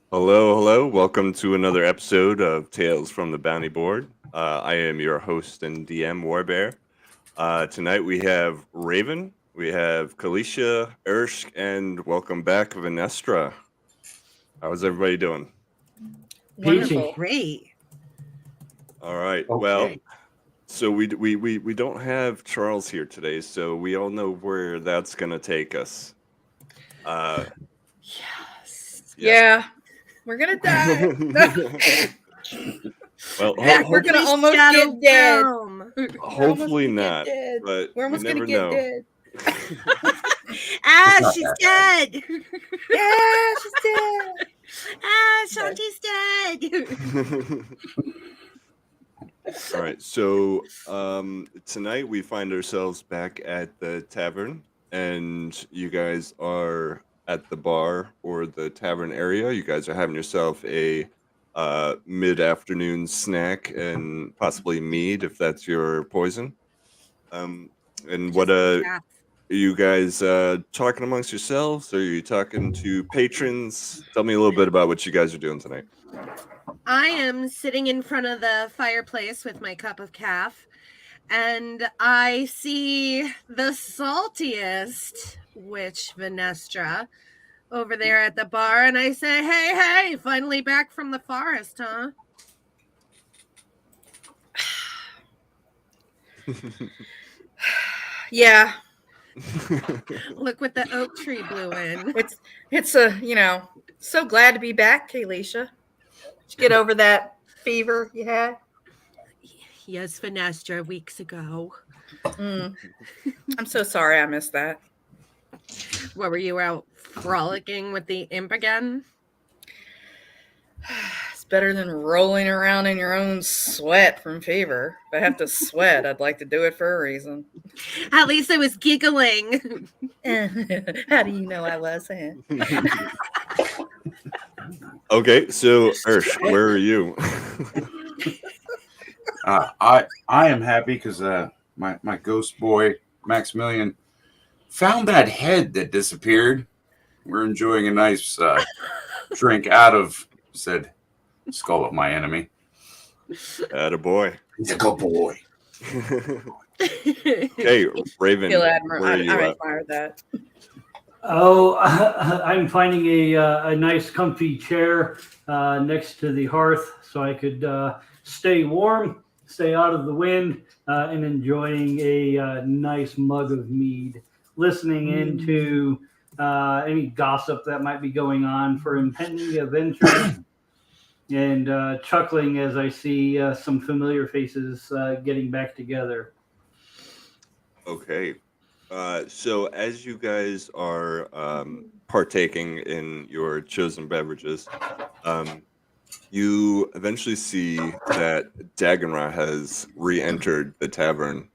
Hello, hello. Welcome to another episode of Tales from the Bounty Board. I am your host and DM, Behr. Tonight we have Raven, we have Kayleesha Irshc, and welcome back, Venestra. How's everybody doing? Peachy. Wonderful. Great. All right. Well, Okay. so we don't have Charles here today, so we all know where that's gonna take us. Yes. Yes. Yeah. We're gonna die. Well, We're gonna almost Shadow get dead. realm. We're almost hopefully gonna get not, dead. but We're you almost never gonna get know. dead. Ah, not she's that dead. Yeah, she's dead. Ah, Shanti's dead. All right, so tonight we find ourselves back at the tavern, and you guys are at the bar or the tavern area. You guys are having yourself a mid-afternoon snack and possibly mead if that's your poison. Um, and what Just half. are you guys talking amongst yourselves? Or are you talking to patrons? Tell me a little bit about what you guys are doing tonight. I am sitting in front of the fireplace with my cup of calf, and I see the saltiest witch, Venestra, over there at the bar, and I say, hey, finally back from the forest, huh? Yeah. Look what the oak tree blew in. It's so glad to be back, Kayleesha. Did you get over that fever you had? Yes, Venestra, weeks ago. I'm so sorry I missed that. What, were you out frolicking with the imp again? It's better than rolling around in your own sweat from fever. If I have to sweat, I'd like to do it for a reason. At least I was giggling. How do you know I wasn't? Okay, so Irsh, where are you? I am happy because my ghost boy Maximilian found that head that disappeared. We're enjoying a nice drink out of said skull of my enemy. Attaboy. He's a good boy. Okay, Raven, Feel where admir- are I, you I at? admire that. Oh, I'm finding a nice comfy chair next to the hearth so I could stay warm, stay out of the wind, and enjoying a nice mug of mead, listening into any gossip that might be going on for impending adventures, and chuckling as I see some familiar faces getting back together. Okay. So as you guys are partaking in your chosen beverages, you eventually see that Dagonra has re-entered the tavern.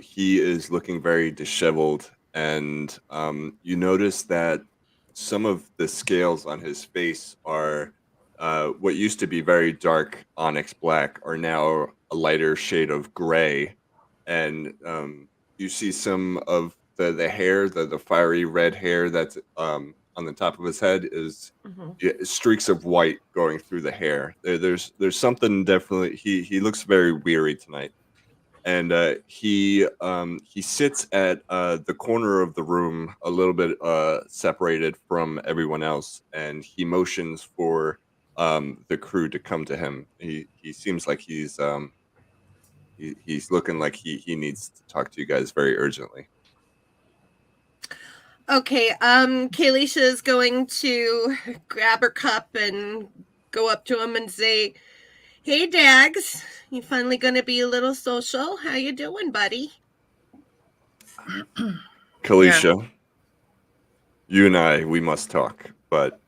He is looking very disheveled, and you notice that some of the scales on his face are what used to be very dark onyx black are now a lighter shade of gray, and you see some of the hair, the fiery red hair that's on the top of his head is streaks of white going through the hair. There's something definitely. He looks very weary tonight, and he sits at the corner of the room, a little bit separated from everyone else, and he motions for the crew to come to him. He seems like he's looking like he needs to talk to you guys very urgently. Okay, Kayleesha is going to grab her cup and go up to him and say, hey, Dags, you finally gonna be a little social? How you doing, buddy? Kayleesha, you and we must talk, but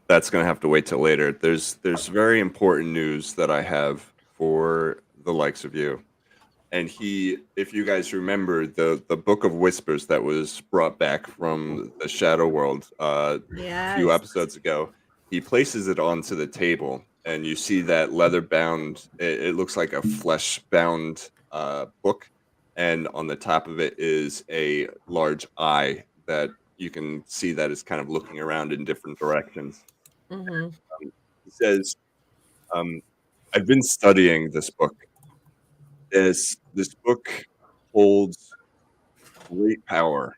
that's gonna have to wait till later. There's very important news that I have for the likes of you. And if you guys remember the Book of Whispers that was brought back from the Shadow World a few episodes ago, he places it onto the table, and you see that leather bound. It looks like a flesh bound book, and on the top of it is a large eye that you can see that is kind of looking around in different directions. Mm-hmm. He says, I've been studying this book. This book holds great power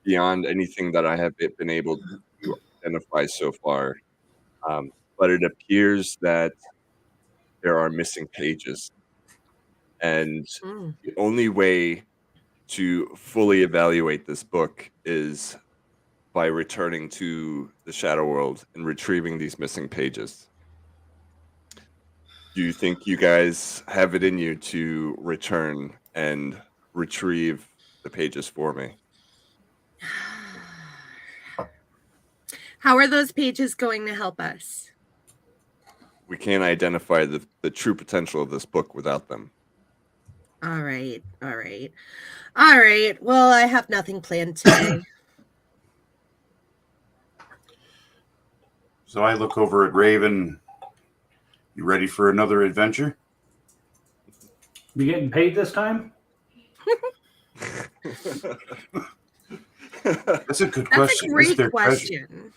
beyond anything that I have been able to identify so far. But it appears that there are missing pages, and Mm. the only way to fully evaluate this book is by returning to the Shadow World and retrieving these missing pages. Do you think you guys have it in you to return and retrieve the pages for me? How are those pages going to help us? We can't identify the true potential of this book without them. All right. Well, I have nothing planned today. So I look over at Raven. You ready for another adventure? You getting paid this time? That's a good That's question. a What's great their treasure? question.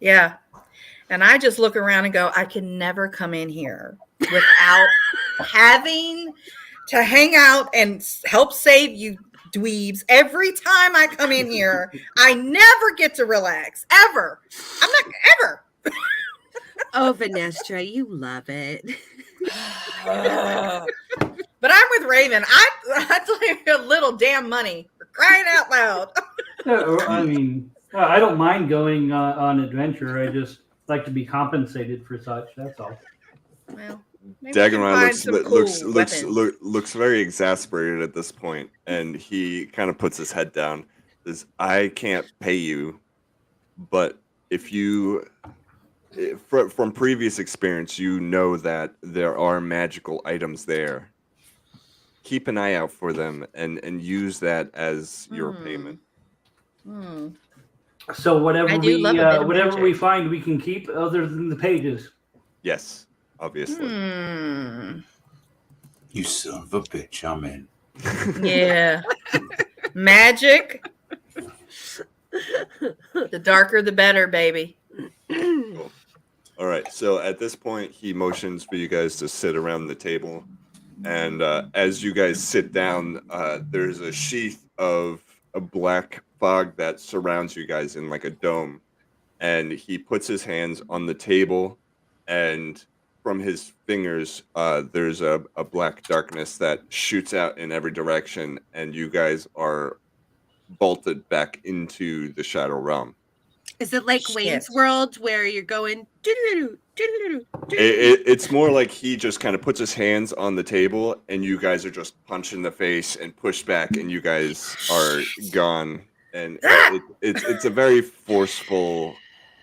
Yeah. And I just look around and go, I can never come in here without having to hang out and help save you dweebs. Every time I come in here, I never get to relax. Ever. I'm not ever. Oh, Venestra, you love it. But I'm with Raven. I tell you a little damn money for crying out loud. I mean, I don't mind going on adventure. I just like to be compensated for such. That's all. Well, maybe we can Dagenrai find some cool weapons. looks very exasperated at this point, and he kind of puts his head down. Says, "I can't pay you, but if you, from previous experience, you know that there are magical items there. Keep an eye out for them, and use that as your payment." Hmm. So whatever I do we love a bit of whatever we magic. find, we can keep, other than the pages. Yes, obviously. You son of a bitch, I'm in. Yeah. Magic. The darker, the better, baby. Cool. All right. So at this point, he motions for you guys to sit around the table. And as you guys sit down, there's a sheath of a black fog that surrounds you guys in like a dome. And he puts his hands on the table, and from his fingers, there's a black darkness that shoots out in every direction. And you guys are bolted back into the Shadow Realm. Is it like Wayne's World where you're going? It's more like he just kind of puts his hands on the table, and you guys are just punched in the face and pushed back, and you guys are gone. And it's a very forceful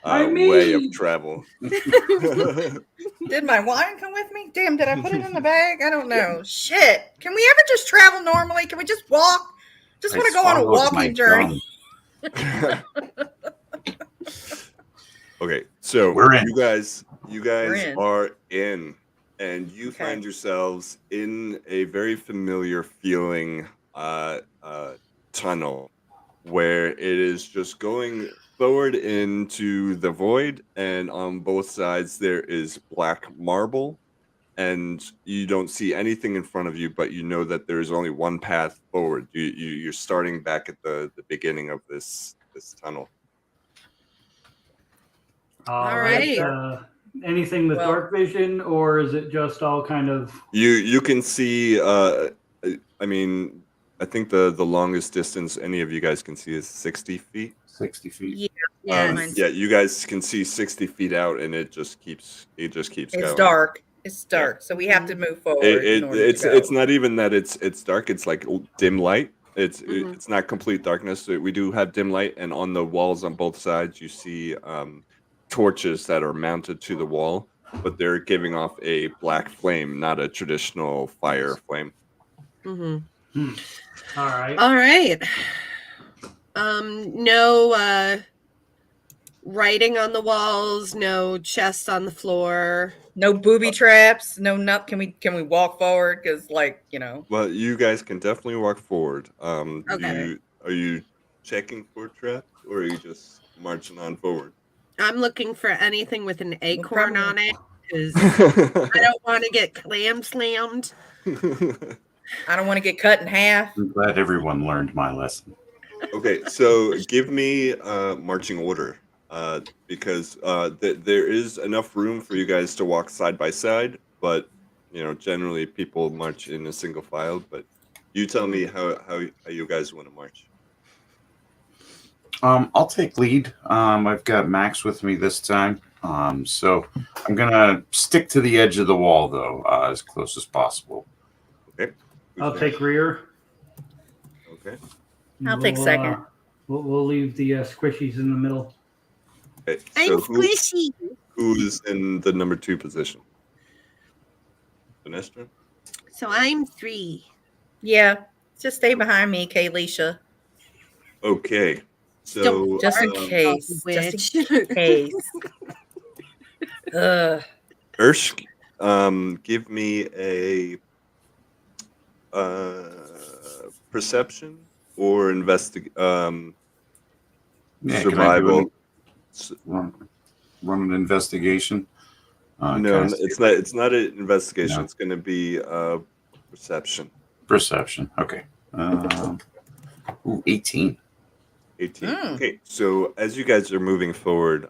way of travel. Did my wine come with me? Damn, did I put it in the bag? I don't know. Shit. Can we ever just travel normally? Can we just walk? Just want to go on a walking journey. Okay, so We're in. you guys in. are in, and you find yourselves in a very familiar feeling tunnel where it is just going forward into the void, and on both sides there is black marble, and you don't see anything in front of you, but you know that there is only one path forward. You're starting back at the beginning of this tunnel. All right. Anything with dark vision, or is it just all kind of? You can see. I mean, I think the longest distance any of you guys can see is 60 feet. 60 feet. Yeah, you guys can see 60 feet out, and it just keeps going. It's dark. It's dark, so we have to move forward. It's not even that it's dark. It's like dim light. It's not complete darkness. We do have dim light, and on the walls on both sides, you see torches that are mounted to the wall, but they're giving off a black flame, not a traditional fire flame. All right. All right. No writing on the walls, no chests on the floor. No booby traps, no nut. Can we walk forward? Because Well, you guys can definitely walk forward. Okay. Are you checking for traps, or are you just marching on forward? I'm looking for anything with an acorn Probably. on it because I don't want to get clam slammed. I don't want to get cut in half. I'm glad everyone learned my lesson. Okay, so give me marching order, because there is enough room for you guys to walk side by side, but generally people march in a single file. But you tell me how you guys want to march. I'll take lead. I've got Max with me this time. So I'm gonna stick to the edge of the wall though, as close as possible. Okay. I'll take rear. Okay. I'll take second. We'll leave the squishies in the middle. Okay. I'm So squishy. who is in the number 2 position? Venestra? So I'm 3. Yeah, just stay behind me, Kayleesha. Okay. So Don't Just in Sorry, case. witch. Just in case. Irshc, give me a perception or Yeah, survival. Run an investigation. No, Kinda see it's if- not. It's not an investigation. No. It's going to be perception. Perception. Okay. 18. 18. Okay, so as you guys are moving forward,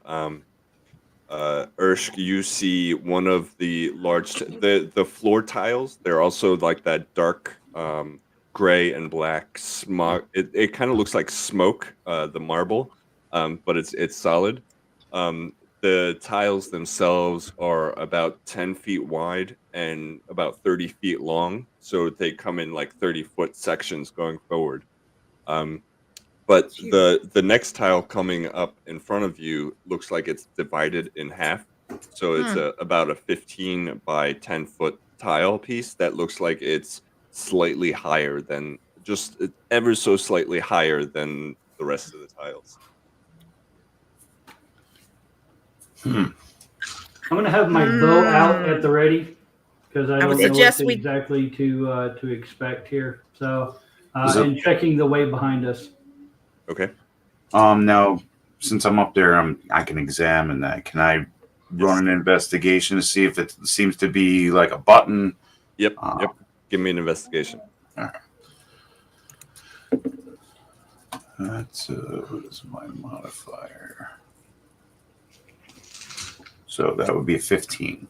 Irshc, you see one of the the floor tiles. They're also like that dark gray and black smog. It kind of looks like smoke, the marble, but it's solid. The tiles themselves are about 10 feet wide and about 30 feet long. So they come in like 30-foot sections going forward. But the next tile coming up in front of you looks like it's divided in half. So it's about a 15 by 10 foot tile piece that looks like it's slightly higher than just ever so slightly higher than the rest of the tiles. I'm gonna have my bow out at the ready because I I don't would know suggest what we- exactly to expect here. So Is it- and checking the way behind us. Okay. Now, since I'm up there, I can examine that. Can I run an investigation to see if it seems to be like a button? Yep. Give me an investigation. All right. That's what is my modifier? So that would be a 15.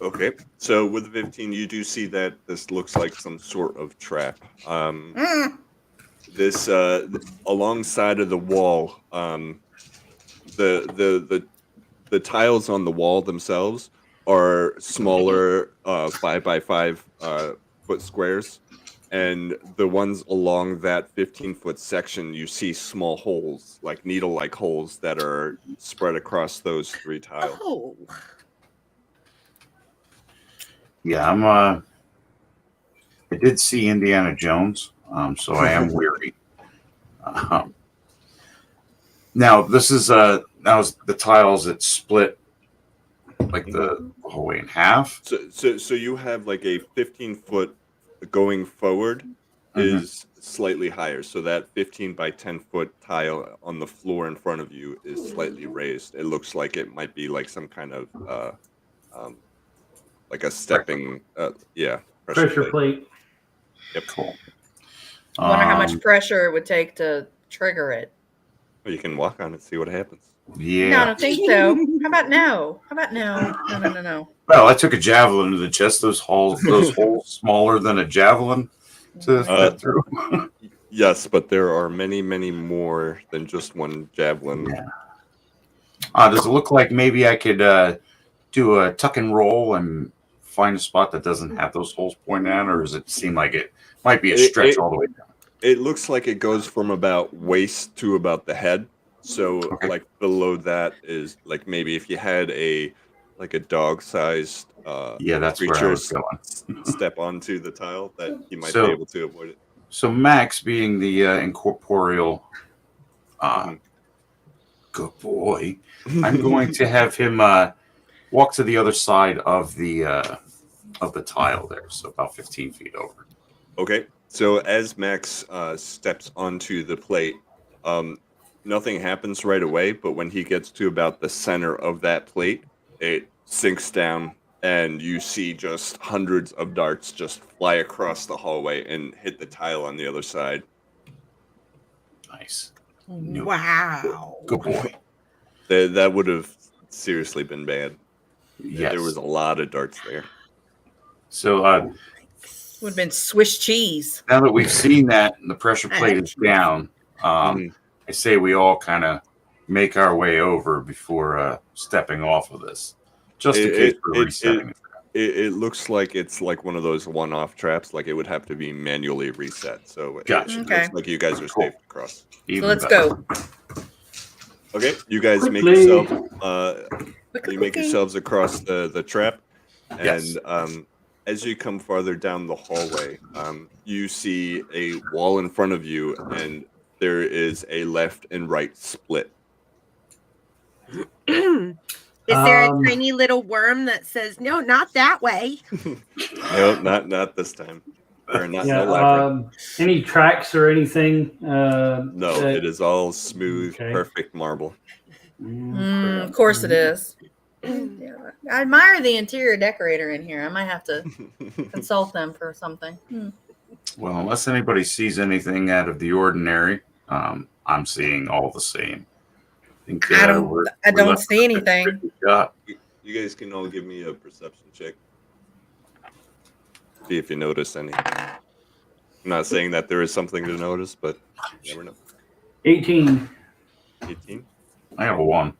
Okay. So with the 15, you do see that this looks like some sort of trap. This alongside of the wall, the tiles on the wall themselves are smaller 5 by 5 foot squares, and the ones along that 15-foot section, you see small holes, like needle-like holes that are spread across those 3 tiles. Oh, Yeah, I did see Indiana Jones, so I am weary. Now this is the tiles that split like the whole way in half. So you have like a 15-foot going forward is slightly higher. So that 15 by 10-foot tile on the floor in front of you is slightly raised. It looks like it might be like some kind of like a stepping Pressure plate. Yep. Cool. I wonder how much pressure it would take to trigger it. Well, you can walk on it, see what happens. Yeah. No, I don't think so. How about no? How about no? No. Well, I took a javelin to the chest. Those holes smaller than a javelin to fit through. Yes, but there are many, many more than just one javelin. Yeah. Does it look like maybe I could do a tuck and roll and find a spot that doesn't have those holes pointing out, or does it seem like it might be a stretch all the way down? It looks like it goes from about waist to about the head. So like below that is like maybe if you had a dog-sized that's where I creature was going. step onto the tile, that he might So- be able to avoid it. So Max, being the incorporeal good boy, I'm going to have him walk to the other side of the tile there, so about 15 feet over. Okay, so as Max steps onto the plate, nothing happens right away, but when he gets to about the center of that plate, it sinks down, and you see just hundreds of darts just fly across the hallway and hit the tile on the other side. Nice. Wow. Good boy. That would have seriously been bad. Yes. There was a lot of darts there. So Would have been Swiss cheese. now that we've seen that and the pressure plate is down, I say we all kind of make our way over before stepping off of this, just in case we're resetting. It looks like it's like one of those one-off traps. Like it would have to be manually reset. So Gotcha. it looks like you guys are safe to cross. So let's go. Okay, you guys make Quickly. you make yourselves across the trap, and Yes. As you come farther down the hallway, you see a wall in front of you, and there is a left and right split. Is there a tiny little worm that says, no, not that way? No, not this time. Or not Yeah. no labyrinth. Any tracks or anything? No, it is all smooth, Okay. perfect marble. Of course it is. Yeah. I admire the interior decorator in here. I might have to consult them for something. Well, unless anybody sees anything out of the ordinary, I'm seeing all the same. think, I we're don't left see anything. got. You guys can all give me a perception check. See if you notice anything. I'm not saying that there is something to notice, but you never know. 18. 18. I have a 1.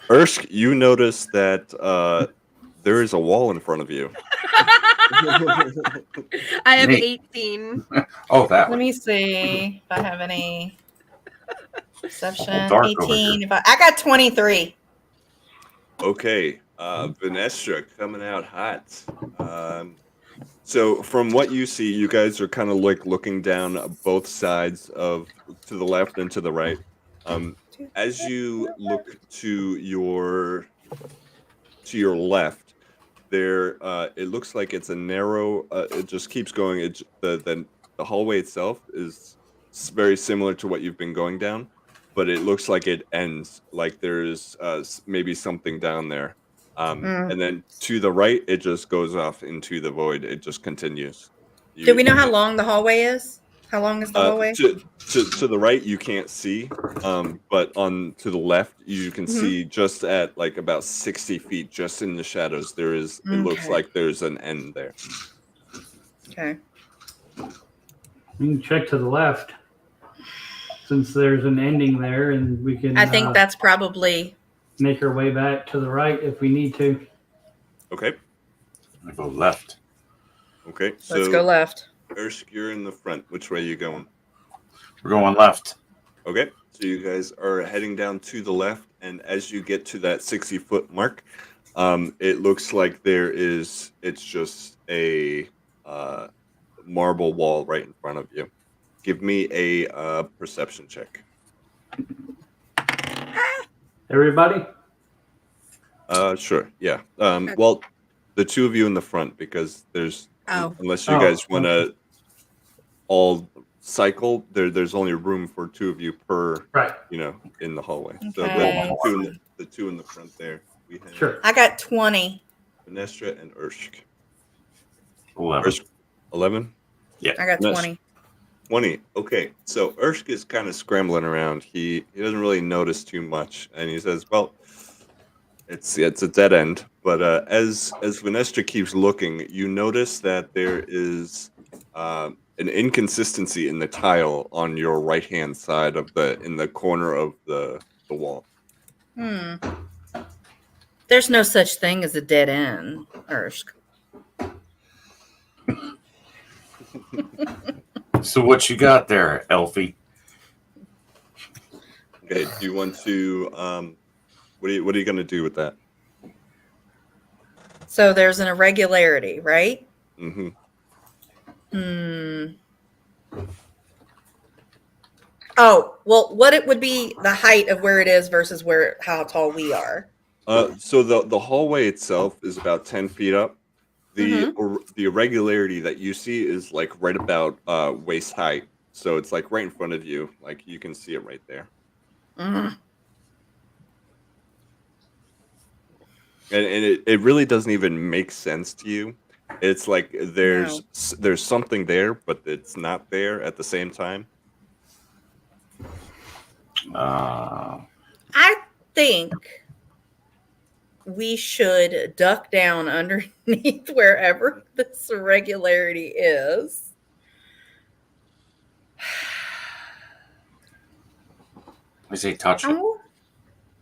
Irshc, you notice that there is a wall in front of you. I have Neat. 18. Oh, that Let one. me see if I have any perception. Dark over 18. I got 23. Okay, Venestra coming out hot. So from what you see, you guys are kind of like looking down both sides of to the left and to the right. As you look to your left, there it looks like it's a narrow. It just keeps going. The hallway itself is very similar to what you've been going down, but it looks like it ends. Like there's maybe something down there, and then to the right, it just goes off into the void. It just continues. Do we know how long the hallway is? How long is the hallway? To the right, you can't see, but on to the left, you can see just at like about 60 feet, just in the shadows. There is. It looks Okay. like there's an end there. Okay. We can check to the left since there's an ending there, and we can I think that's probably. make our way back to the right if we need to. Okay. I go left. Okay. So Let's go left. Irshc, you're in the front. Which way are you going? We're going left. Okay. So you guys are heading down to the left, and as you get to that 60-foot mark, it looks like it's just a marble wall right in front of you. Give me a perception check. Everybody? Sure. Yeah. Well, the two of you in the front, because there's unless you Oh, guys want to all cycle, there's only room for two of you per, Right. in the hallway. So Okay. the two in the front there. We have Sure. I got 20. Venestra and Irshc. 11. Irshc, 11? I got Nice. 20. 20. Okay. So Irshc is kind of scrambling around. He doesn't really notice too much, and he says, "Well, it's a dead end." But as Venestra keeps looking, you notice that there is an inconsistency in the tile on your right hand side in the corner of the wall. There's no such thing as a dead end, Irshc. So what you got there, Elfie? Okay. Do you want to? What are you going to do with that? So there's an irregularity, right? Mm-hmm. Oh, well, what it would be the height of where it is versus how tall we are. So the hallway itself is about 10 feet up. The irregularity that you see is like right about waist height. So it's like right in front of you. Like you can see it right there. Mm. And it really doesn't even make sense to you. It's like there's something there, but it's not there at the same time. I think we should duck down underneath wherever this irregularity is. I say touch it.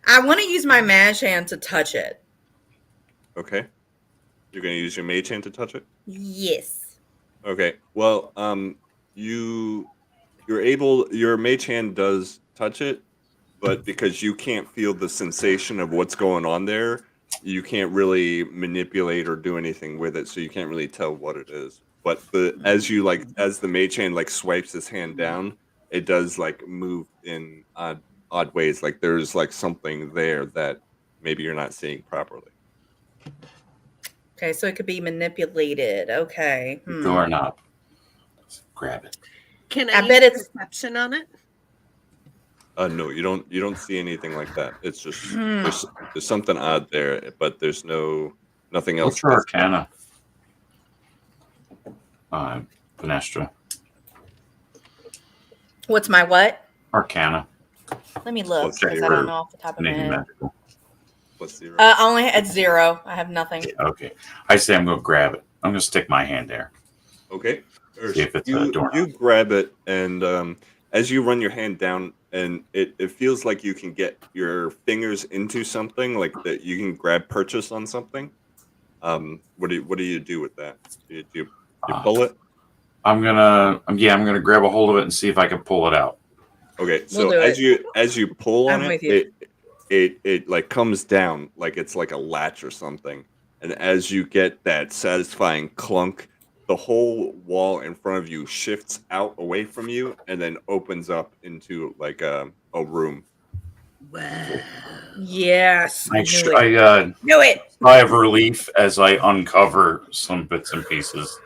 I want to use my mage hand to touch it. Okay. You're gonna use your mage hand to touch it? Yes. Okay. Well, your mage hand does touch it, but because you can't feel the sensation of what's going on there, you can't really manipulate or do anything with it, so you can't really tell what it is. But as the mage hand like swipes his hand down, it does like move in odd ways. Like there's like something there that maybe you're not seeing properly. Okay, so it could be manipulated. Okay. Doorknob. Grab it. Can I I bet use it's- perception on it? No, you don't see anything like that. It's just there's something odd there, but there's nothing else. What's your Arcana? Venestra. What's my what? Arcana. Let me look Okay, because I don't know off the top of my Anything head. magical. What's zero? I only had 0. I have nothing. Okay. I say I'm going to grab it. I'm going to stick my hand there. Okay. See if it's a You doorknob. grab it, and as you run your hand down, and it feels like you can get your fingers into something, like that you can grab purchase on something. What do you do with that? Do you pull it? I'm gonna grab a hold of it and see if I can pull it out. Okay, We'll so do as you pull on I'm with it, you. it like comes down like it's like a latch or something, and as you get that satisfying clunk, the whole wall in front of you shifts out away from you and then opens up into like a room. Wow. Yes. I Knew it. sigh of relief as I uncover some bits and pieces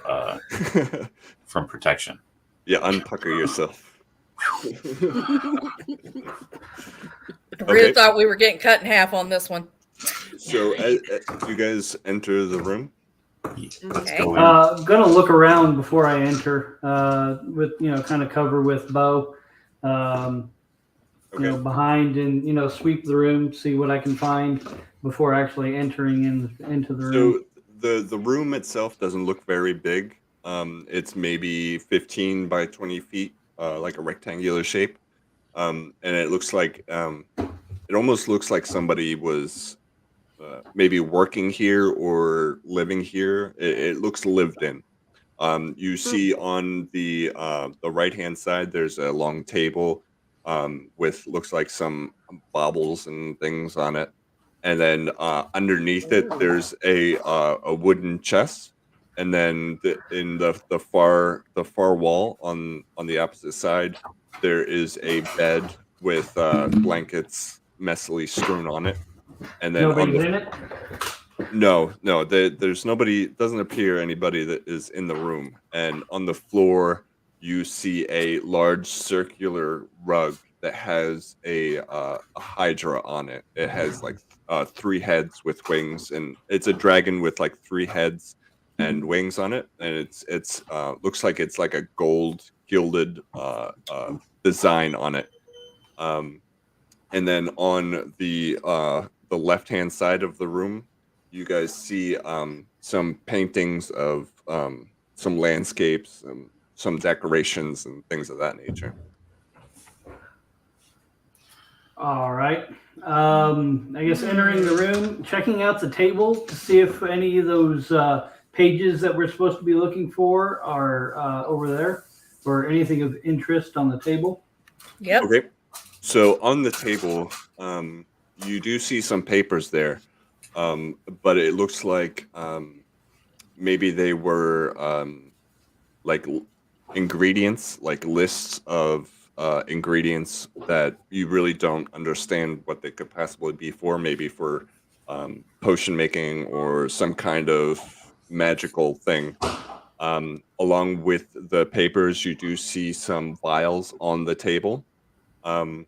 from protection. Yeah, unpucker yourself. I really Okay. thought we were getting cut in half on this one. So you guys enter the room. Let's Okay. go in. I'm gonna look around before I enter, with kind of cover with bow, Okay. behind, and sweep the room, see what I can find before actually entering into the room. So the room itself doesn't look very big. It's maybe 15 by 20 feet, like a rectangular shape. And it looks like it almost looks like somebody was maybe working here or living here. It looks lived in. You see on the right hand side, there's a long table with looks like some baubles and things on it, and then underneath it, there's a wooden chest, and then in the far wall on the opposite side, there is a bed with blankets messily strewn on it, and then Nobody's in it. no, there's nobody. Doesn't appear anybody that is in the room. And on the floor, you see a large circular rug that has a hydra on it. It has like 3 heads with wings, and it's a dragon with like 3 heads and wings on it. And it's looks like it's like a gold gilded design on it. And then on the left hand side of the room, you guys see some paintings of some landscapes, some decorations, and things of that nature. All right. I guess entering the room, checking out the table to see if any of those pages that we're supposed to be looking for are over there, or anything of interest on the table. Yep. Okay. So on the table, you do see some papers there, but it looks like maybe they were like ingredients, like lists of ingredients that you really don't understand what they could possibly be for. Maybe for potion making or some kind of magical thing. Along with the papers, you do see some vials on the table. And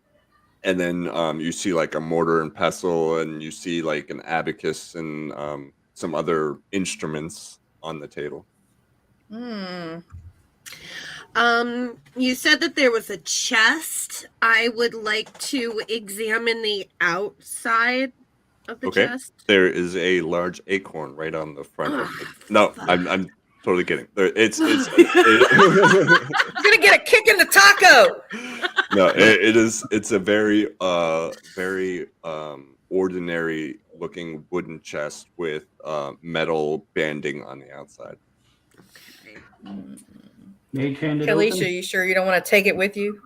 then you see like a mortar and pestle, and you see like an abacus and some other instruments on the table. Hmm. You said that there was a chest. I would like to examine the outside of the Okay. chest. There is a large acorn right on the front of Ugh, it. No, fuck. I'm totally kidding. It's He's gonna get a kick in the taco. no, it's a very ordinary looking wooden chest with metal banding on the outside. Mage handed Kayleesha, open. you sure you don't want to take it with you?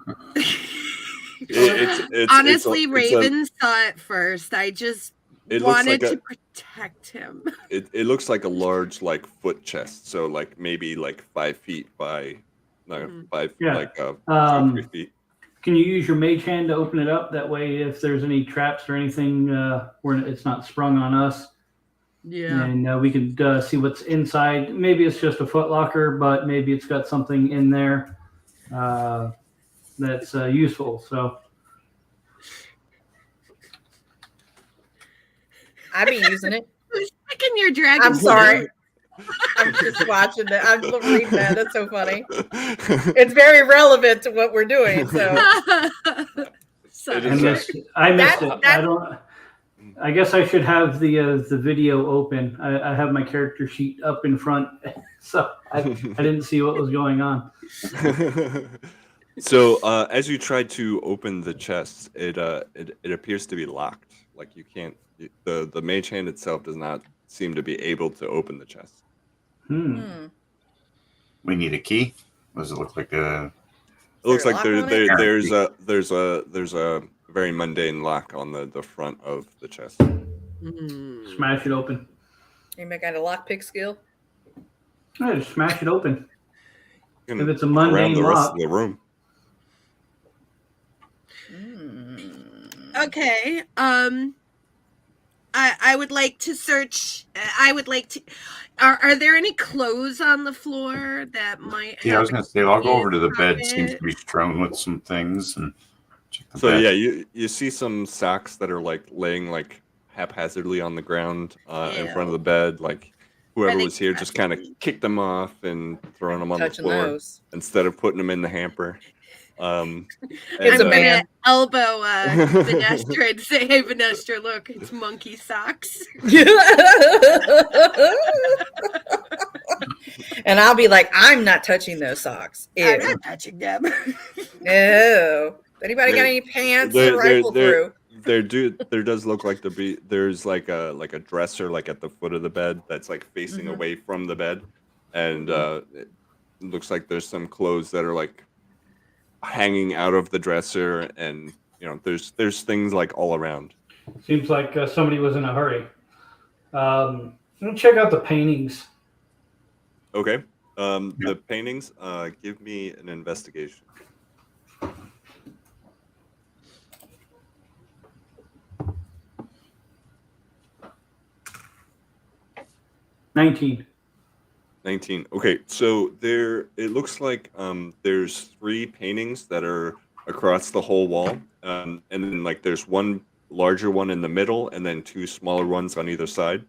Honestly, it's Raven saw it first. I just It looks wanted like to protect him. it looks like a large like foot chest, so like maybe like 5 feet by five Yeah. like 2 3 feet. Can you use your mage hand to open it up? That way, if there's any traps or anything, where it's not sprung on us, Yeah. and we can see what's inside. Maybe it's just a footlocker, but maybe it's got something in there that's useful. So I'd be using it. Who's picking your dragon? I'm sorry. I'm just watching that. I'm reading that. That's so funny. It's very relevant to what we're doing. So Sorry. It is I missed it. That- I don't. I guess I should have the video open. I have my character sheet up in front, so I didn't see what was going on. So as you try to open the chest, it appears to be locked. Like you can't. The mage hand itself does not seem to be able to open the chest. We need a key. Does it look like a? It looks there a like lock on it? there's a very mundane lock on the front of the chest. Smash it open. Anybody got a lockpick skill? Yeah, just smash it open. You If can it's a look around mundane the rest lock. of the room. Okay. I would like to search. I would like to. Are there any clothes on the floor that might? Yeah, I was gonna say I'll go over to the bed. Pocket? Seems to be strewn with some things and check the So bed. yeah, you see some socks that are like laying like haphazardly on the ground in front of the bed. Like whoever they was here just kind of kicked them off and thrown them on the Touching floor those. instead of putting them in the hamper. It's I'm a gonna man. elbow Venestra and say, "Hey, Venestra, look, it's monkey socks." And I'll be like, I'm not touching those socks. I'm Ew. not touching them. No. Anybody got any pants to rifle through? There does look like there's like a dresser like at the foot of the bed that's like facing away from the bed, and it looks like there's some clothes that are like hanging out of the dresser, and there's things like all around. Seems like somebody was in a hurry. Let's check out the paintings. Okay. The paintings. Give me an investigation. $19. 19. Okay, so it looks like there's 3 paintings that are across the whole wall, and then like there's one larger one in the middle, and then 2 smaller ones on either side.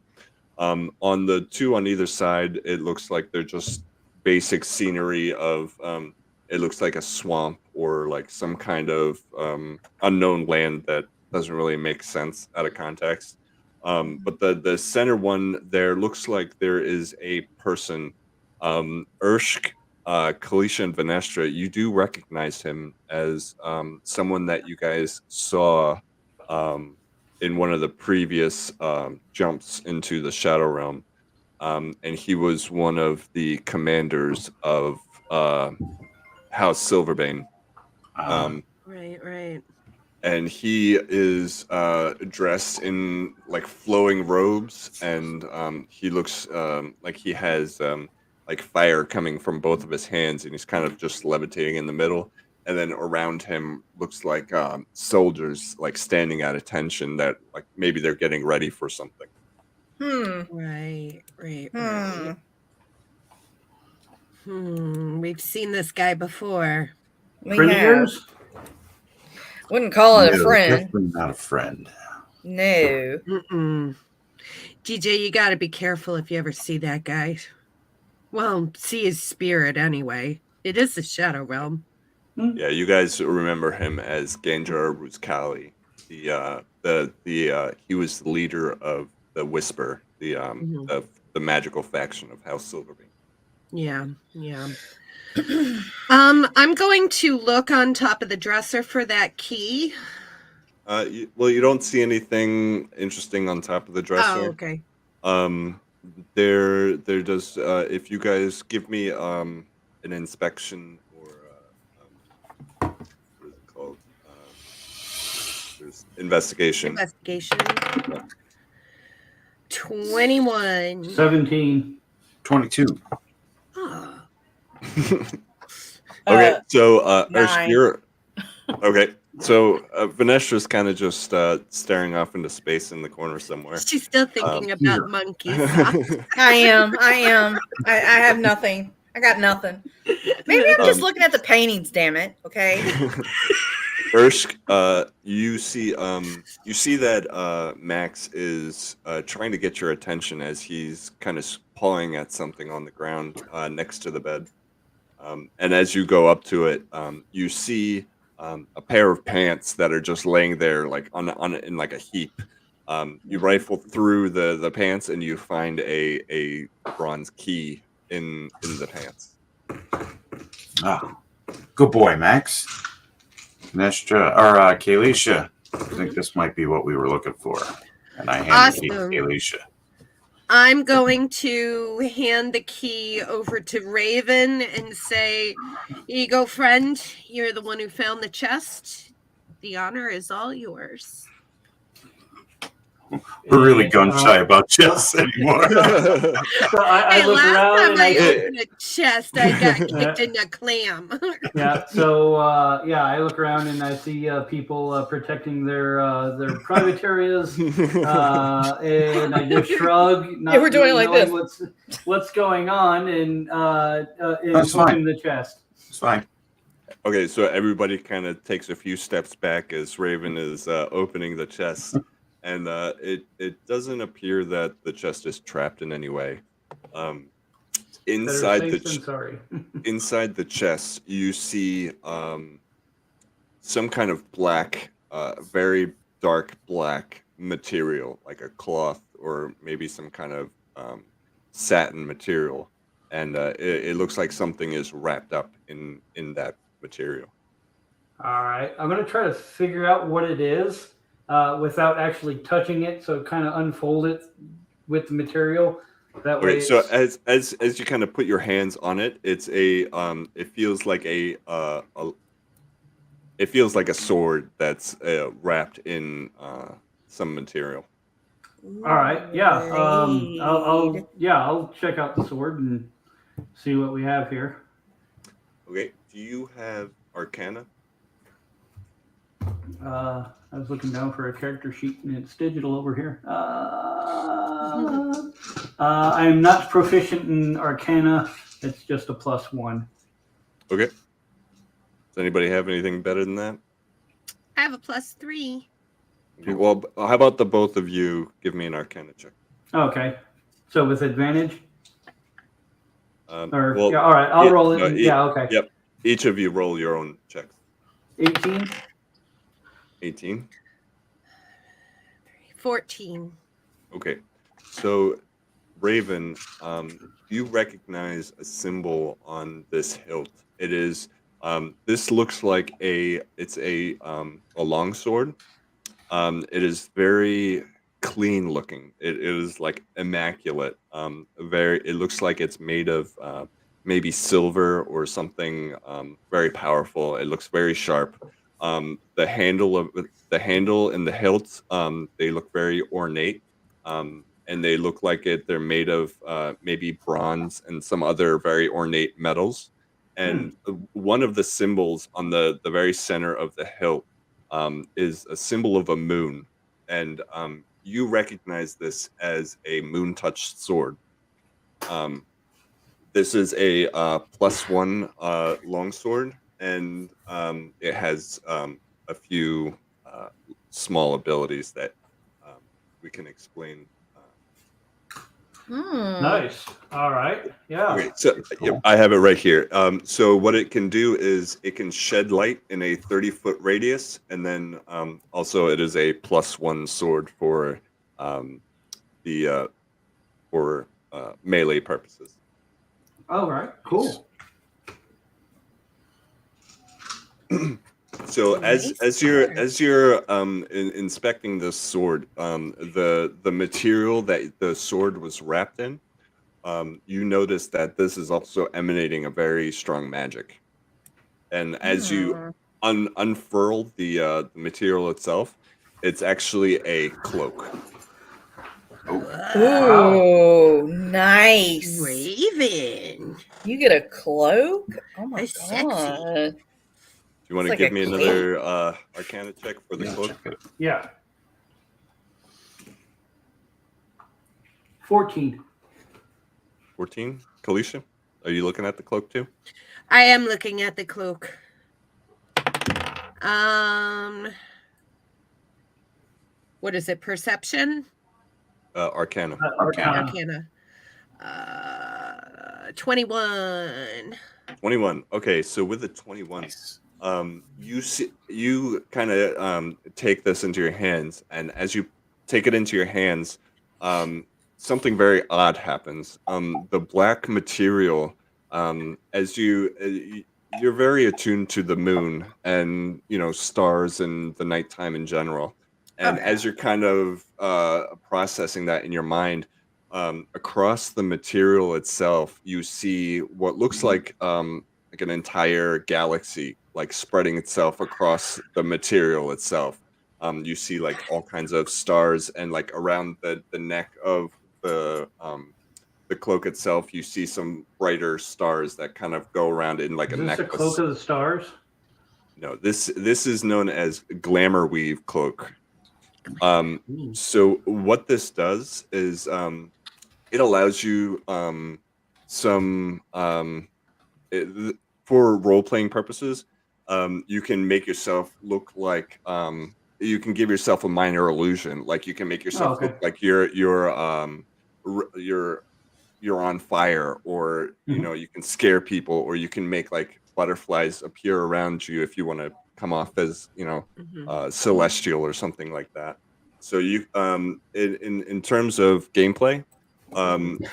On the 2 on either side, it looks like they're just basic scenery of it looks like a swamp or like some kind of unknown land that doesn't really make sense out of context. But the center one there looks like there is a person, Irshc, Kayleesha, and Venestra. You do recognize him as someone that you guys saw in one of the previous jumps into the Shadow Realm, and he was one of the commanders of House Silverbane. Right. And he is dressed in like flowing robes, and he looks like he has like fire coming from both of his hands, and he's kind of just levitating in the middle. And then around him looks like soldiers like standing at attention, that like maybe they're getting ready for something. Right. We've seen this guy before. We Friend of have. yours? Wouldn't call it a No, friend. definitely not a friend. No. Mm-mm. DJ, you got to be careful if you ever see that guy. Well, see his spirit anyway. It is the Shadow Realm. Yeah, you guys remember him as Ganjar Ruskali. He was the leader of the Whisper, the magical faction of House Silverbeam. Yeah. I'm going to look on top of the dresser for that key. You don't see anything interesting on top of the dresser. Oh, okay. There does. If you guys give me an inspection or what is it called? There's investigation. 21. 17. 22. Oh. Okay, so Irshc, 9. you're okay. So Venestra's kind of just staring off into space in the corner somewhere. She's still thinking Here. about monkeys. I am. I have nothing. I got nothing. Maybe I'm just looking at the paintings, damn it. Okay. Irshc, you see that Max is trying to get your attention as he's kind of pawing at something on the ground next to the bed. And as you go up to it, you see a pair of pants that are just laying there, like on in like a heap. You rifle through the pants and you find a bronze key in the pants. Ah, good boy, Max. Venestra, or Kayleesha, I think this might be what we were looking for. And I hand the key to Awesome. Kayleesha. I'm going to hand the key over to Raven and say, here you go, friend. You're the one who found the chest. The honor is all yours. We're really gun shy about chests anymore. So I Hey, look last around time and I I opened a chest, I got kicked in a clam. yeah. So I look around and I see people protecting their private areas, and I just shrug. Not we're doing it like knowing this. What's going on, and That's fine. open the chest. It's fine. Okay, so everybody kind of takes a few steps back as Raven is opening the chest, and it doesn't appear that the chest is trapped in any way. Inside Better safe than sorry. inside the chest, you see some kind of black, very dark black material, like a cloth or maybe some kind of satin material, and it looks like something is wrapped up in that material. All right, I'm gonna try to figure out what it is without actually touching it, so kind of unfold it with the material. That way. Okay, so as you kind of put your hands on it, it's it feels like a sword that's wrapped in some material. All right, yeah. I'll check out the sword and see what we have here. Okay, do you have Arcana? I was looking down for a character sheet and it's digital over here. I'm not proficient in Arcana. It's just a +1. Okay. Does anybody have anything better than that? I have a +3. Okay, well, how about the both of you give me an Arcana check? Okay. So with advantage? All right. yeah, I'll roll it. no, Yeah, okay. Yep. Each of you roll your own checks. 18? 18. 14. Okay. So, Raven, you recognize a symbol on this hilt. It is this looks like it's a longsword. It is very clean looking. It is like immaculate. It looks like it's made of maybe silver or something very powerful. It looks very sharp. The handle and the hilt, they look very ornate. And they look like they're made of maybe bronze and some other very ornate metals. And one of the symbols on the very center of the hilt is a symbol of a moon. And you recognize this as a moon-touched sword. This is a +1 longsword, and it has a few small abilities that we can explain. Nice. All right. Yeah. Okay, so yep, I have it right here. So what it can do is it can shed light in a 30-foot radius, and then also it is a +1 sword for the melee purposes. All right. Cool. So Nice as you're sword. inspecting this sword, the material that the sword was wrapped in, you notice that this is also emanating a very strong magic. And as you unfurl the material itself, it's actually a cloak. Ooh, nice. Raven. You get a cloak? Oh my That's sexy. god. Do you want It's to like give a me cape. another Arcana check for the Yeah, cloak? check it. Yeah. 14. 14. Kayleesha, are you looking at the cloak too? I am looking at the cloak. What is it? Perception? Arcana. Arcana. Arcana. 21. 21. Okay, so with the 21, Nice. you kind of take this into your hands, and as you take it into your hands, something very odd happens. The black material, as you're very attuned to the moon and stars and the nighttime in general, and as you're kind of processing that in your mind, across the material itself, you see what looks like an entire galaxy, like spreading itself across the material itself. You see like all kinds of stars, and like around the neck of the cloak itself, you see some brighter stars that kind of go around in like Is a this a necklace. cloak of the stars? No, this is known as glamour weave cloak. Ooh. So what this does is it allows you for role-playing purposes, you can make yourself look like you can give yourself a minor illusion, like you can make yourself okay. look like you're on fire, or you can scare people, or you can make like butterflies appear around you if you want to come off as celestial or something like that. So you in terms of gameplay,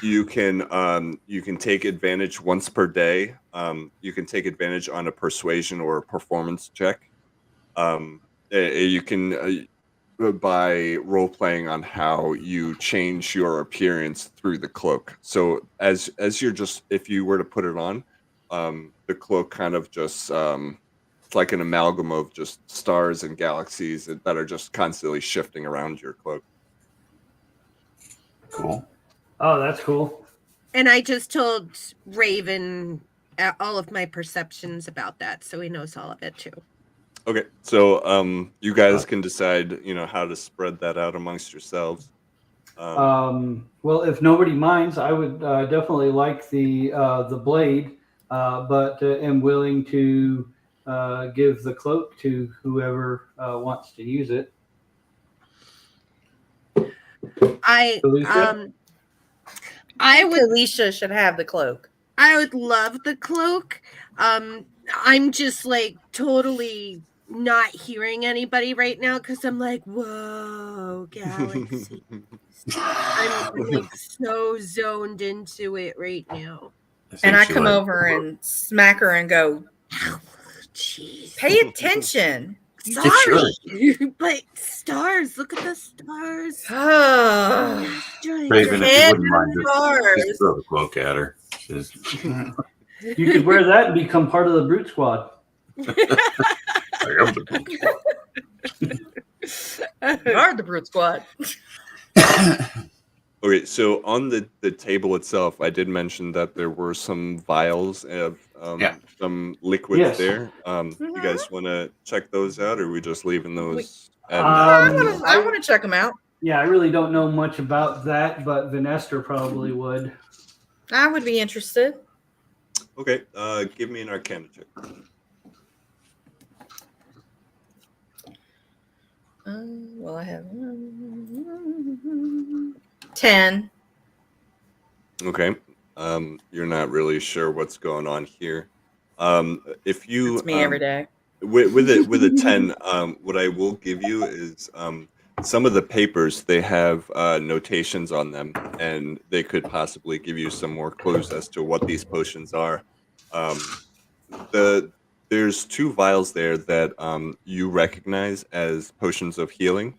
you can take advantage once per day. You can take advantage on a persuasion or a performance check. You can by role playing on how you change your appearance through the cloak. So as you're just, if you were to put it on, the cloak kind of just it's like an amalgam of just stars and galaxies that are just constantly shifting around your cloak. Cool. Oh, that's cool. And I just told Raven all of my perceptions about that, so he knows all of it too. Okay, so you guys can decide, how to spread that out amongst yourselves. Well, if nobody minds, I would definitely like the blade, but am willing to give the cloak to whoever wants to use it. I Kayleesha? Kayleesha should have the cloak. I would love the cloak. I'm just like totally not hearing anybody right now because I'm like, whoa, galaxy. I'm like so zoned into it right now. And I come over and smack her and go, Jeez. pay attention. Sorry, but stars. Look at the stars. Raven, if you wouldn't mind, just throw the cloak at her. You could wear that and become part of the Brute Squad. I am the Brute Squad. You are the Brute Squad. Okay, so on the table itself, I did mention that there were some vials of some liquids there. You guys want to check those out, or are we just leaving those? I want to check them out. Yeah, I really don't know much about that, but Venestra probably would. I would be interested. Okay. Give me an Arcana check. Well, I have 10. Okay. You're not really sure what's going on here. If you It's me every day. with a 10, what I will give you is some of the papers, they have notations on them, and they could possibly give you some more clues as to what these potions are. There's 2 vials there that you recognize as potions of healing.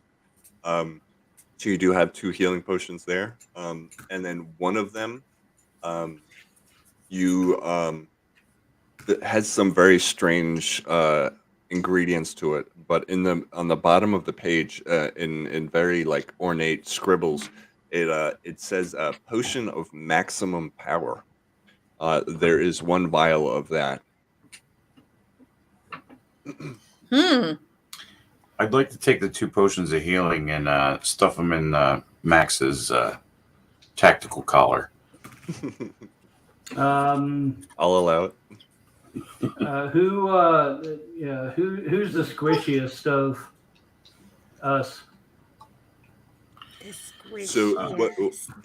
So you do have 2 healing potions there, and then one of them you that has some very strange ingredients to it, but on the bottom of the page, in very like ornate scribbles, it says potion of maximum power. There is 1 vial of that. I'd like to take the 2 potions of healing and stuff them in Max's tactical collar. I'll allow it. Who's the squishiest of us? So what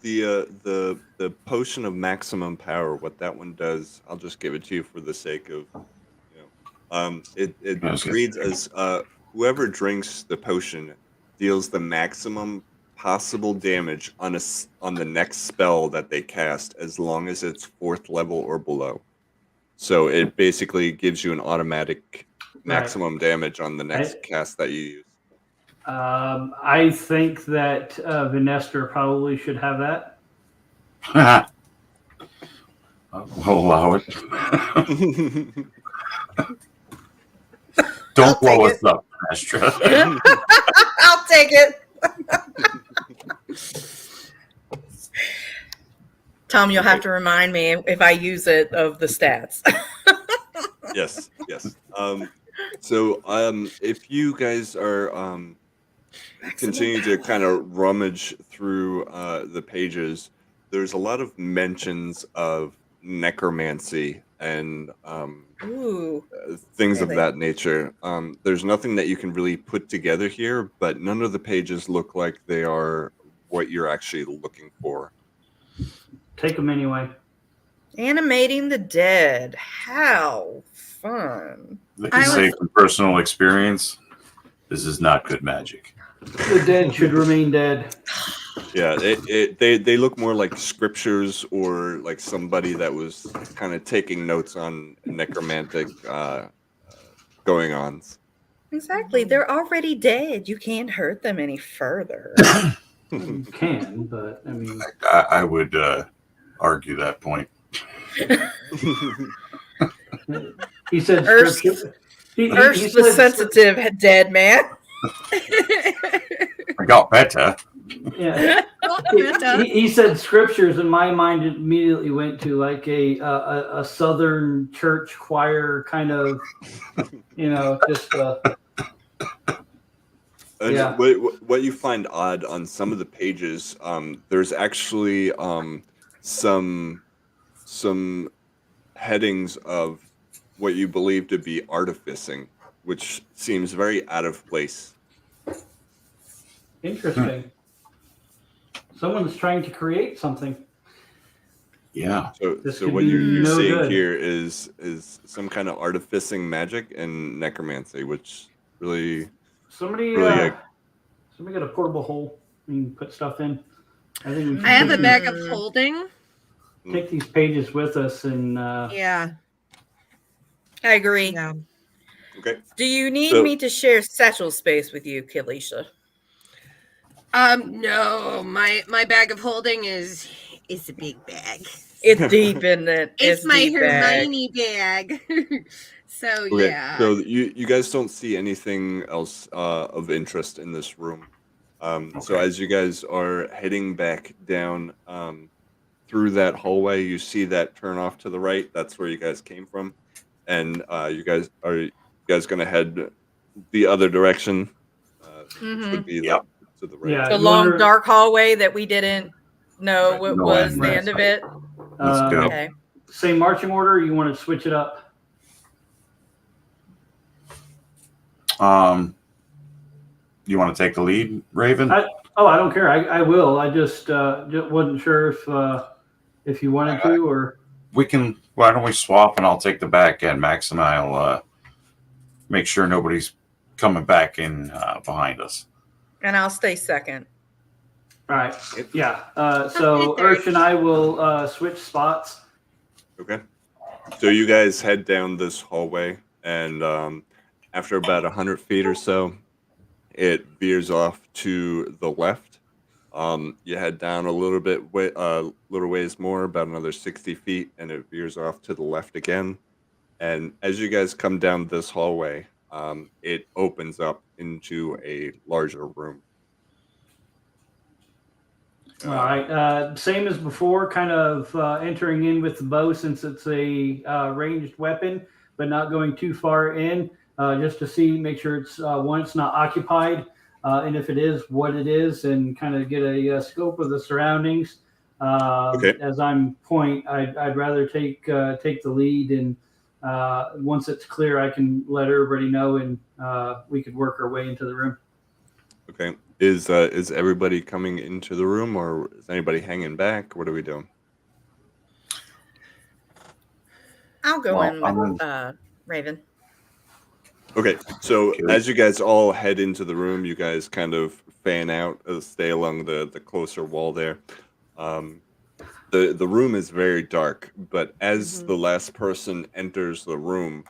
the potion of maximum power, what that one does, I'll just give it to you for the sake of, it reads as whoever drinks the potion deals the maximum possible damage on the next spell that they cast, as long as it's 4th level or below. So it basically gives you an automatic maximum damage on the next cast that you use. I think that Venestra probably should have that. I'll allow it. Don't blow us up, Venestra. I'll take it. Tom, you'll have to remind me if I use it of the stats. Yes. So if you guys are continue to kind of rummage through the pages, there's a lot of mentions of necromancy and things of that nature. There's nothing that you can really put together here, but none of the pages look like they are what you're actually looking for. Take them anyway. Animating the dead. How fun. Like you say from personal experience, this is not good magic. The dead should remain dead. Yeah, they look more like scriptures, or like somebody that was kind of taking notes on necromantic going-ons. Exactly. They're already dead. You can't hurt them any further. You can, but I mean, I would argue that point. He said Irshc the sensitive dead man. I got better. Yeah. He said scriptures, and my mind immediately went to like a southern church choir kind of, just. Yeah. What you find odd on some of the pages, there's actually some headings of what you believe to be artificing, which seems very out of place. Interesting. Someone's trying to create something. Yeah. So what you're seeing here is some kind of artificing magic and necromancy, which really somebody got a portable hole you can put stuff in. I have a bag of holding. Take these pages with us and yeah. I agree. Yeah. Okay. Do you need me to share satchel space with you, Kayleesha? No. My bag of holding is a big bag. It's deep in it. It's my Hermione bag. So okay. yeah. So you guys don't see anything else of interest in this room. So as you guys are heading back down through that hallway, you see that turn off to the right. That's where you guys came from, and you guys going to head the other direction, which would be to the right. Yeah, the long dark hallway that we didn't know what was the end of it. Let's go. Okay. same marching order, or you want to switch it up? You want to take the lead, Raven? I don't care. I will. I just wasn't sure if you wanted to, or We can. Why don't we swap, and I'll take the back end. Max and I'll make sure nobody's coming back in behind us. And I'll stay second. all right. Yeah. So Irshc and I will switch spots. Okay. So you guys head down this hallway, and after about 100 feet or so, it veers off to the left. You head down a little bit, little ways more, about another 60 feet, and it veers off to the left again. And as you guys come down this hallway, it opens up into a larger room. All right. Same as before, kind of entering in with the bow since it's a ranged weapon, but not going too far in, just to make sure it's it's not occupied, and if it is, what it is, and kind of get a scope of the surroundings. Okay. As I'm I'd rather take the lead, and once it's clear, I can let everybody know, and we could work our way into the room. Okay. Is everybody coming into the room, or is anybody hanging back? What are we doing? I'll go in with Raven. Okay, so as you guys all head into the room, you guys kind of fan out, stay along the closer wall there. The room is very dark, but as the last person enters the room,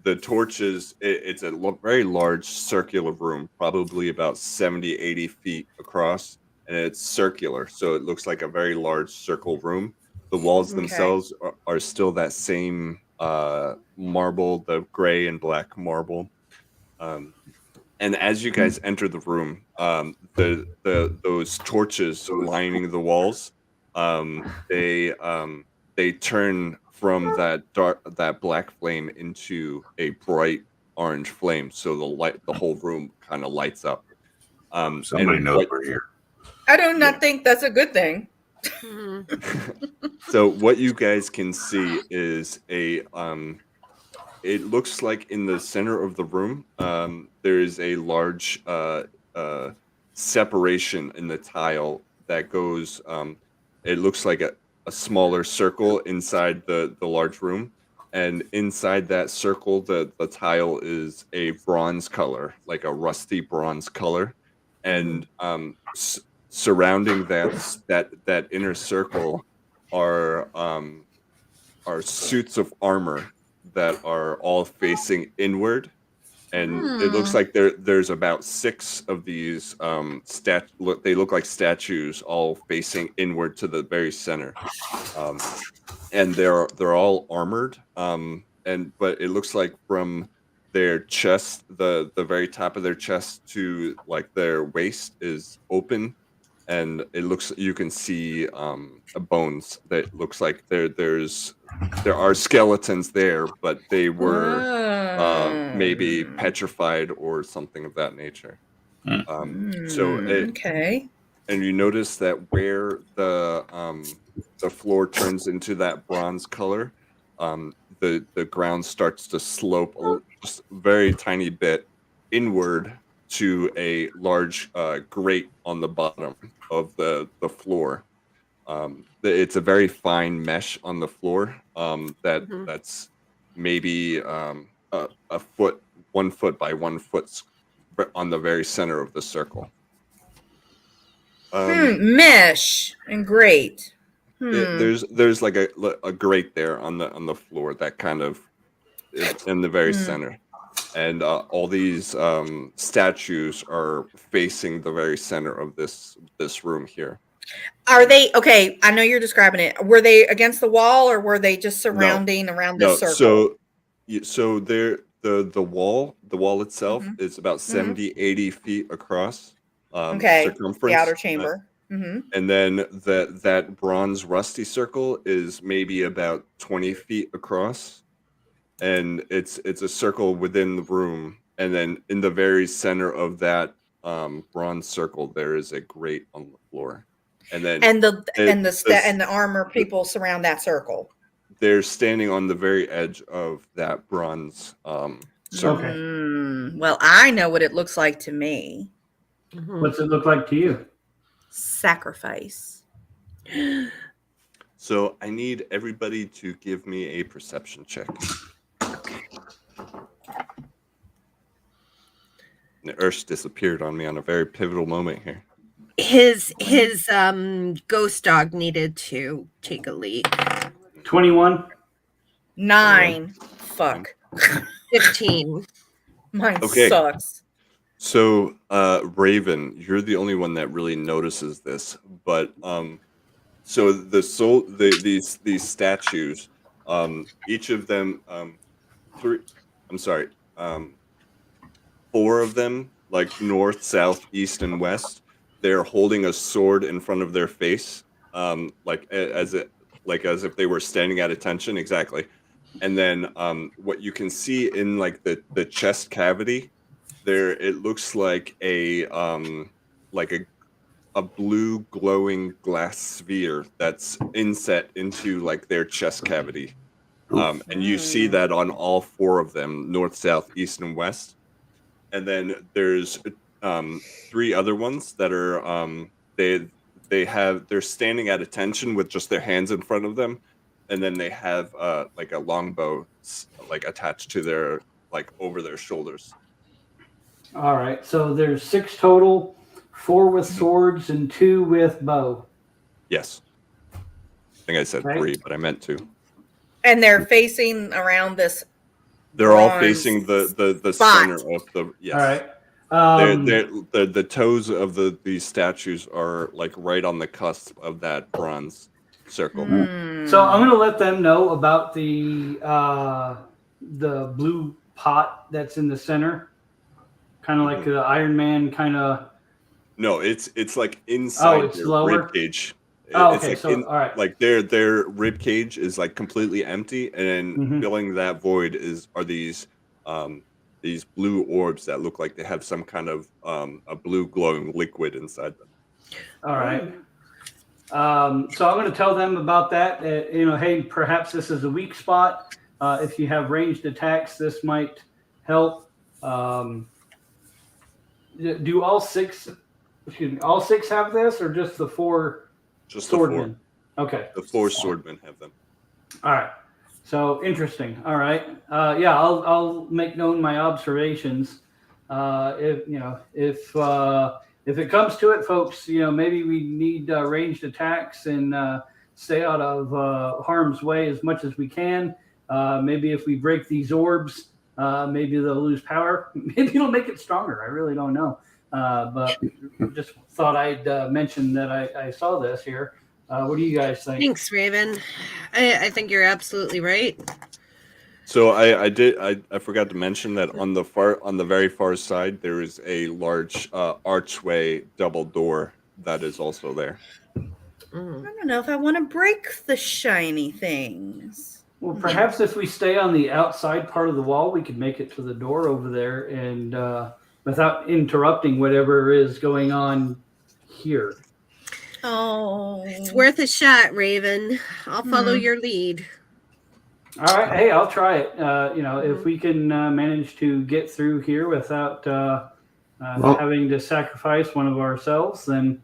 the torches, it's a very large circular room, probably about 70, 80 feet across, and it's circular, so it looks like a very large circle room. The walls themselves are still that same marble, the gray and black marble. And as you guys enter the room, those torches lining the walls, they turn from that black flame into a bright orange flame, so the whole room kind of lights up. Somebody knows we're here. I do not think that's a good thing. So what you guys can see is it looks like in the center of the room, there is a large separation in the tile that goes, it looks like a smaller circle inside the large room. And inside that circle, the tile is a bronze color, like a rusty bronze color. And surrounding that inner circle are suits of armor that are all facing inward, and it looks like there's about 6 of these they look like statues all facing inward to the very center, and they're all armored, but it looks like from their chest, the very top of their chest to like their waist is open, and you can see bones that looks like there are skeletons there, but they were maybe petrified or something of that nature. Okay. And you notice that where the floor turns into that bronze color, the ground starts to slope just a very tiny bit inward to a large grate on the bottom of the floor. It's a very fine mesh on the floor that's maybe a foot, 1 foot by 1 foot on the very center of the circle. Mesh and grate. There's like a grate there on the floor that kind of is in the very center. And all these statues are facing the very center of this room here. Are they okay? I know you're describing it. Were they against the wall, or were they just surrounding around the circle? So the wall itself is about 70, 80 feet across. Circumference. The outer chamber. And then that bronze rusty circle is maybe about 20 feet across. And it's a circle within the room, and then in the very center of that bronze circle there is a grate on the floor. and then And the this- and the armor people surround that circle. they're standing on the very edge of that bronze circle. Okay. Well, I know what it looks like to me. What's it look like to you? Sacrifice. So I need everybody to give me a perception check. And Irshc disappeared on me on a very pivotal moment here. His ghost dog needed to take a lead. 21. 9. Fuck. 15. Mine Okay. sucks. So, Raven, you're the only one that really notices this, but so these statues, each of them, four of them, like north, south, east, and west, they're holding a sword in front of their face, as if they were standing at attention, exactly. And then what you can see in like the chest cavity, there it looks like a blue glowing glass sphere that's inset into like their chest cavity. And you see that on all four of them, north, south, east, and west. And then there's three other ones that are they're standing at attention with just their hands in front of them, and then they have like a longbow like attached to their like over their shoulders. All right. So there's 6 total, 4 with swords and 2 with bow. Yes. I think I said Right. 3, but I meant 2. And they're facing around this. They're all Bronze facing the spot. center of the yes. All right. The toes of these statues are like right on the cusp of that bronze circle. So I'm going to let them know about the blue pot that's in the center, kind of like the Iron Man kind of. No, it's like inside it's their lower? rib cage. Oh, It's okay. like So all right. like their rib cage is like completely empty, and then Mhm. filling that void are these blue orbs that look like they have some kind of a blue glowing liquid inside them. All right. So I'm going to tell them about that. Hey, perhaps this is a weak spot. If you have ranged attacks, this might help. Do all six have this, or just the 4 Just swordmen? Okay. the 4 swordmen have them. All right. So interesting. All right. Yeah, I'll make known my observations. If it comes to it, folks, maybe we need ranged attacks and stay out of harm's way as much as we can. Maybe if we break these orbs, maybe they'll lose power. Maybe it'll make it stronger. I really don't know. But just thought I'd mention that I saw this here. What do you guys think? Thanks, Raven. I think you're absolutely right. So I forgot to mention that on the very far side there is a large archway double door that is also there. I don't know if I want to break the shiny things. Well, perhaps if we stay on the outside part of the wall, we could make it to the door over there and without interrupting whatever is going on here. Oh, It's worth a shot, Raven. I'll follow your lead. All right. Hey, I'll try it. If we can manage to get through here without having to sacrifice one of ourselves, then.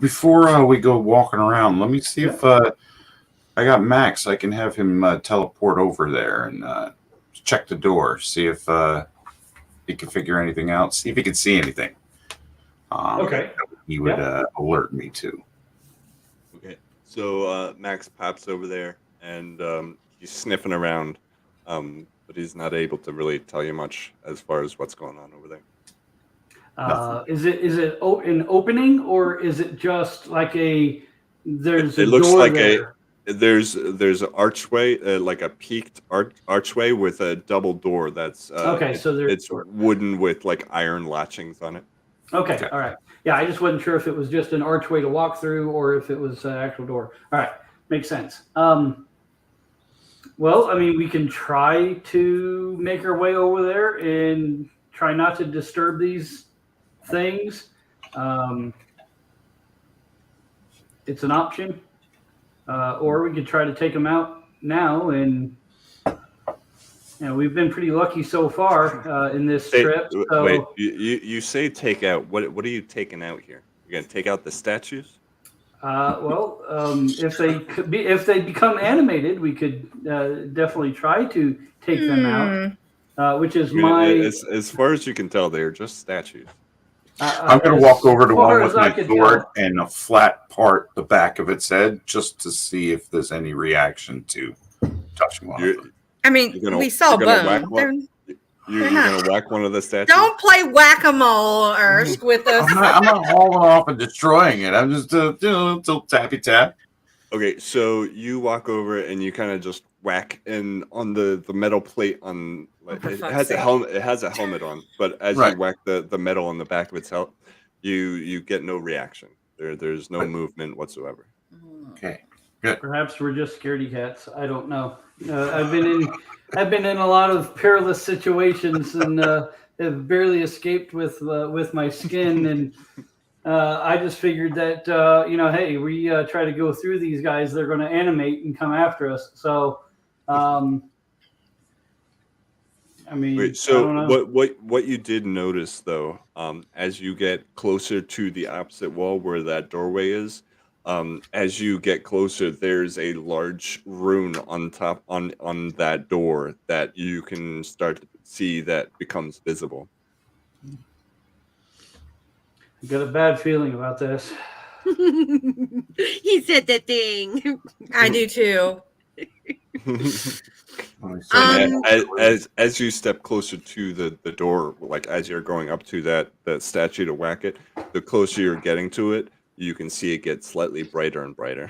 Before we go walking around, let me see if I got Max. I can have him teleport over there and check the door, see if he can figure anything out, see if he can see anything. Okay. He would alert me to. Okay. So Max pops over there and he's sniffing around, but he's not able to really tell you much as far as what's going on over there. Is it an opening, or is it just like there's a It looks door like there? there's an archway, like a peaked archway with a double door that's Okay, so it's wooden with like iron latchings on it. Okay, all right. Yeah, I just wasn't sure if it was just an archway to walk through or if it was an actual door. All right, makes sense. Well, I mean, we can try to make our way over there and try not to disturb these things. it's an option. Or we could try to take them out now, and we've been pretty lucky so far in this trip. So, wait, you say take out. What are you taking out here? You're gonna take out the statues? if they become animated, we could definitely try to take them out. Which is as far as you can tell, they're just statues. I'm going to walk over to one with my sword tell. and a flat part the back of its head just to see if there's any reaction to touching one of them. I mean, we saw bone. You're going to whack one of the statues? Don't play whack-a-mole, Irshc, with us. I'm not hauling off and destroying it. I'm just tappy tap. Okay, so you walk over and you kind of just whack in on the metal plate on. It has a helmet. It has a helmet on, but as you whack the metal on the back of its helmet, you get no reaction. There's no movement whatsoever. Okay, good. Perhaps we're just scaredy cats. I don't know. I've been in a lot of perilous situations and have barely escaped with my skin, and I just figured that hey, we try to go through these guys, they're going to animate and come after us. So. I mean, wait, so what you did notice though, as you get closer to the opposite wall where that doorway is, as you get closer, there's a large rune on top on that door that you can start to see that becomes visible. I got a bad feeling about this. He said the thing. I do too. As you step closer to the door, like as you're going up to that statue to whack it, the closer you're getting to it, you can see it get slightly brighter and brighter.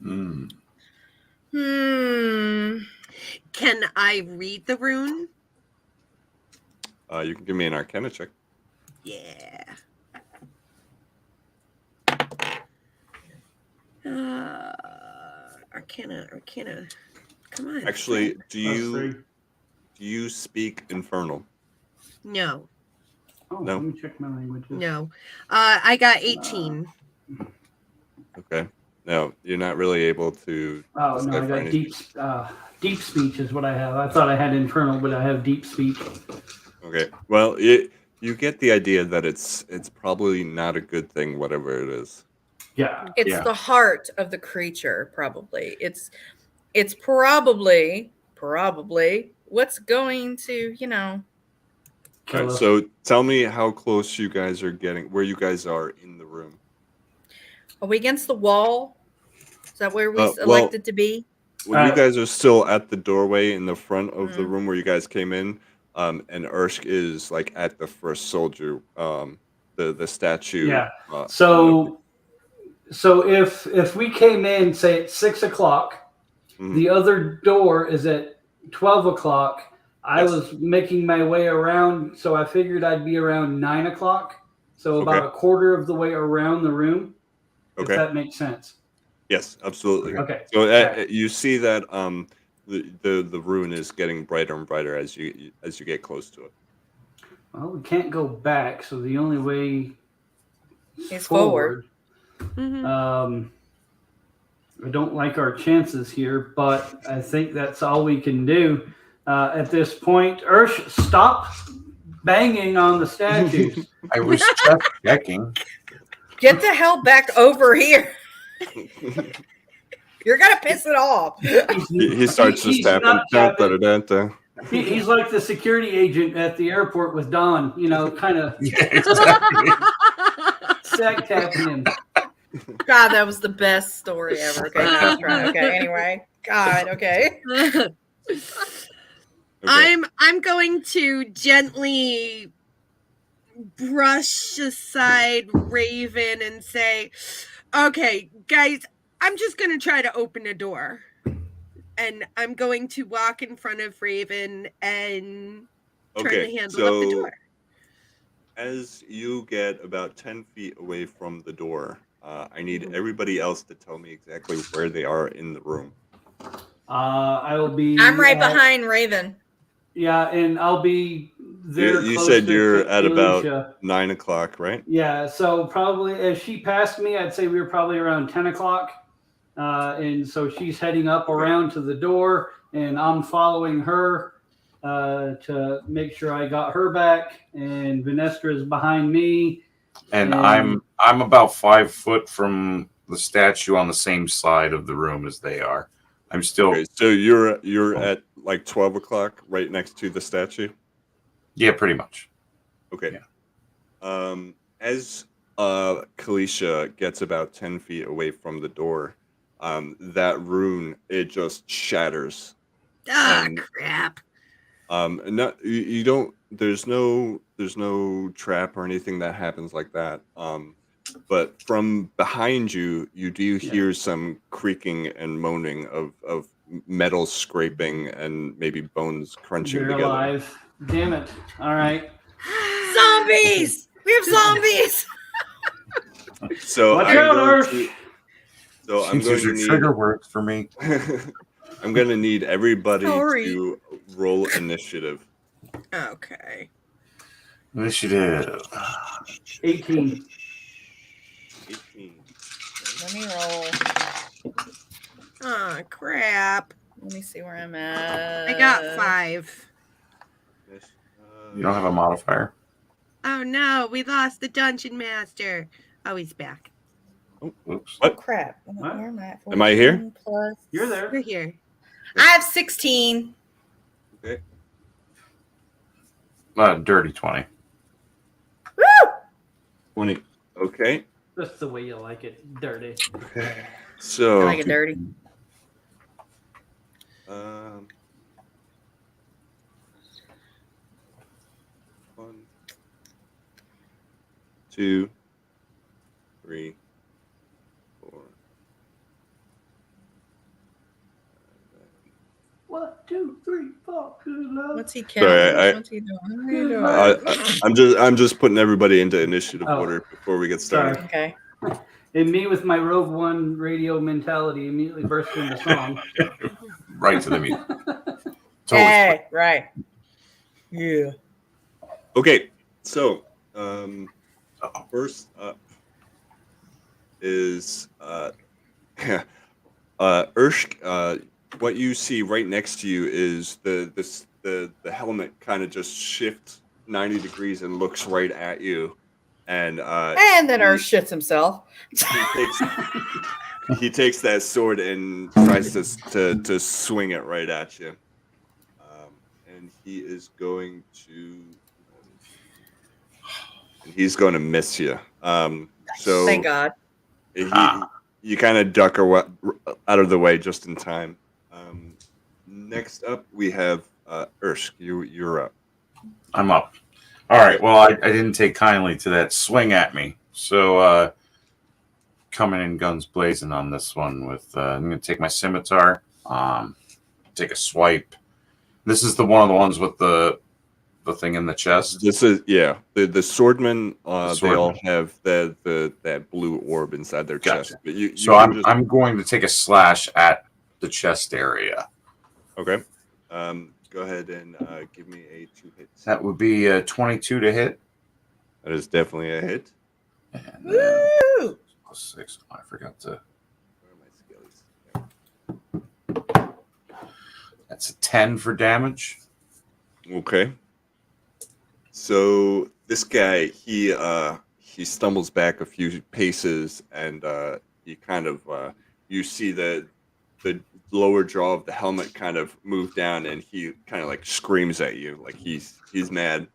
Can I read the rune? You can give me an Arcana check. Yeah. Arcana. Come on. Actually, do you speak Infernal? No. Oh, No. Let me check my languages. No. I got 18. Okay. No, you're not really able to. Oh no, I got deep speech is what I have. I thought I had infernal, but I have deep speech. Okay. Well, you get the idea that it's probably not a good thing, whatever it is. Yeah. It's the heart of the creature, probably. It's probably what's going to, All right, so tell me how close you guys are getting, where you guys are in the room. Are we against the wall? Is that where we elected to be? Well, you guys are still at the doorway in the front of the room where you guys came in, and Irshc is like at the first soldier, the statue. Yeah. So if we came in, say at 6 o'clock, the other door is at 12 o'clock. I was making my way around, so I figured I'd be around 9 o'clock. So about a quarter of the way around the room. If that makes sense. Yes, absolutely. Okay. So you see that the rune is getting brighter and brighter as you get close to it. Well, we can't go back, so the only way is forward. I don't like our chances here, but I think that's all we can do at this point. Irshc, stop banging on the statues. I was just checking. Get the hell back over here. You're going to piss it off. He starts just tapping. He's like the security agent at the airport with Don, kind of sack tapping him. God, that was the best story ever. Okay, anyway. God, okay. I'm going to gently brush aside Raven and say, okay, guys, I'm just going to try to open a door. And I'm going to walk in front of Raven and try to handle up the door. As you get about 10 feet away from the door, I need everybody else to tell me exactly where they are in the room. I will be. I'm right behind Raven. Yeah, and I'll be they're You closer said you're to at about Kayleesha. 9 o'clock, right? Yeah, so probably as she passed me, I'd say we were probably around 10 o'clock. And so she's heading up around to the door, and I'm following her to make sure I got her back. And Venestra is behind me. And I'm about 5 foot from the statue on the same side of the room as they are. I'm still Okay, so you're at like 12 o'clock, right next to the statue. yeah, pretty much. Okay. Yeah. As Kayleesha gets about 10 feet away from the door, that rune, it just shatters. And- Crap. No, you don't. There's no trap or anything that happens like that. But from behind you, you do hear some creaking and moaning of metal scraping and maybe bones crunching They're together. alive. Damn it. All right. Zombies! We have zombies! So Watch I'm out, going Irshc. to. So I'm Seems going those to are need. trigger words for me. I'm going to need everybody Sorry. to roll initiative. Okay. Initiative. 18. 18. Let me roll. Oh, crap. Let me see where I'm at. I got 5. You don't have a modifier? Oh, no. We lost the dungeon master. Oh, he's back. Oops. Oh, What? crap. What? Where am I at? Am I here? 14 Plus. You're there. We're here. I have 16. Okay. Dirty 20. Woo! 20. Okay. That's the way you like it. Dirty. Okay. I So. like it dirty. One, 2, 3, 4. 1, 2, 3, 4. Good luck. What's he counting? Sorry, What's he doing? What are you doing? I'm just putting everybody into initiative Oh. order before we get started. Sorry. Okay. And me with my Rogue One radio mentality immediately burst into song. Right to the meat. Totally. Hey, right. Yeah. Okay, so first up is Irshc. What you see right next to you is the helmet kind of just shifts 90 degrees and looks right at you, and then Irshc shits himself. he takes that sword and tries to swing it right at you, and he's going to miss you. So Thank God. You kind of duck out of the way just in time. Next up, we have Irshc. You're up. I'm up. All right. Well, I didn't take kindly to that swing at me. So coming in guns blazing on this one with I'm going to take my scimitar, take a swipe. This is one of the ones with the thing in the chest. This is the swordmen. They swordmen. all have that blue orb inside their Gotcha. chest. But you So can just- I'm going to take a slash at the chest area. okay. Go ahead and give me a 2 hits. That would be 22 to hit. That is definitely a hit. And Woo! plus 6. I forgot to. Where are my skills? That's a 10 for damage. Okay. So this guy, he stumbles back a few paces, and he kind of you see the lower jaw of the helmet kind of move down, and he kind of like screams at you, like he's mad.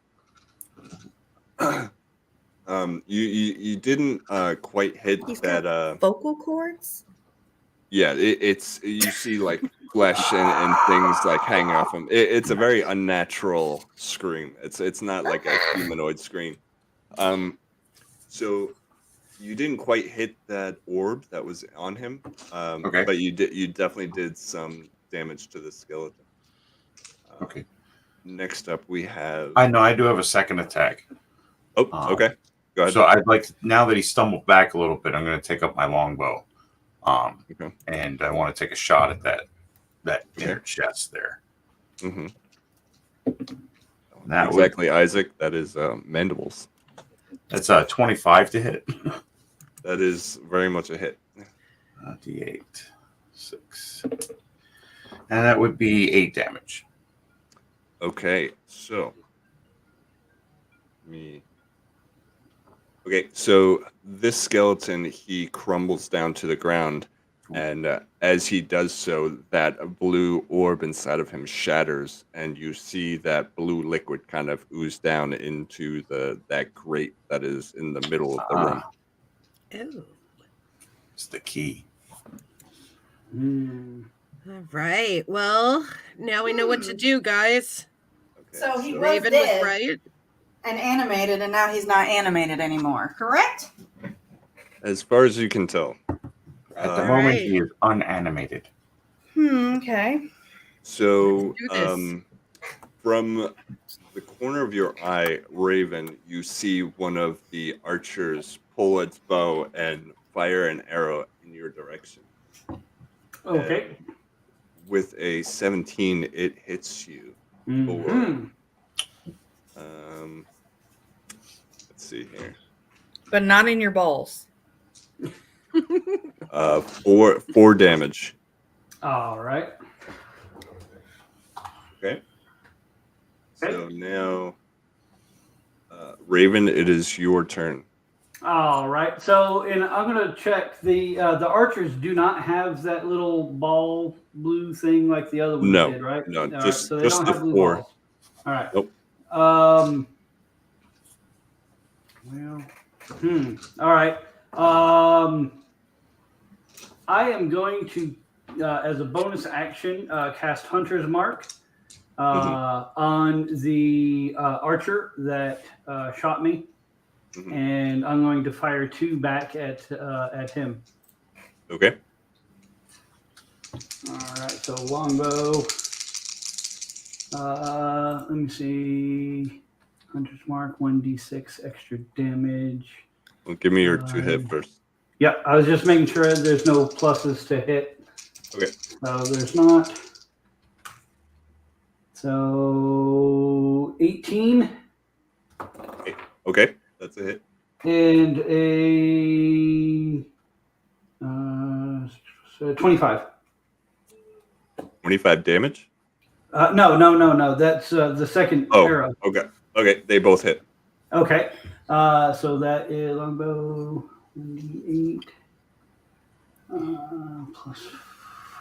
You didn't quite hit He's that. got vocal cords? Yeah, it's you see like flesh and things like hanging off him. It's a very unnatural scream. It's not like a humanoid scream. So you didn't quite hit that orb that was on him. Okay. But you definitely did some damage to the skeleton. Okay. Next up we have. I know I do have a second attack. Oh, okay. Go ahead. So I'd like to, now that he stumbled back a little bit, I'm going to take up my longbow. Okay. And I want to take a shot at that inner chest there. Mm-hmm. That Exactly, Isaac. That is mandibles. That's 25 to hit. That is very much a hit. D8, 6, and that would be 8 damage. Okay, so Okay, so this skeleton, he crumbles down to the ground, and as he does so, that blue orb inside of him shatters, and you see that blue liquid kind of ooze down into that grate that is in the middle of the room. Ooh. It's the key. All right. Well, now we know what to do, guys. Okay, So he was Raven dead. was right. And animated, and now he's not animated anymore. Correct? as far as you can tell. At the Uh, moment, Right. he is unanimated. Okay. So, Let's do this. from the corner of your eye, Raven, you see one of the archers pull its bow and fire an arrow in your direction. Okay. And with a 17, it hits you. Mhm. Let's see here. But not in your balls. 4 damage. All right. Okay. So now, Raven, it is your turn. All right. So, and I'm going to check the archers do not have that little ball blue thing like the other ones No, did, right? no, All right, just- so they just don't the have blue 4. balls. All right. Nope. Well. All right. I am going to, as a bonus action, cast Hunter's Mark on the archer that shot me, Mhm. and I'm going to fire 2 back at him. Okay. All right. So longbow. Let me see. Hunter's Mark, 1d6 extra damage. Well, give me your 2 hit first. Yeah, I was just making sure there's no pluses to hit. Okay. So there's not. So 18 Okay, that's a hit. and a so 25. 25 damage? No. That's the second Oh, arrow. okay. Okay, they both hit. Okay. So that is longbow 1d8 plus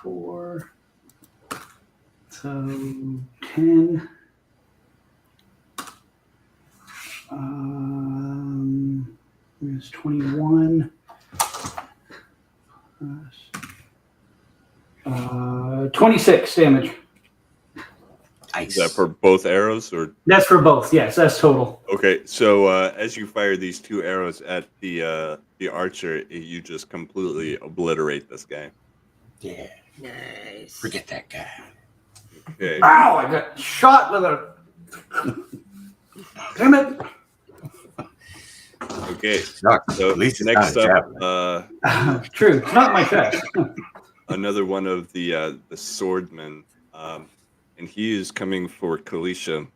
4. So 10. There's 21. 26 damage. Is that for both arrows or? That's for both. Yes, that's total. Okay, so as you fire these 2 arrows at the archer, you just completely obliterate this guy. Yeah, Nice. forget that guy. Okay. Ow! I got shot with a. Damn it! Okay. Sucks. So At least it's next not a up, javelin. True. It's not my chest. another one of the swordmen, and he is coming for Kayleesha.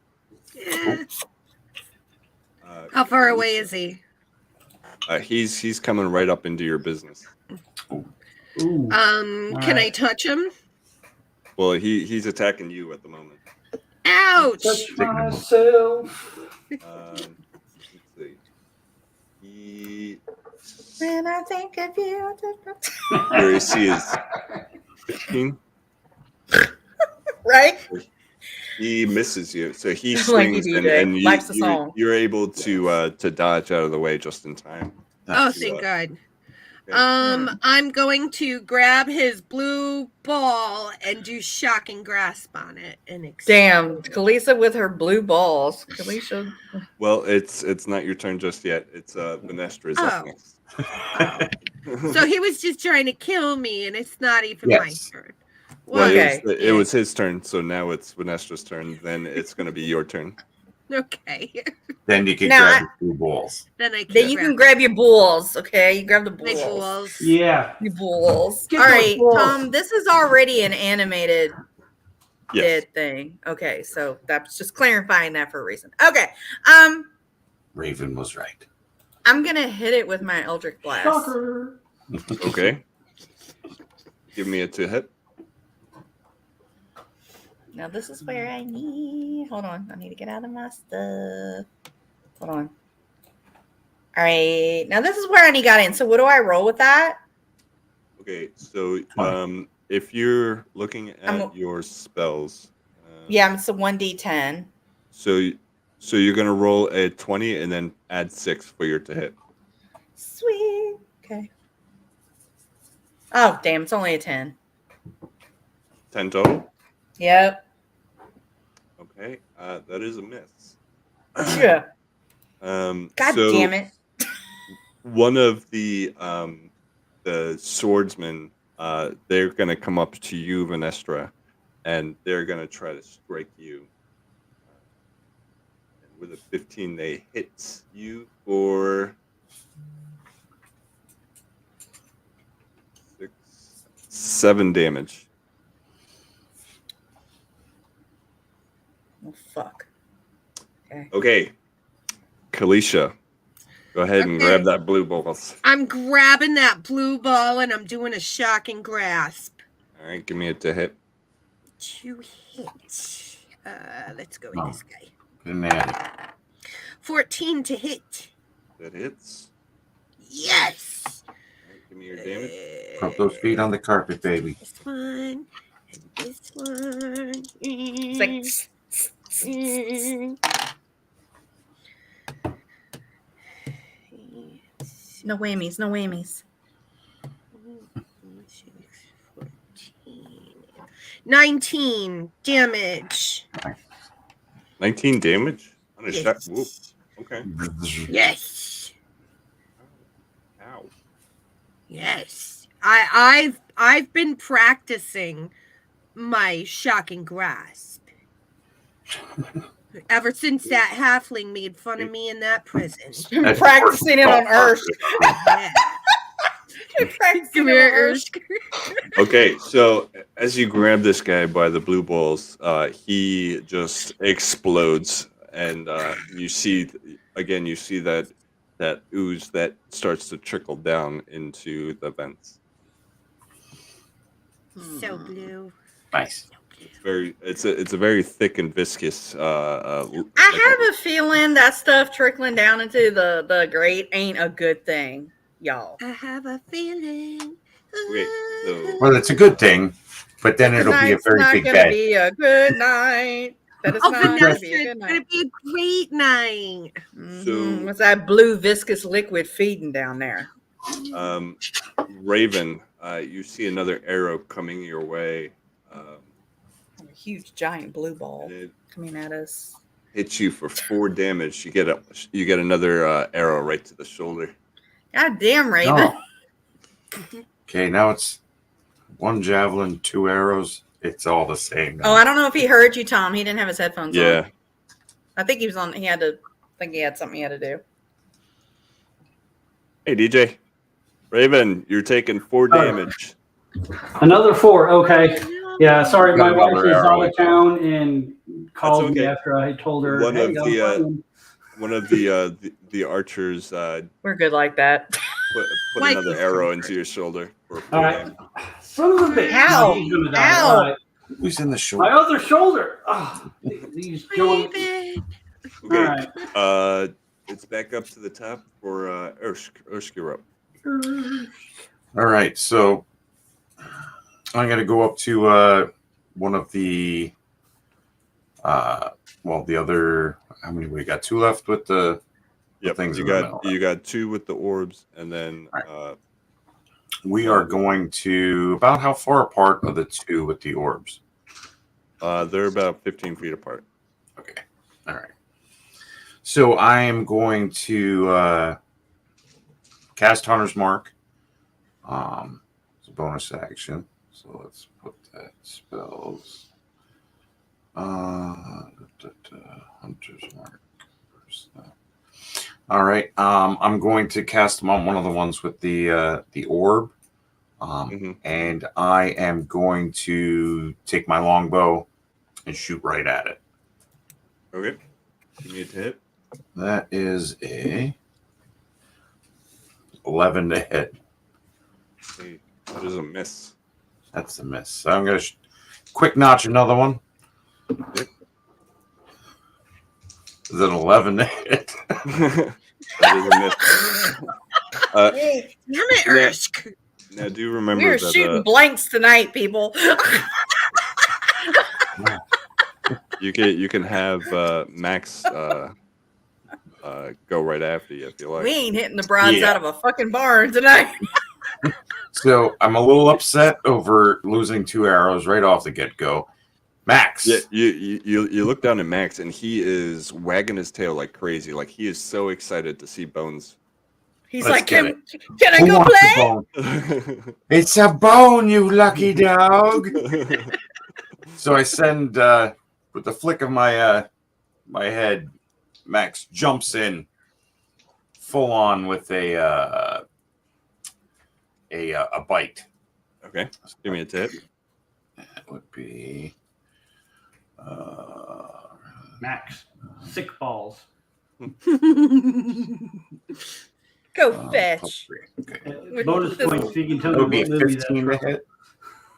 Yeah. How far away is he? He's coming right up into your business. Ooh. Can Alright. I touch him? Well, he's attacking you at the moment. Ouch! Touch myself. Let's see. He When I think of you. your AC is 15. Right? He misses you, so he Like swings, you, and, DJ. and Likes the song. you're able to dodge out of the way just in time. Oh, to, thank God. okay. I'm going to grab his blue ball and do shocking grasp on it and Damn. Kayleesha with her blue balls. Kayleesha. Well, it's not your turn just yet. It's Venestra's up Oh. next. So he was just trying to kill me, and it's not even Yes. my turn. Well, Okay. it was his turn, so now it's Venestra's turn. Then it's going to be your turn. Okay. Then you can Now, grab the 2 balls. Then I Then can you can grab grab your balls, okay? You grab the my balls. balls. Yeah. Your balls. Get All those right, balls. this is already an animated Yes. dead thing. Okay, so that's just clarifying that for a reason. Okay, Raven was right. I'm gonna hit it with my Eldritch Blast. Shocker. Okay. Give me a to hit. Now this is where I need. Hold on, I need to get out of my stuff. Hold on. All right, now this is where I need got in. So what do I roll with that? Okay, so if you're looking at your spells, Yeah, it's a 1d10. So you're gonna roll a 20 and then add 6 for your to hit. Sweet. Okay. Oh damn! It's only a 10. 10 total. Yep. Okay, that is a miss. Yeah. God Damn it. One of the swordsmen, they're gonna come up to you, Venestra, and they're gonna try to strike you. And with a 15, they hit you for 7 damage. Oh, fuck. Okay. Okay, Kayleesha, go ahead and Okay. grab that blue balls. I'm grabbing that blue ball and I'm doing a shocking grasp. All right, give me a to hit. To hit. Let's go with Oh. this guy. Good man. 14 to hit. That hits. Yes. All right, give me your damage. Put those feet on the carpet, baby. This one. And this one. It's like, no whammies, no whammies. 19 damage. 19 damage on a shot. Yes. Whoop. Okay. Yes. Ow. Yes. I've been practicing my shocking grasp. Ever since that halfling made fun of me in that prison. That's Practicing it on Irshc. Yeah. Practicing Come it here, on Irshc. Irshc. Okay, so as you grab this guy by the blue balls, he just explodes, and you see that ooze that starts to trickle down into the vents. So blue. Nice. It's a very thick and viscous. I have a feeling that stuff trickling down into the grate ain't a good thing, y'all. I have a feeling. Okay, so Well, it's a good thing, but then it'll be a very big It's not bed. gonna be a good night. That is Oh, not gonna Vanessa, be a good it's gonna night. be a great night. Mhm. What's that blue viscous liquid feeding down there? Raven, you see another arrow coming your way. A huge giant blue ball And it coming at us. hits you for 4 damage. You get another arrow right to the shoulder. God damn, Raven. Oh. Okay, now it's 1 javelin, 2 arrows. It's all the same now. Oh, I don't know if he heard you, Tom. He didn't have his headphones on. Yeah. I think he was on. He had to. I think he had something he had to do. Hey, DJ. Raven, you're taking 4 damage. Another 4. Okay. Yeah, sorry, my Got wife another is arrow out of town and called me okay. after I told her. One Hey, of I'm the, playing." One of the archers We're good like that. put Like another this arrow comfort. into your shoulder for 4 All right. damage. Son of a bitch. Ow. He's gonna die. Ow. All right. Who's in the My shoulder? other shoulder. Oh, these joints. Raven. Okay. All right. It's back up to the top for Irshc. Irshc, you're up. All right, so I'm going to go up to one of the, the other. How many we got? 2 left with the Yep. things You in the got middle. you got 2 with the orbs, and then We are going to about how far apart are the 2 with the orbs? they're about 15 feet apart. Okay, all right. So I am going to cast Hunter's Mark. It's a bonus action. So let's put that spells. Hunter's Mark. Where's that? All right. I'm going to cast them on one of the ones with the orb. Mhm. And I am going to take my longbow and shoot right at it. Okay. Give me a hit. That is a 11 to hit. Okay. That is a miss. That's a miss. So I'm going to quick notch another one. Yep. Is it 11 to hit? That is a miss. Damn it, Irshc. Now, do remember We're that shooting blanks tonight, people. you can have Max go right after you if you like. We ain't hitting the broads Yeah. out of a fucking barn tonight. So I'm a little upset over losing 2 arrows right off the get-go. Max. Yeah, you look down at Max and he is wagging his tail like crazy. Like he is so excited to see Bones. He's Let's like, get can I Who go wants the play? bone? It's a bone, you lucky dog. So I send with the flick of my my head, Max jumps in full on with a bite. Okay, give me a tip. That would be Max, sick balls. Go plus fetch 3. Okay. With Bonus this- points. You can tell That me would be what movie that's 15 to from. hit.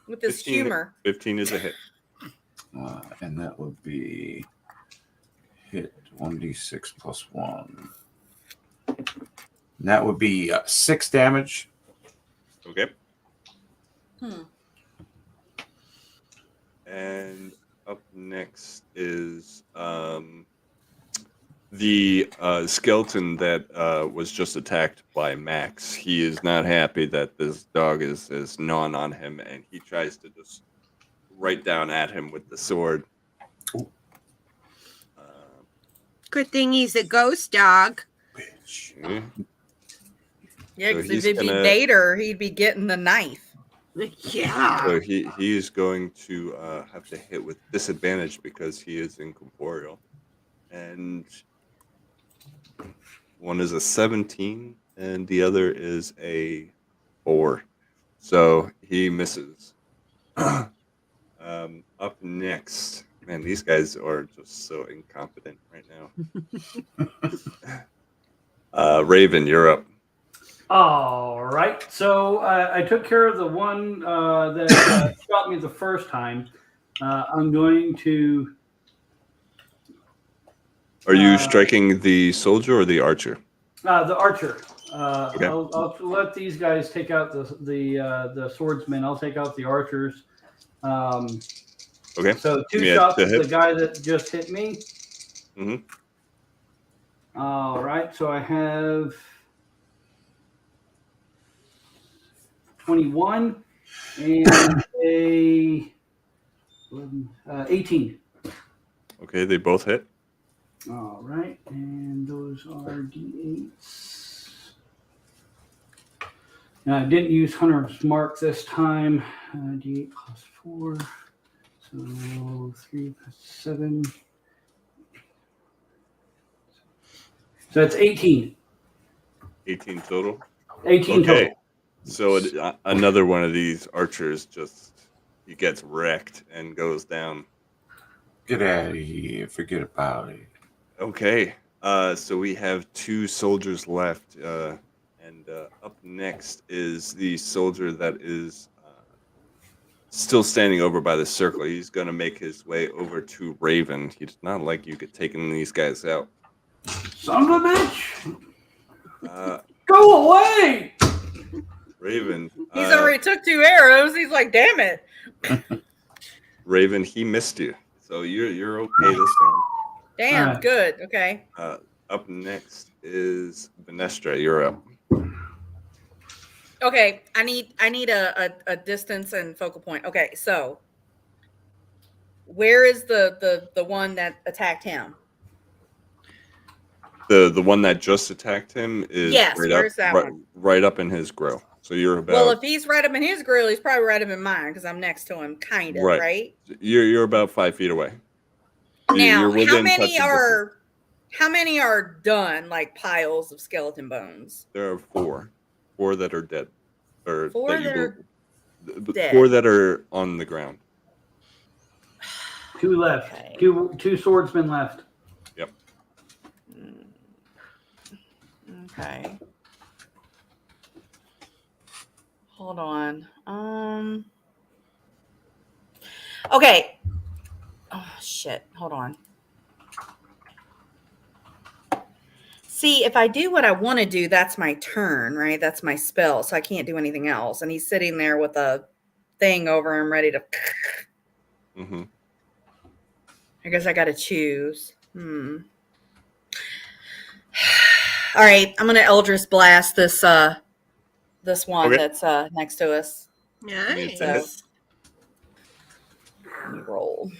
with this 15 humor. 15 is a hit. And that would be hit 1d6 plus 1. And that would be 6 damage. Okay. Hmm. And up next is the skeleton that was just attacked by Max. He is not happy that this dog is gnawing on him, and he tries to just right down at him with the sword. Good thing he's a ghost dog. Okay. Yeah, So because he's if it'd be gonna- Dater, he'd be getting the knife. Yeah. So he is going to have to hit with disadvantage because he is incorporeal. And one is a 17 and the other is a 4. So he misses. Up next, man, these guys are just so incompetent right now. Raven, you're up. All right. So I took care of the one that shot me the first time. I'm going to. Are you striking the soldier or the archer? The archer. Okay. I'll let these guys take out the swordsmen. I'll take out the archers. Okay. So 2 Yeah, shots to at hit. the guy that just hit me. Mhm. All right. So I have 21 and a 18. Okay, they both hit. All right, and those are D8s. Now, I didn't use Hunter's Mark this time. D8 plus 4. So 3 plus 7. So that's 18. 18 total. 18 Okay. total. So another one of these archers he gets wrecked and goes down. Get out of here. Forget about it. Okay. So we have 2 soldiers left, and up next is the soldier that is still standing over by the circle. He's going to make his way over to Raven. He does not like you taking these guys out. Son of a bitch! Uh, Go away! Raven. He's already took 2 arrows. He's like, damn it. Raven, he missed you. So you're okay this time. Damn, Alright. good. Okay. Up next is Venestra. You're up. Okay. I need a distance and focal point. Okay, so where is the one that attacked him? The one that just attacked him is Yes, right where's up, that right, one? right up in his grill. So you're about Well, if he's right up in his grill, he's probably right up in mine because I'm next to him, kind of, Right. right? you're about 5 feet away. Now, You're within how many are done, like piles of skeleton bones? There are 4 that are dead, or 4 that are believe- dead. 4 that are on the ground. 2 left. Okay. Two swordsmen left. Yep. Okay. Hold on. Okay. Oh shit. Hold on. See, if I do what I want to do, that's my turn, right? That's my spell, so I can't do anything else. And he's sitting there with a thing over him ready to Mm-hmm. I guess I got to choose. All right, I'm gonna Eldritch Blast this one Okay. that's next to us. Nice. So let me roll.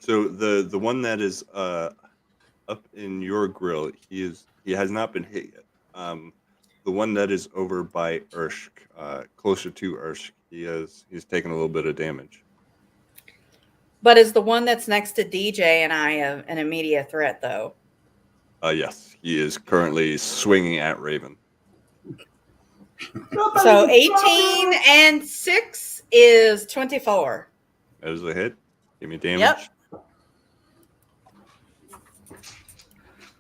So the one that is up in your grill, he has not been hit yet. The one that is over by Irshc, closer to Irshc, he's taken a little bit of damage. But is the one that's next to DJ and I an immediate threat though? Yes, he is currently swinging at Raven. So 18 and 6 is 24. That is a hit. Give me damage. Yep.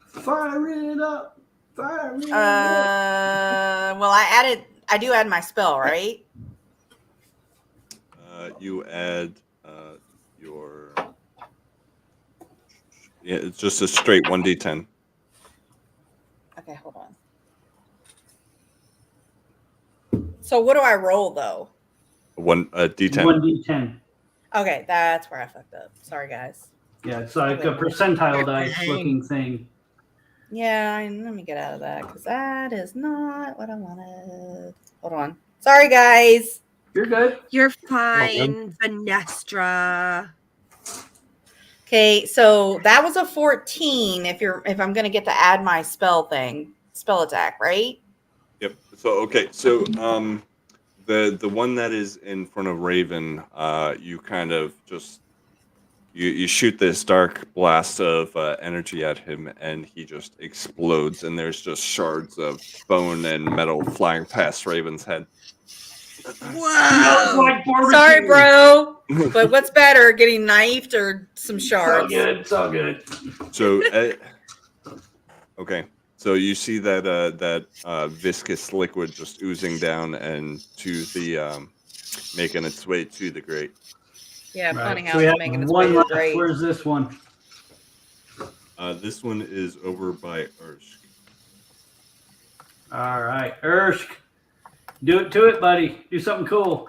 Fire it up. Fire it up. Well, I do add my spell, right? You add your it's just a straight 1d10. Okay, hold on. So what do I roll though? A d10. 1d10. Okay, that's where I fucked up. Sorry, guys. Yeah, it's like a percentile dice looking thing. Yeah, let me get out of that because that is not what I wanted. Hold on. Sorry, guys. You're good. You're fine, Venestra. Okay, so that was a 14. If I'm gonna get to add my spell attack, right? Yep. So the one that is in front of Raven, you kind of just you shoot this dark blast of energy at him, and he just explodes, and there's just shards of bone and metal flying past Raven's head. Whoa! Like barbecue. Sorry, bro. But what's better, getting knifed or some It's all shards? good. It's all good. So okay. So you see that viscous liquid just oozing down and to the making its way to the grate. Yeah, funny Right. how So we it's have making its way one to the left. grave. Where's this one? This one is over by Irshc. All right, Irshc. Do it to it, buddy. Do something cool.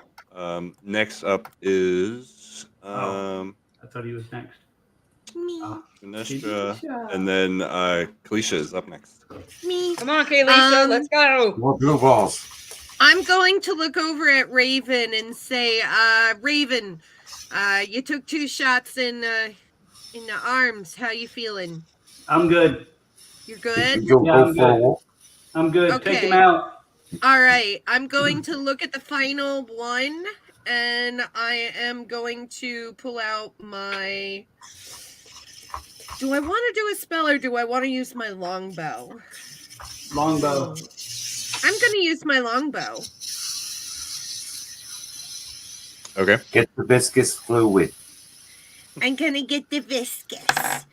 Next up is I thought he was next. Me. Venestra, and then Kayleesha is up next. Me. Come on, Kayleesha, Um, let's go. More blue balls. I'm going to look over at Raven and say, Raven, you took 2 shots in the arms. How you feeling? I'm good. You're good? You'll Yeah, go I'm for a good. walk. I'm good. Okay. Take him out. All right. I'm going to look at the final one, and I am going to pull out my... Do I want to do a spell, or do I want to use my longbow? Longbow. I'm going to use my longbow. Okay. Get the viscous fluid. I'm going to get the viscous. I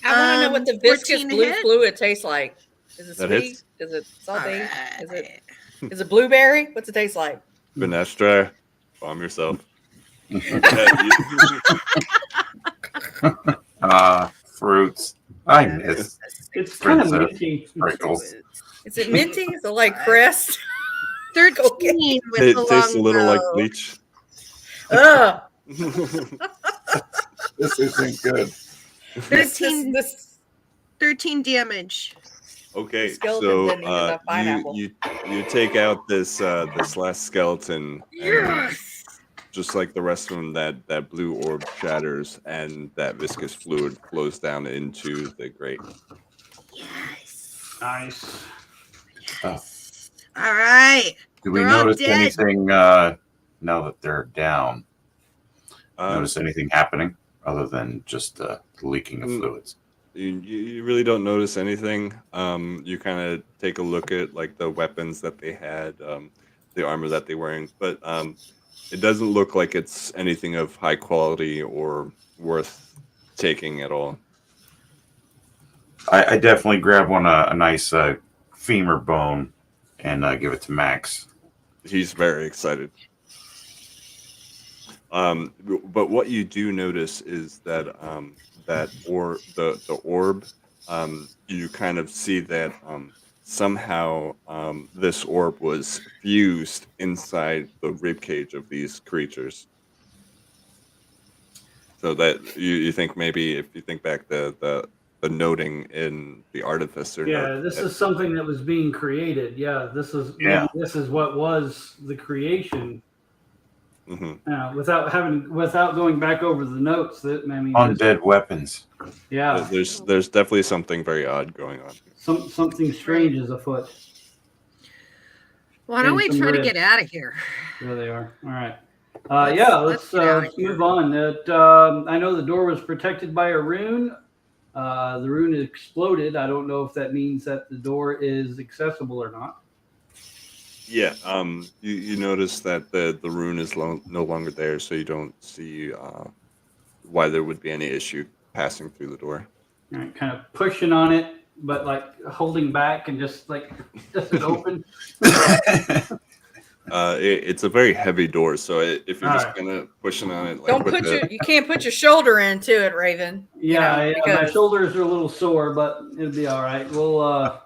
want to know what the viscous 14 blue hit? fluid tastes like. Is it That sweet? hits. Is it salty? Is Alright. it blueberry? What's it taste like? Venestra, bomb yourself. Fruits. I miss It's kind of Princess. minty. sprinkles. Is it minty? Is it like Chris? 13 with It the tastes a little like longbow. bleach. Ugh. This isn't good. This, 13. this, 13 damage. Okay, Skeleton so didn't eat enough pineapple. you take out this last skeleton, and just like the rest of them, that blue orb shatters, and that viscous fluid flows down into the grate. Yes. Nice. Oh. All right. Do we They're all notice dead. anything now that they're down? Um, Notice anything happening other than just the leaking of fluids? you really don't notice anything. You kind of take a look at like the weapons that they had, the armor that they're wearing, but it doesn't look like it's anything of high quality or worth taking at all. I definitely grab one a nice femur bone and give it to Max. He's very excited. But what you do notice is that the orb, you kind of see that somehow this orb was fused inside the ribcage of these creatures. So that you think maybe if you think back the noting in the artificer note, this is something that was being created. Yeah, this is what was the creation. Mm-hmm. Without going back over the notes, undead weapons. Yeah, there's definitely something very odd going on. Something strange is afoot. Why don't we try to get out of here? There they are. All right. Let's move on. I know the door was protected by a rune. The rune exploded. I don't know if that means that the door is accessible or not. Yeah. You notice that the rune is no longer there, so you don't see why there would be any issue passing through the door. All right, kind of pushing on it, but like holding back and just it open. It's a very heavy door, so if you're just kind of pushing on it, you can't put your shoulder into it, Raven. Yeah, my shoulders are a little sore, but it'll be all right. We'll,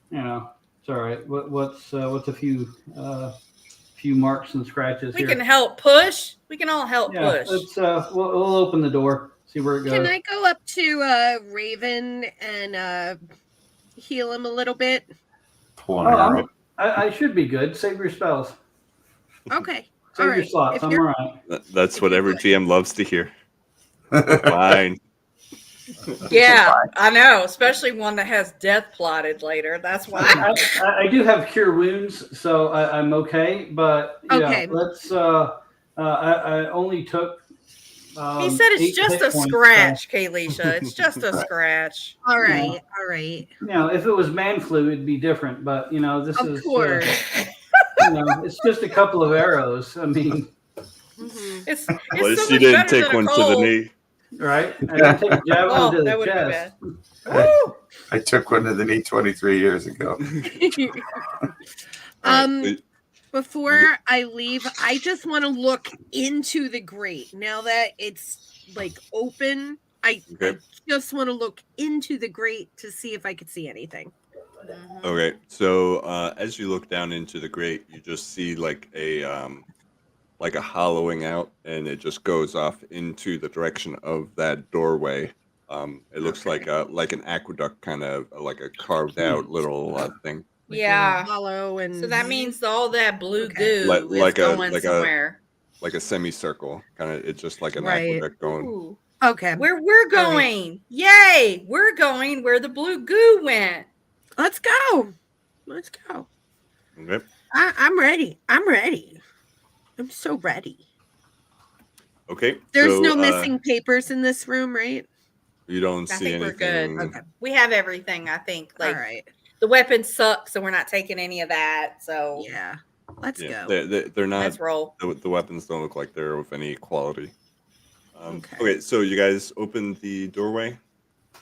it's all right. What's a few marks and scratches here? We can help push. We can all help push. Let's we'll open the door, see where it goes. Can I go up to Raven and heal him a little bit? I should be good. Save your spells. Okay. Save your slots. I'm all right. That's what every GM loves to hear. Fine. Yeah, I know. Especially one that has death plotted later. That's why. I do have cure wounds, so I'm okay. But let's. I only took. He said it's just a scratch, Kayleesha. It's just a scratch. All right, all right. If it was man flu, it'd be different. But this is. Of course. It's just a couple of arrows. I mean, it's at least you didn't take one to the knee. Right? I didn't take a javelin to the chest. I took one to the knee 23 years ago. Before I leave, I just want to look into the grate. Now that it's open, I just want to look into the grate to see if I could see anything. Okay, so as you look down into the grate, you just see a hollowing out, and it just goes off into the direction of that doorway. It looks like an aqueduct, kind of like a carved out little thing. Yeah, hollow, and so that means all that blue goo is going somewhere. Like a semicircle, kind of. It's just like an aqueduct going. Ooh. Okay, where we're going? Right. Yay! We're going where the blue goo went. Let's go. Let's go. Okay. I'm ready. I'm so ready. Okay. There's no missing papers in this room, right? You don't see anything. We're good. Okay. We have everything, I think. All right. The weapons suck, so we're not taking any of that. So yeah, let's go. They're not. Let's roll. The weapons don't look like they're of any quality. Okay, so you guys open the doorway.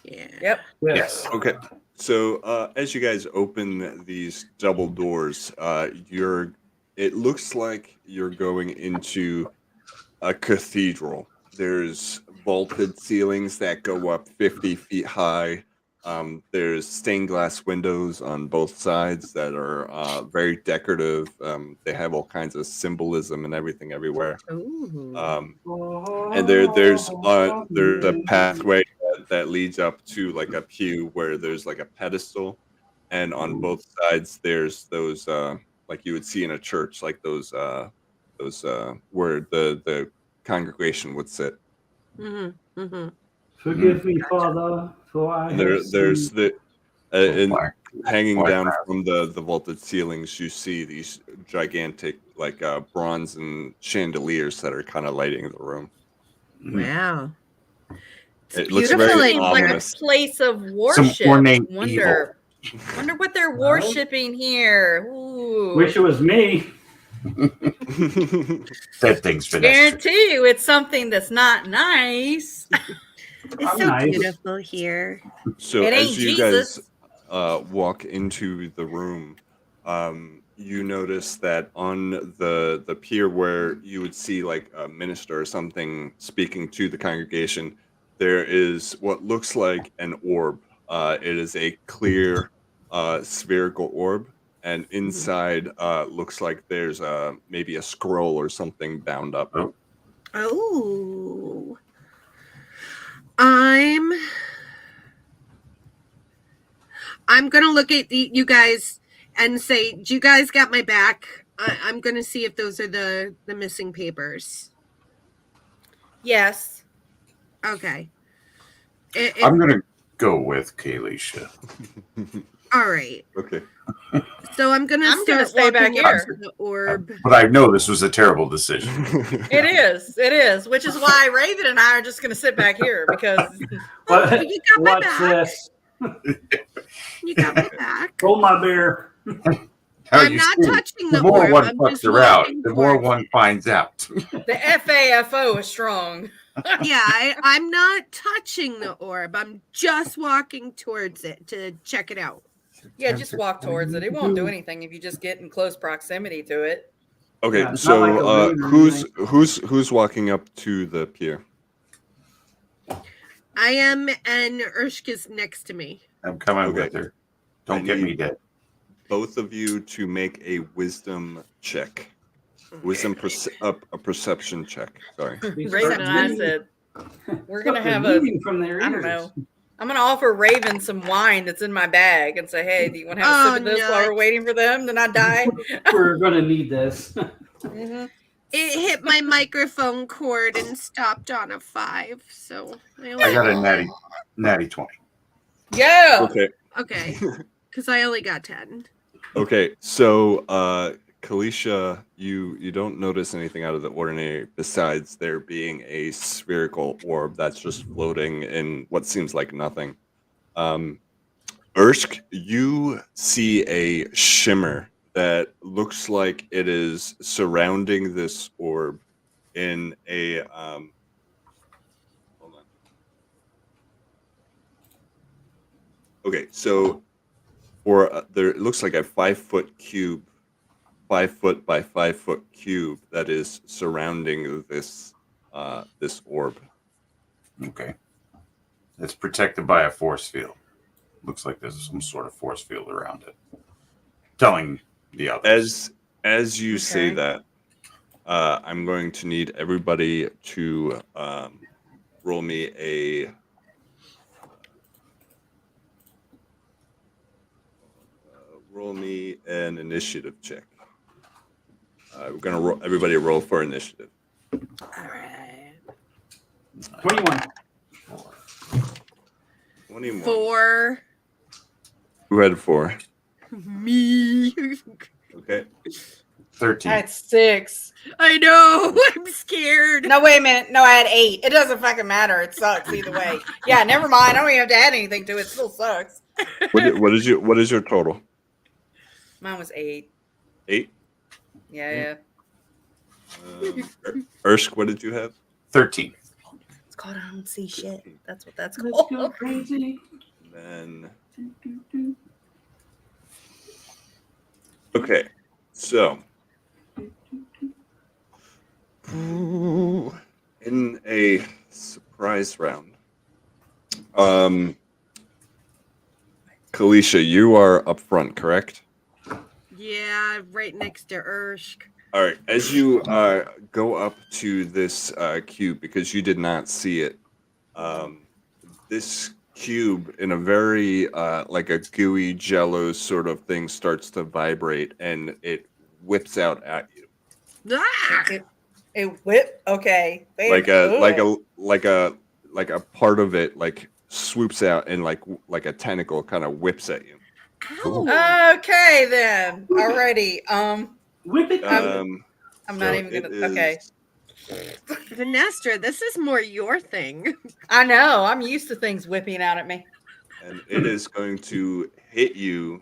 Yeah. Yep. Yes. Okay. So as you guys open these double doors, it looks like you're going into a cathedral. There's vaulted ceilings that go up 50 feet high. There's stained glass windows on both sides that are very decorative. They have all kinds of symbolism and everything everywhere. And there's a pathway that leads up to like a pew where there's like a pedestal, and on both sides there's those like you would see in a church, like those where the congregation would sit. Forgive me, Father, for I have there's sinned. Hanging down from the vaulted ceilings, you see these gigantic like bronze and chandeliers that are kind of lighting the room. Wow. It looks very like ominous. a place of worship. Some ornate Wonder what they're worshiping here. Ooh. Wish it was me. That thing's finished. Guarantee you it's something that's not nice. It's I'm so nice. beautiful here. So It ain't as you Jesus. guys walk into the room, you notice that on the pier where you would see like a minister or something speaking to the congregation, there is what looks like an orb. It is a clear spherical orb, and inside looks like there's maybe a scroll or something bound up. Oh, Oh. I'm gonna look at you guys and say, "Do you guys got my back?" I'm gonna see if those are the missing papers. Yes. Okay. I'm gonna go with Kayleesha. All right. Okay. So I'm gonna start stay back walking up here. to the orb. But I know this was a terrible decision. It is, which is why Raven and I are just going to sit back here because What, You got my what's back. this? You got my back. Oh, my bear. How I'm you not see, touching the the more orb. one I'm fucks just around, walking the more towards one it. finds out. the FAFO is strong. Yeah, I'm not touching the orb. I'm just walking towards it to check it out. Yeah, just walk towards it. It won't do anything if you just get in close proximity to it. Okay, Yeah, it's not like a so rune or who's walking up to the pier? I am, and Irshc is next to me. I'm coming Okay. with her. Don't I get me need dead. both of you to make a wisdom check. Wisdom a perception check. Sorry. They Raven start and I moving. said we're Look, gonna they're have a. moving from their I don't ears. know. I'm gonna offer Raven some wine that's in my bag and say, "Hey, do you want to have a sip of this while we're waiting for them? Then I die." We're gonna need this. Mhm. It hit my microphone cord and stopped on a 5. So I got a natty 20. Yeah. Okay. Okay, because I only got 10. Okay. So, Kayleesha, you don't notice anything out of the ordinary besides there being a spherical orb that's just floating in what seems like nothing. Irshc, you see a shimmer that looks like it is surrounding this orb in a hold on. Okay, so for there it looks like a 5-foot cube, 5 foot by 5 foot cube that is surrounding this this orb. Okay. It's protected by a force field. Looks like there's some sort of force field around it. Telling the others. As you say Okay. that, I'm going to need everybody to roll me an initiative check. We're gonna everybody roll for initiative. All right. 21. 21. 4. Who had 4? Me. Okay. 13. I had 6. I know. I'm scared. No, wait a minute. No, I had 8. It doesn't fucking matter. It sucks either way. Yeah, never mind. I don't even have to add anything to it. It still sucks. What is your total? Mine was 8. 8. Yeah. Irshc, what did you have? 13. It's called I don't see shit. That's what that's Let's called. go crazy. Then okay, so in a surprise round, Kayleesha, you are up front, correct? Yeah, right next to Irshc. All right. As you go up to this cube, because you did not see it, this cube in a very like a gooey jello sort of thing starts to vibrate, and it whips out at you Ah! A whip. Okay. like a part of it like swoops out and like a tentacle kind of whips at you. Ow. Okay then. Alrighty. Whip it. I'm not So even it gonna. Okay. Venestra, this is more your thing. I know. I'm used to things whipping out at me. And it is going to hit you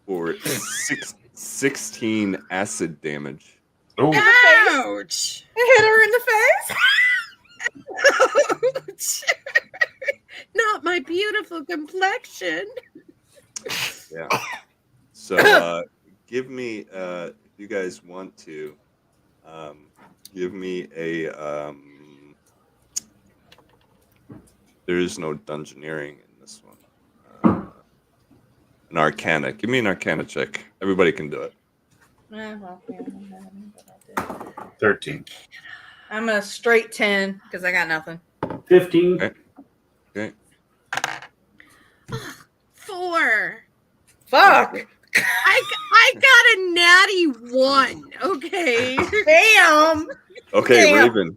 for 16 acid damage. Oh, Ouch! It hit her in the face. Ouch. Not my beautiful complexion. Yeah. So give me, if you guys want to, give me a. There is no dungeoneering in this one. An Arcana. Give me an Arcana check. Everybody can do it. Well, yeah, I don't have any, but I'll do it. 13. I'm a straight 10 because I got nothing. 15. Okay. Okay. 4. Fuck. I got a natty 1. Okay. Damn. Okay, Damn. Raven.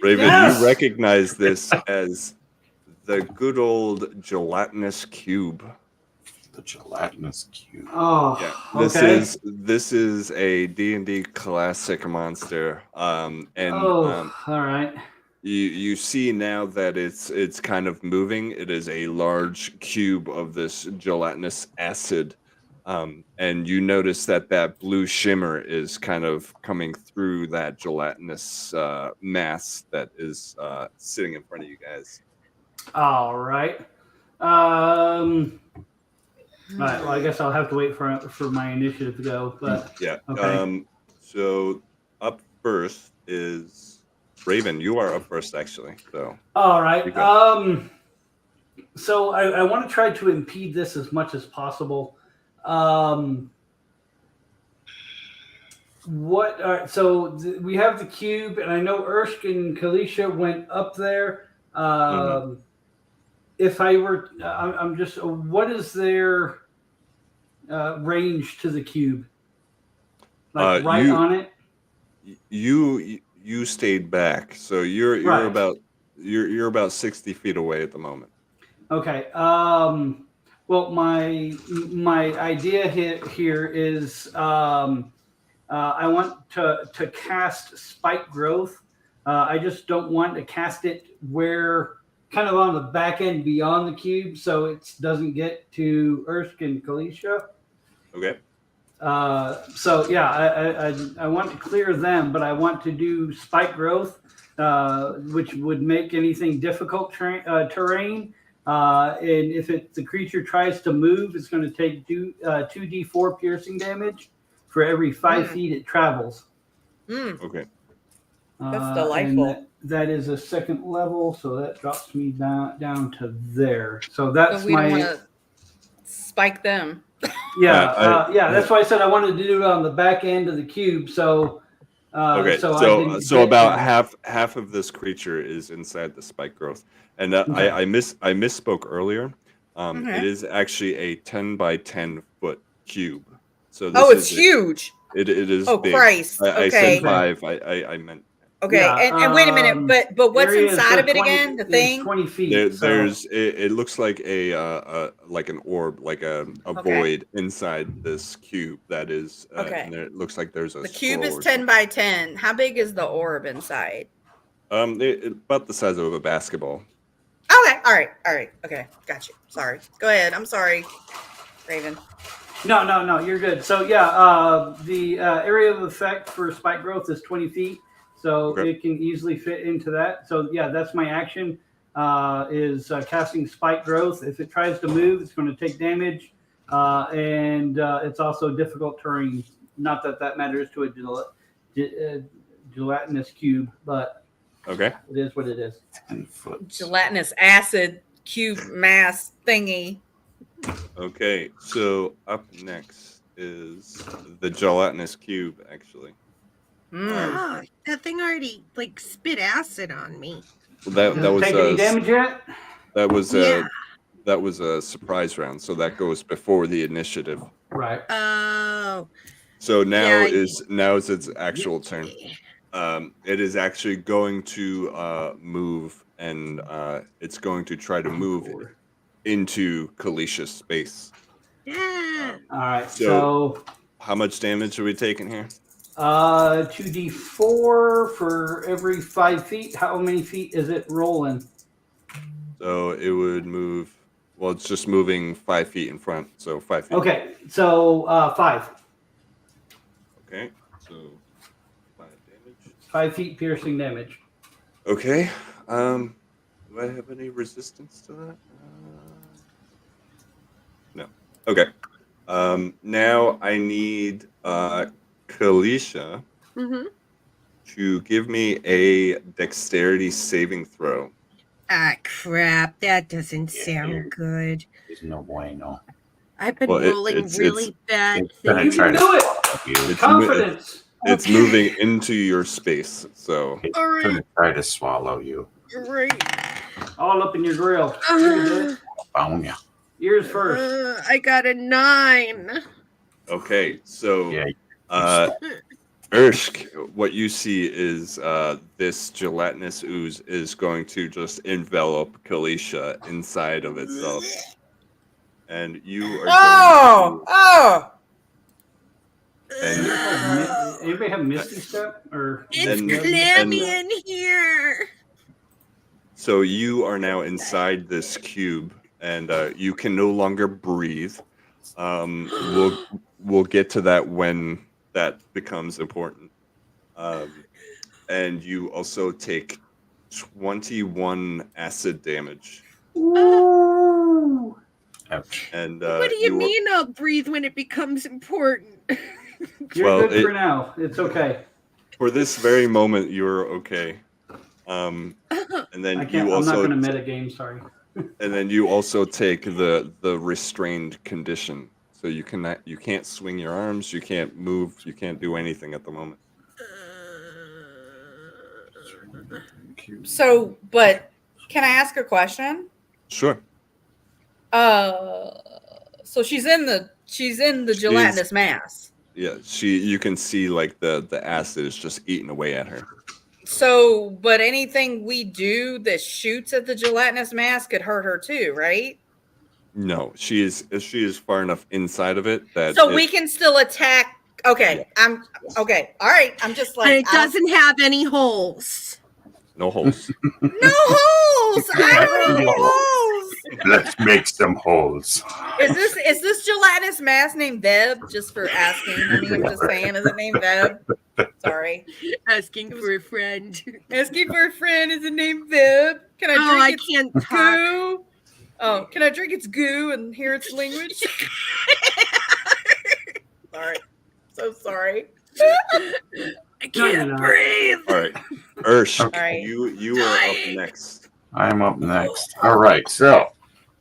Raven, Yes! you recognize this as the good old gelatinous cube. The gelatinous cube. Oh, Yeah, okay. this is a D&D classic monster. And all right. you see now that it's kind of moving. It is a large cube of this gelatinous acid. And you notice that blue shimmer is kind of coming through that gelatinous mass that is sitting in front of you guys. All right. All right. Well, I guess I'll have to wait for my initiative to go. But Yeah. okay. So up first is Raven. You are up first, actually. So All you right. go. So I want to try to impede this as much as possible. What? All right. So we have the cube, and I know Irshc and Kayleesha went up there. If I were, I'm just. What is their range to the cube? Like right you on it. you stayed back, so you're Right. about you're about 60 feet away at the moment. Okay. Well, my idea here is I want to cast Spike Growth. I just don't want to cast it where kind of on the back end beyond the cube, so it doesn't get to Irshc and Kayleesha. Okay. So yeah, I want to clear them, but I want to do Spike Growth, which would make anything difficult terrain. And if the creature tries to move, it's going to take 2d4 piercing damage for every 5 feet it travels. Okay. That's delightful. And that is a second level, so that drops me down to there. So that's So we don't want to spike them. Yeah, that's why I said I wanted to do it on the back end of the cube. So, Okay, so I didn't get about down. half of this creature is inside the spike growth, and Okay. I misspoke earlier. Okay. It is actually a 10 by 10 foot cube. So this Oh, it's is huge. It is Oh, big. Christ. I Okay. said 5. I meant Okay, Yeah, and wait a minute, but what's area is inside of it 20 again? The is thing? 20 feet. there's it looks like a like an orb, like a Okay. void inside this cube that is Okay. and there it looks like there's a The cube scroll is or 10 by 10. How big is the orb inside? about the size of a basketball. Okay, all right. Okay, got you. Sorry. Go ahead. I'm sorry, Raven. No, you're good. So yeah, the area of effect for Spike Growth is 20 feet, so Okay. it can easily fit into that. So yeah, that's my action. Is casting Spike Growth. If it tries to move, it's going to take damage, and it's also difficult terrain. Not that matters to a gelatinous cube, but Okay. it is what it is. 10 foot. Gelatinous acid cube mass thingy. Okay, so up next is the gelatinous cube, actually. Ah, that thing already like spit acid on me. That Does it was take any damage yet? that was Yeah. that was a surprise round, so that goes before the initiative. Right. Oh. So now Yeah, is its actual turn. It is actually going to move, and it's going to try to move into Kayleesha's space. Yeah. All right. So- So How much damage are we taking here? 2d4 for every 5 feet. How many feet is it rolling? So it would move. Well, it's just moving 5 feet in front, so 5 feet. Okay, so 5. Okay. So 5 damage. 5 feet piercing damage. Okay. Do I have any resistance to that? No. Okay. Now I need Kayleesha Mm-hmm. to give me a dexterity saving throw. Ah, crap. That doesn't Yeah, sound good. There's no bueno. I've been Well, rolling really bad It's gonna You things. try can to do it. swallow you. It's Confidence. It's Okay. moving into your space, so It's All right. gonna try to swallow you. Right. All up in your grill. You can do it. Found ya. Ears first. I got a 9. okay. So Yeah. Irshc, what you see is this gelatinous ooze is going to just envelop Kayleesha inside of itself, and you are Oh, oh. And Anybody have Misty Step or? It's And- clammy and- in here. so you are now inside this cube, and you can no longer breathe. We'll get to that when that becomes important. And you also take 21 acid damage. Ooh. Ouch. And What do you mean I'll breathe when it becomes important? You're Well, good for now. It's okay. for this very moment, you're okay. And then I can't. you I'm not also going to metagame. Sorry. and then you also take the restrained condition. So you can't swing your arms, you can't move, you can't do anything at the moment. So, but can I ask a question? Sure. So she's in the gelatinous mass. Yeah, you can see like the acid is just eating away at her. So, but anything we do that shoots at the gelatinous mass could hurt her too, right? No, she is far enough inside of it that So we can still attack. Okay, Yeah. I'm okay. All right, I'm just like And it doesn't have any holes. no holes. no holes. I don't need holes. Let's make some holes. Is this gelatinous mass named Veb? Just for asking. I mean, I'm just saying, is it named Veb? Sorry. Asking for a friend. Asking for a friend. Is it named Veb? Can I drink Oh, I its can't talk. goo? Oh, can I drink its goo and hear its language? Sorry. So sorry. I can't breathe. All right, Irshc, All right. you are up next. I'm up next. All right. So,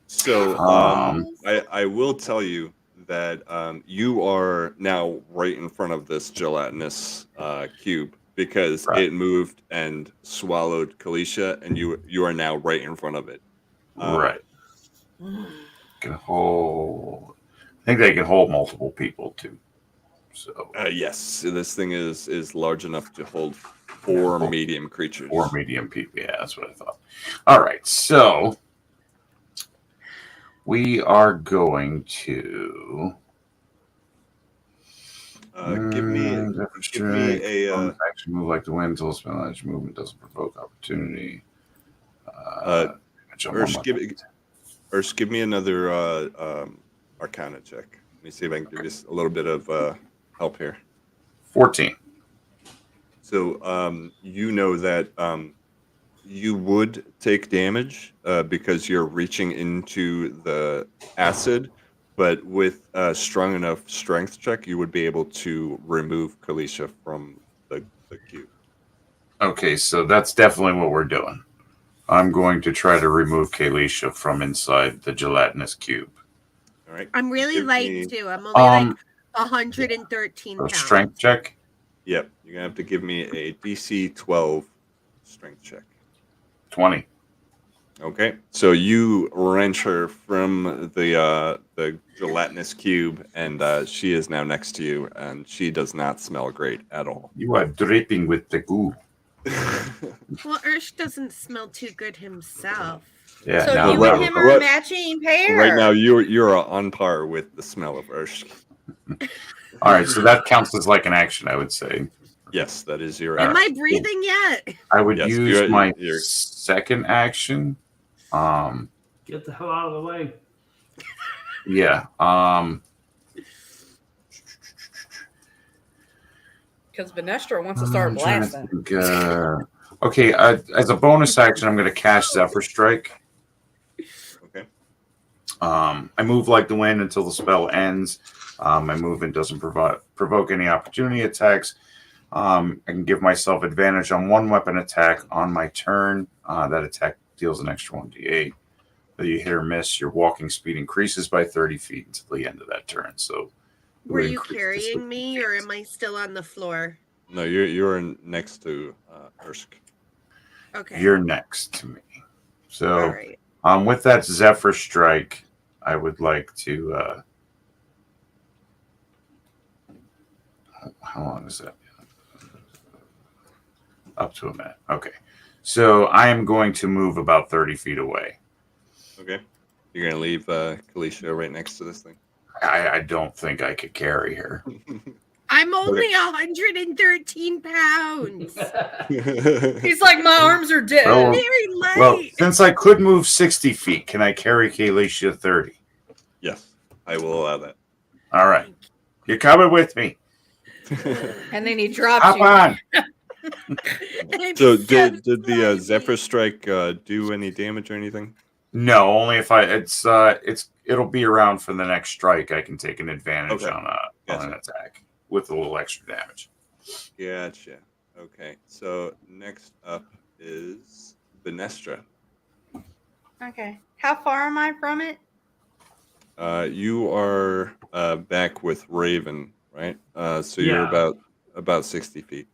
So Um, I will tell you that you are now right in front of this gelatinous cube because Right. it moved and swallowed Kayleesha, and you are now right in front of it. right. Can hold. I think they can hold multiple people too. So, Yes, this thing is large enough to hold 4 medium creatures. 4 medium people. Yeah, that's what I thought. All right. So, we are going to Give me a action move like the wind until spell action movement doesn't provoke opportunity. Jump on Irshc, my- Irshc, give me another Arcana check. Let me see if I can give you a little bit of help here. 14. So you know that you would take damage because you're reaching into the acid, but with a strong enough strength check, you would be able to remove Kayleesha from the cube. Okay, so that's definitely what we're doing. I'm going to try to remove Kayleesha from inside the gelatinous cube. All right. I'm really Give light me- too. I'm only like 113 A pounds. strength check. Yep. You're gonna have to give me a DC 12 strength check. 20. Okay. So you wrench her from the gelatinous cube, and she is now next to you, and she does not smell great at all. You are dripping with the goo. Well, Irshc doesn't smell too good himself. Yeah. So now you right- and him are right- a matching pair. Right now, you're on par with the smell of Irshc. all right, so that counts as like an action, I would say. Yes, that is your. Am I breathing yet? I would Yes, use my you're- second action. Get the hell out of the way. Yeah. Because Venestra wants to start I'm trying to blasting. think, Okay, as a bonus action, I'm going to cast Zephyr Strike. Okay. I move like the wind until the spell ends. My movement doesn't provoke any opportunity attacks. I can give myself advantage on one weapon attack on my turn. That attack deals an extra 1d8. Whether you hit or miss, your walking speed increases by 30 feet until the end of that turn. So, Were you carrying me, or am I still on the floor? No, you're next to Irshc. Okay. You're next to me. So, All right. with that Zephyr Strike, I would like to. How long is that? Up to a minute. Okay. So I am going to move about 30 feet away. Okay. You're going to leave Kayleesha right next to this thing? I don't think I could carry her. I'm only 113 pounds. He's like, my arms are dead. Well, Very light. Well, since I could move 60 feet, can I carry Kayleesha 30? Yes, I will allow that. All right. You're coming with me. And then he drops Hop you. on. So did the Zephyr Strike do any damage or anything? No, only if it'll be around for the next strike. I can take an advantage on an attack with a little extra damage. Gotcha. Okay, so next up is Venestra. Okay. How far am I from it? You are back with Raven, right? So you're about 60 feet.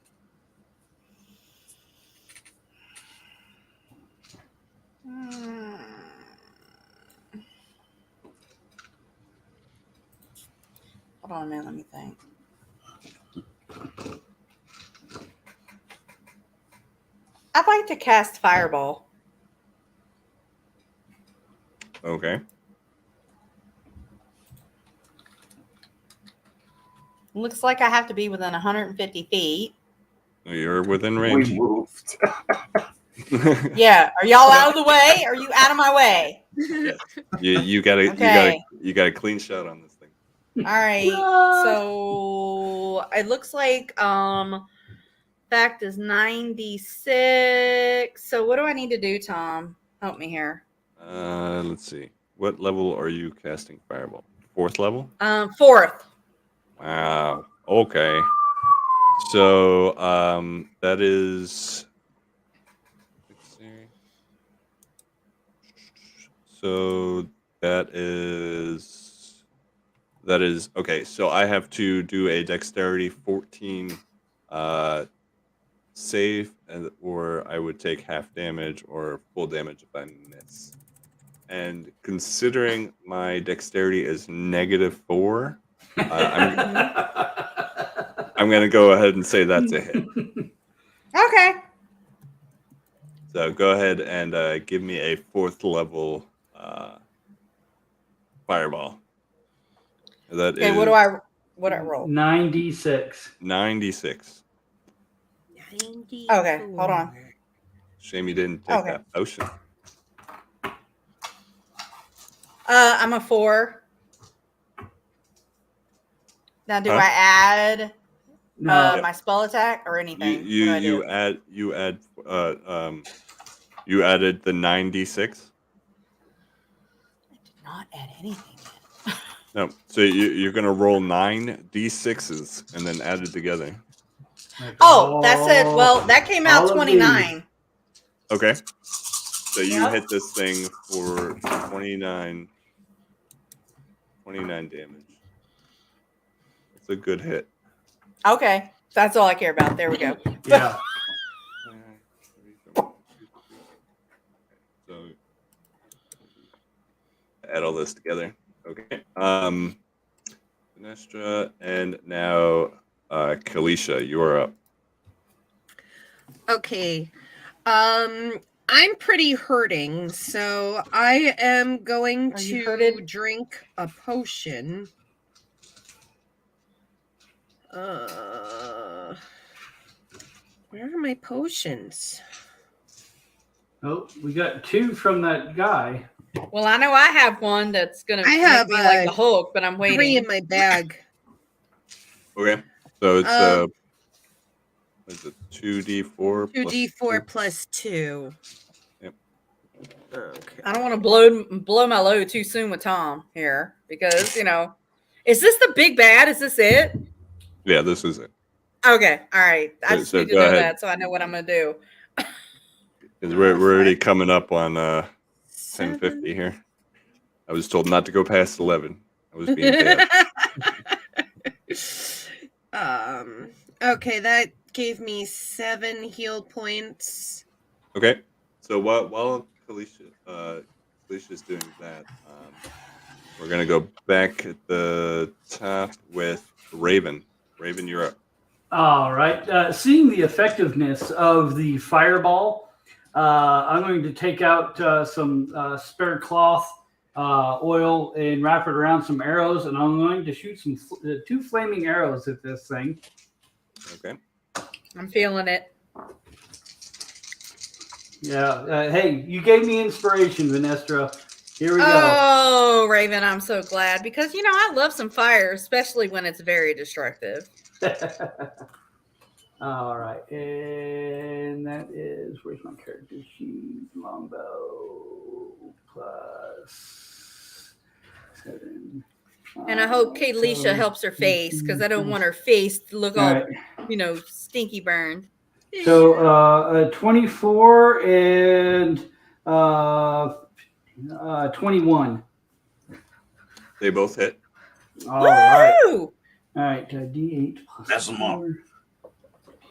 Hold on a minute, let me think. I'd like to cast Fireball. Okay. Looks like I have to be within 150 feet. You're within We range. moved. Yeah. Are y'all out of the way? Are you out of my way? You got a clean shot on this thing. All right. So it looks like fact is 96. So what do I need to do, Tom? Help me here. Let's see. What level are you casting Fireball? 4th level? 4th. Wow. Okay. So that is. Let's see. So that is okay. So I have to do a Dexterity 14 save, or I would take half damage or full damage if I miss. And considering my Dexterity is -4. I'm going to go ahead and say that's a hit. Okay. So go ahead and give me a 4th level Fireball. That Okay, is what do I roll? 96. 96. Okay, hold on. Shame you didn't take that potion. I'm a 4. Now, do I add my spell attack or anything? You added the 96. I did not add anything. No, so you're gonna roll 9 d6s and then add it together. Oh, that's it. Well, that came out 29. Okay, so you hit this thing for 29 damage. It's a good hit. Okay, that's all I care about. There we go. Yeah. So add all this together. Okay. Venestra, and now Kayleesha, you're up. Okay. I'm pretty hurting, so I am going to drink a potion. Where are my potions? Oh, we got 2 from that guy. Well, I know I have one that's gonna make me like the Hulk, but I'm waiting. 3 in my bag. Okay, so it's What is it? 2d4 plus 2d4 2? plus 2. Yep. Okay. I don't want to blow my load too soon with Tom here because is this the big bad? Is this it? Yeah, this is it. Okay, all right. I just So need to go know ahead. that so I know what I'm gonna do. Because we're already coming up on 10:50 here. I was told not to go past 11. I was being bad. Okay, that gave me 7 heal points. Okay. So while Kayleesha's doing that, we're gonna go back at the top with Raven. Raven, you're up. All right. Seeing the effectiveness of the fireball, I'm going to take out some spare cloth oil and wrap it around some arrows, and I'm going to shoot some 2 flaming arrows at this thing. Okay. I'm feeling it. Yeah. Hey, you gave me inspiration, Venestra. Here we go. Oh, Raven, I'm so glad because I love some fire, especially when it's very destructive. All right, and that is, where's my character sheet? Longbow plus 7. And I hope Kayleesha helps her face because I don't want her face to look all right. stinky burned. So 24 and 21. They both hit. All right. Woo! All right, D8 plus That's them all. 4.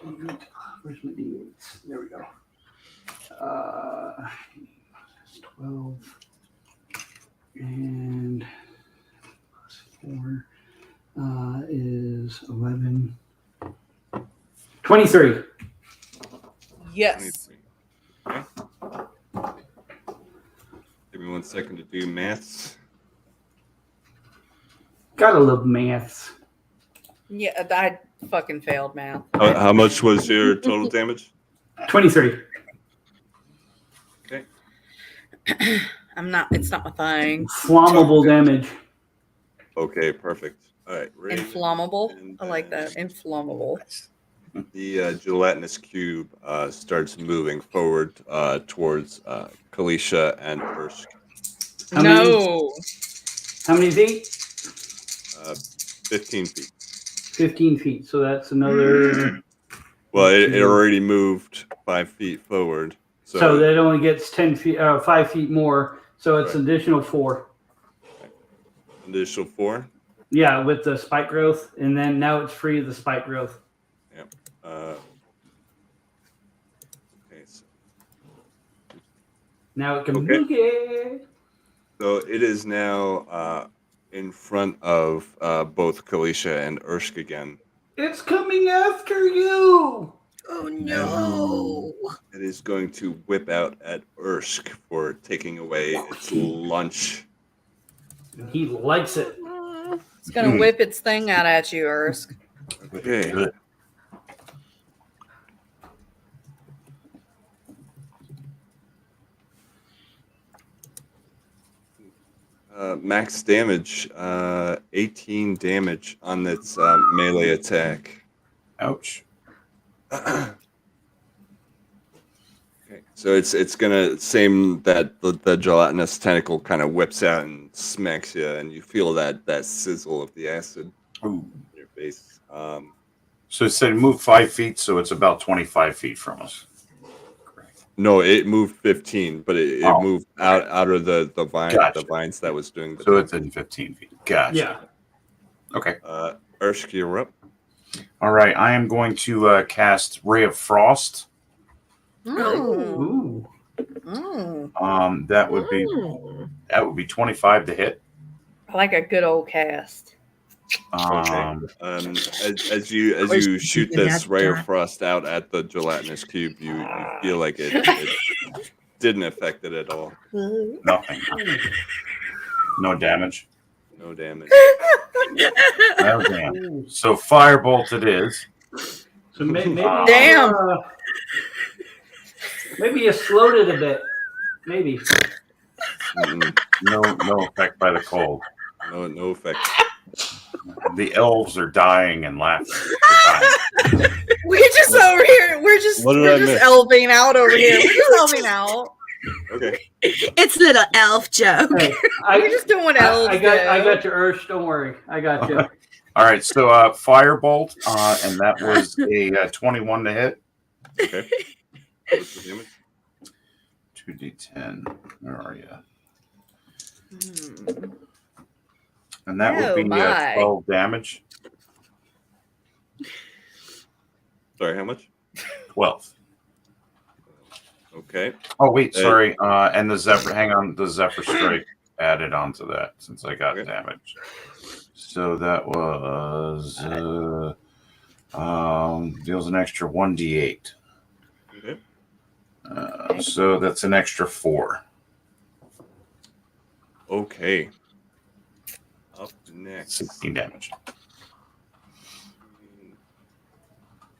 D8. Where's my D8s? There we go. 12 and plus 4 is 11. 23. Yes. 23. Okay. Give me 1 second to do maths. Gotta love maths. Yeah, I fucking failed math. How much was your total damage? 23. Okay. It's not my thing. Flammable damage. Okay, perfect. All right. Raven, Inflammable. and I like that. Inflammable. the gelatinous cube starts moving forward towards Kayleesha and Irshc. How many feet? 15 feet. 15 feet. So that's another. Well, it already moved 5 feet forward. So that only gets 10 feet, 5 feet more. So it's Right. additional 4. Additional 4. Yeah, with the spike growth, and then now it's free of the spike growth. Yeah. Okay. So, Now it can Okay. boogie. so it is now in front of both Kayleesha and Irshc again. It's coming after you. Oh no! It is going to whip out at Irshc for taking away its lunch. He likes it. It's gonna whip its thing out at you, Irshc. Okay. Good. Max damage, 18 damage on its melee attack. Ouch. Okay, so it's gonna same that the gelatinous tentacle kind of whips out and smacks you, and you feel that sizzle of the acid Ooh. in your face. So it said move 5 feet, so it's about 25 feet from us. No, it moved 15, but it Oh, moved out of the vine, Gotcha. the vines that was doing the. So it's in 15 feet. Gotcha. Yeah. Okay. Irshc, you're up. All right. I am going to cast Ray of Frost. Mm. Ooh. Mm. That would be 25 to hit. I like a good old cast. As you shoot this ray of frost out at the gelatinous cube, you feel like it didn't affect it at all. Nothing. No damage. No damage. No damage. So firebolt it is. So maybe Damn. Maybe you slowed it a bit. Maybe. No effect by the cold. No effect. The elves are dying and laughing. They're dying. We're just over here. We're just What did I just miss? elving out over here. We're just elving out. Okay. It's a little elf joke. Hey, We're just doing what elves I do. got you, Irshc. Don't worry. I got you. All right, so firebolt, and that was a 21 to hit. Okay. What's the damage? 2d10. Where are you? Hmm. And that Oh, would be my. 12 damage. Sorry, how much? 12. Okay. Oh wait, sorry. And the Zephyr. Hang on, the Zephyr Strike added onto that since I got Okay. damage. So that was deals an extra 1d8. Okay. So that's an extra 4. Okay. Up next 16 damage.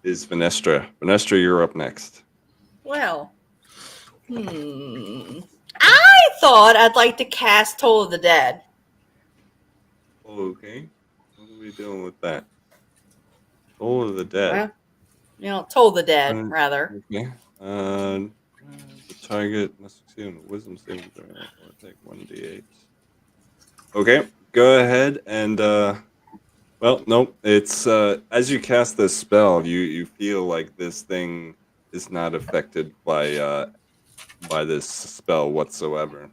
is Venestra. Venestra, you're up next. Well, I thought I'd like to cast Toll of the Dead. Okay. What are we doing with that? Toll of the Dead. Well, Toll the Dead, Um, rather. Okay. The target must succeed on a wisdom saving throw or take 1d8. Okay. Go ahead and well, nope. It's as you cast this spell, you feel like this thing is not affected by this spell whatsoever.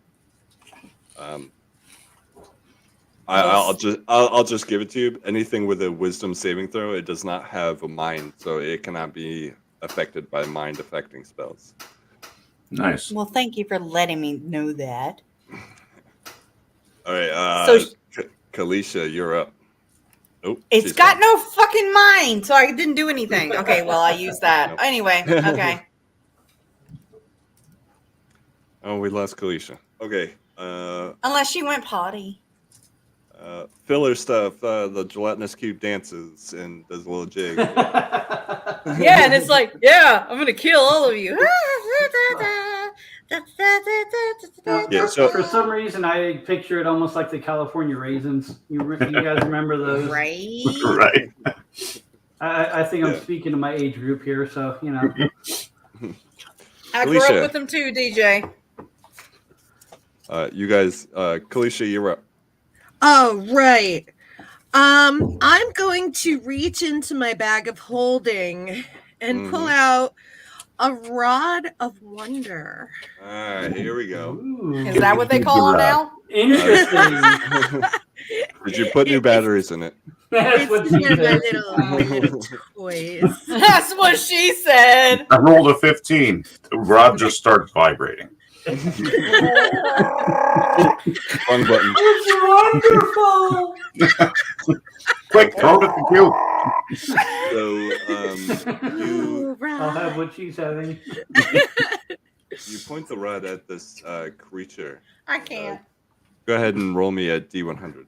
I'll just give it to you. Anything with a wisdom saving throw, it does not have a mind, so it cannot be affected by mind affecting spells. Nice. Well, thank you for letting me know that. All right, So- Kayleesha, you're up. Nope. It's she's got gone. no fucking mind, so I didn't do anything. Okay, well, I used that. Nope. Anyway, okay. Oh, we lost Kayleesha. Okay. Unless she went potty. Filler stuff. The gelatinous cube dances and does a little jig. Yeah, and it's like, yeah, I'm gonna kill all of you. Yeah, so- For some reason, I picture it almost like the California raisins. You guys remember those? Right? Right. I think I'm Yeah. speaking to my age group here, so you know. I grew Kayleesha. up with them too, DJ. You guys, Kayleesha, you're up. Oh, right. I'm going to reach into my bag of holding and pull out a rod of wonder. All right, here we go. Ooh. Is that what they call them now? Interesting. Did you put new batteries in it? That's what It's she one of my said. little toys. That's what she said. I rolled a 15. The rod just starts vibrating. Wrong button. It's wonderful. Quick, throw it at the cube. So you I'll have what she's having. you point the rod at this creature. I can't. Go ahead and roll me a d100.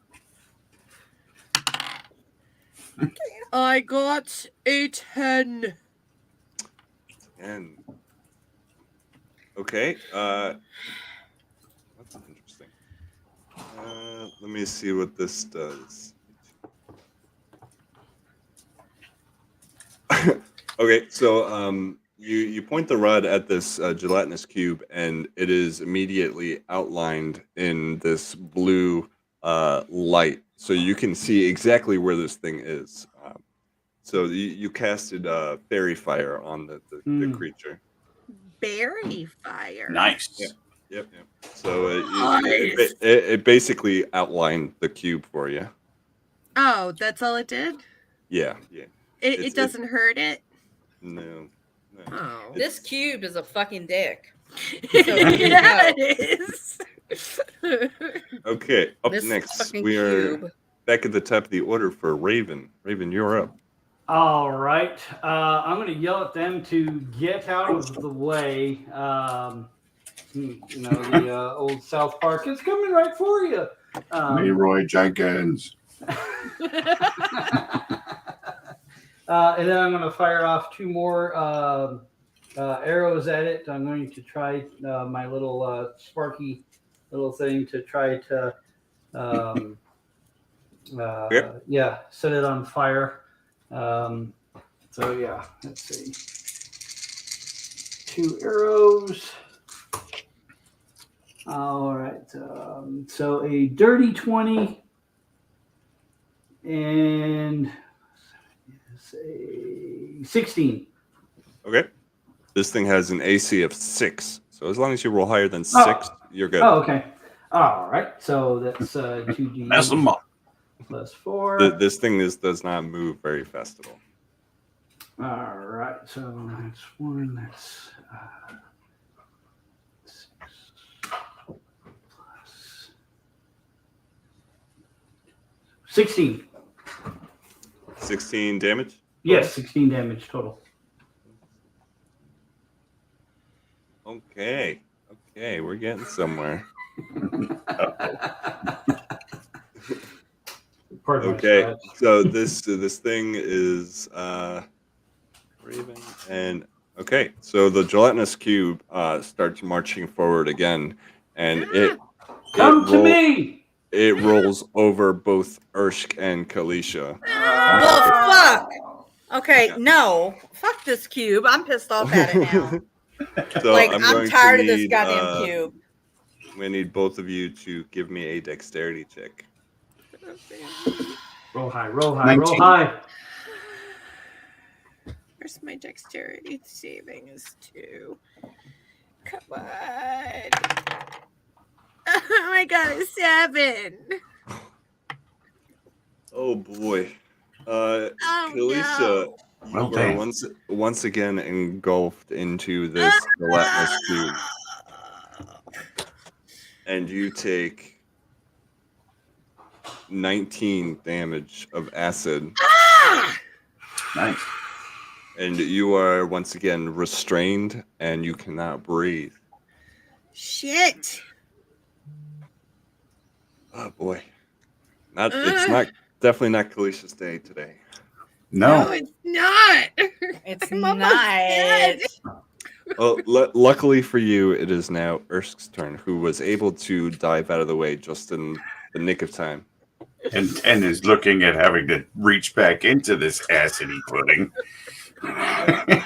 I got a 10. And okay, that's interesting. Let me see what this does. Okay, so you point the rod at this gelatinous cube, and it is immediately outlined in this blue light, so you can see exactly where this thing is. So you casted fairy fire on the creature. Berry fire. Nice. Yeah. Yep. So it basically outlined the cube for you. Oh, that's all it did? Yeah. It doesn't hurt it? No. Oh. This cube is a fucking dick. Yeah, it is. Okay, up This next fucking we are cube. back at the top of the order for Raven. Raven, you're up. All right. I'm going to yell at them to get out of the way. The old South Park is coming right for you. Leroy Jenkins. And then I'm going to fire off 2 more arrows at it. I'm going to try my little sparky little thing to try to, set it on fire. So yeah, let's see. 2 arrows. All right. So a dirty 20 and say 16. Okay. This thing has an AC of 6. So as long as you roll higher than 6, you're good. Oh, okay. All right. So that's 2d Mess them up. plus 4. This thing does not move very fast at all. All right. So that's 1. That's 6 plus 16. 16 damage? Yes, 16 damage total. Okay. Okay, we're getting somewhere. Okay, so this thing is Raven, and okay, so the gelatinous cube starts marching forward again, and Come to me. It rolls over both Irshc and Kayleesha. Well, fuck. Okay, Yeah. no. Fuck this cube. I'm pissed off at it now. So Like, I'm I'm going tired to of this need, goddamn cube. I'm gonna need both of you to give me a dexterity check. Roll high, roll high, 19. roll high. Where's my dexterity saving is 2. Come on. I got a 7. Oh boy. Oh, Kayleesha, no. Well, you are damn. once again engulfed into this gelatinous cube. And you take 19 damage of acid. Nice. And you are once again restrained and you cannot breathe. Shit. Oh boy. It's definitely not Kayleesha's day today. No. it's not. It's I'm almost not. dead. Well, luckily for you, it is now Irshc's turn, who was able to dive out of the way just in the nick of time. And is looking at having to reach back into this acidy pudding.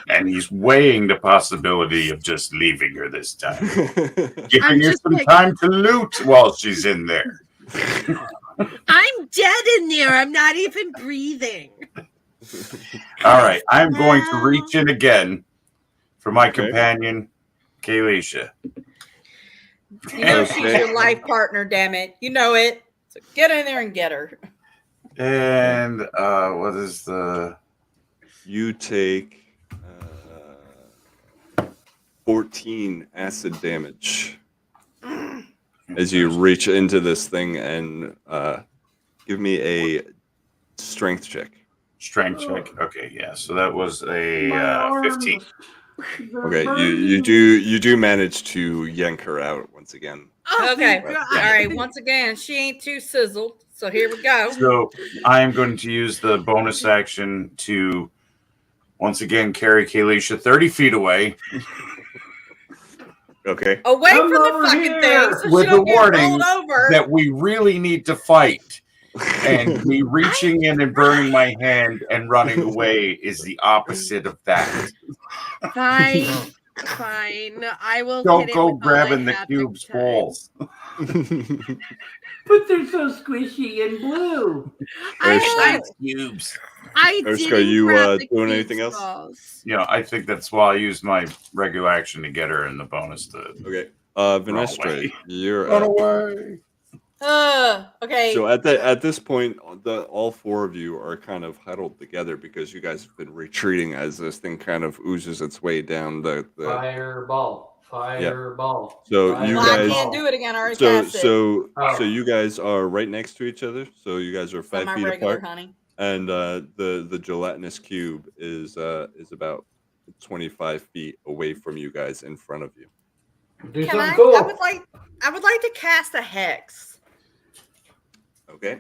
And he's weighing the possibility of just leaving her this time. Giving her just some like- time to loot while she's in there. I'm dead in there. I'm not even breathing. All right. I'm going to reach in again for my Okay. companion, Kayleesha. You know she's your life partner, damn it. You know it. So get in there and get her. And what is the... You take 14 acid damage as you reach into this thing and give me a strength check. Strength check. Okay, yeah. So that was a My arms. 15. Okay, you do manage to yank her out once again. Oh, Okay. thank God. All right. Once again, she ain't too sizzled. So here we go. So I am going to use the bonus action to once again carry Kayleesha 30 feet away Okay. Away Come from the over fucking here. thing so With she don't a get warning rolled over. that we really need to fight. And me reaching in and burning my hand and running away is the opposite of that. Fine. Fine. I will Don't hit it go with all grabbing I the have cube's next time. balls. But they're so squishy and blue. I Cubes. Irshc, didn't are you, grab the doing cube's anything else? balls. You know, I think that's why I used my regular action to get her in the bonus to Okay. Run Venestra, away. you're run up. away. Okay. So at this point, all four of you are kind of huddled together because you guys have been retreating as this thing kind of oozes its way down the Fireball. Fireball. So you Well, I guys- can't do it again. I already so cast it. so Oh. so you guys are right next to each other. So you guys are It's not 5 my feet regular, apart, honey. and the gelatinous cube is about 25 feet away from you guys in front of you. Do Can something I? cool. I would like to cast a hex. Okay.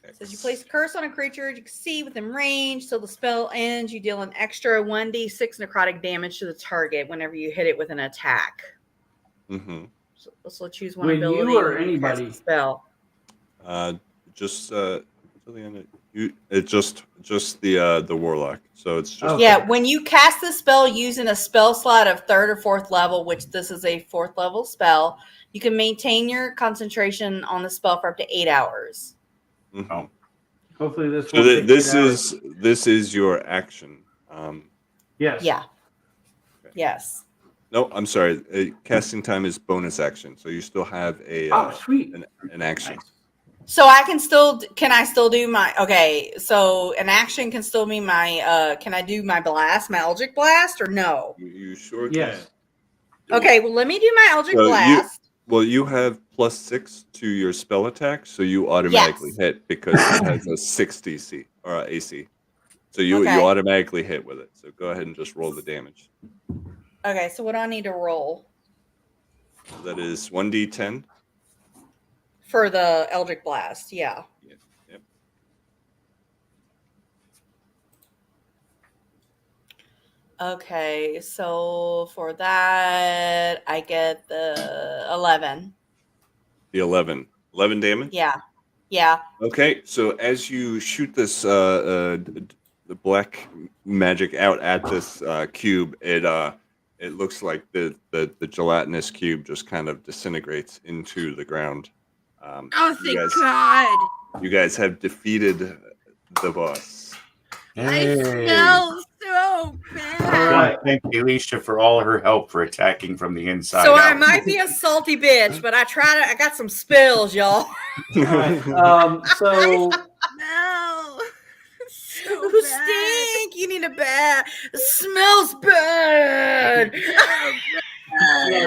It says you place a curse on a creature you can see within range. Till the spell ends, you deal an extra 1d6 necrotic damage to the target whenever you hit it with an attack. Mm-hmm. So choose one When ability. you or and cast anybody? the spell. Just until the end. It's just the warlock. So it's just Okay. Yeah, when you cast the spell using a spell slot of 3rd or 4th level, which this is a 4th level spell, you can maintain your concentration on the spell for up to 8 hours. Mhm. Oh. Hopefully this So won't take this 8 hours. this is your action. Yes. Yeah. Yes. No, I'm sorry. Casting time is bonus action, so you still have a Oh, sweet. an action. Nice. So can I still do my, okay, so an action can still be my, can I do my blast, my Eldritch Blast, or no? You sure Yes. can. Okay, well, let me do my Eldritch So Blast. you have +6 to your spell attack, so you automatically Yes. hit because it has a 60 DC or AC. So you Okay. automatically hit with it. So go ahead and just roll the damage. Okay, so what do I need to roll That is 1d10. for the Eldritch Blast? Yeah. Yep. Okay, so for that, I get the 11. The 11 damage. Yeah. Yeah. Okay, so as you shoot this the black magic out at this cube, it looks like the gelatinous cube just kind of disintegrates into the ground. Oh, you thank guys, God. you guys have defeated the boss. I smell so All bad. I want right. to thank Kayleesha for all her help for attacking from the inside So out. I might be a salty bitch, but I got some spills, y'all. All right. So No. So You bad. stink. You need a bath. It smells bad. yeah,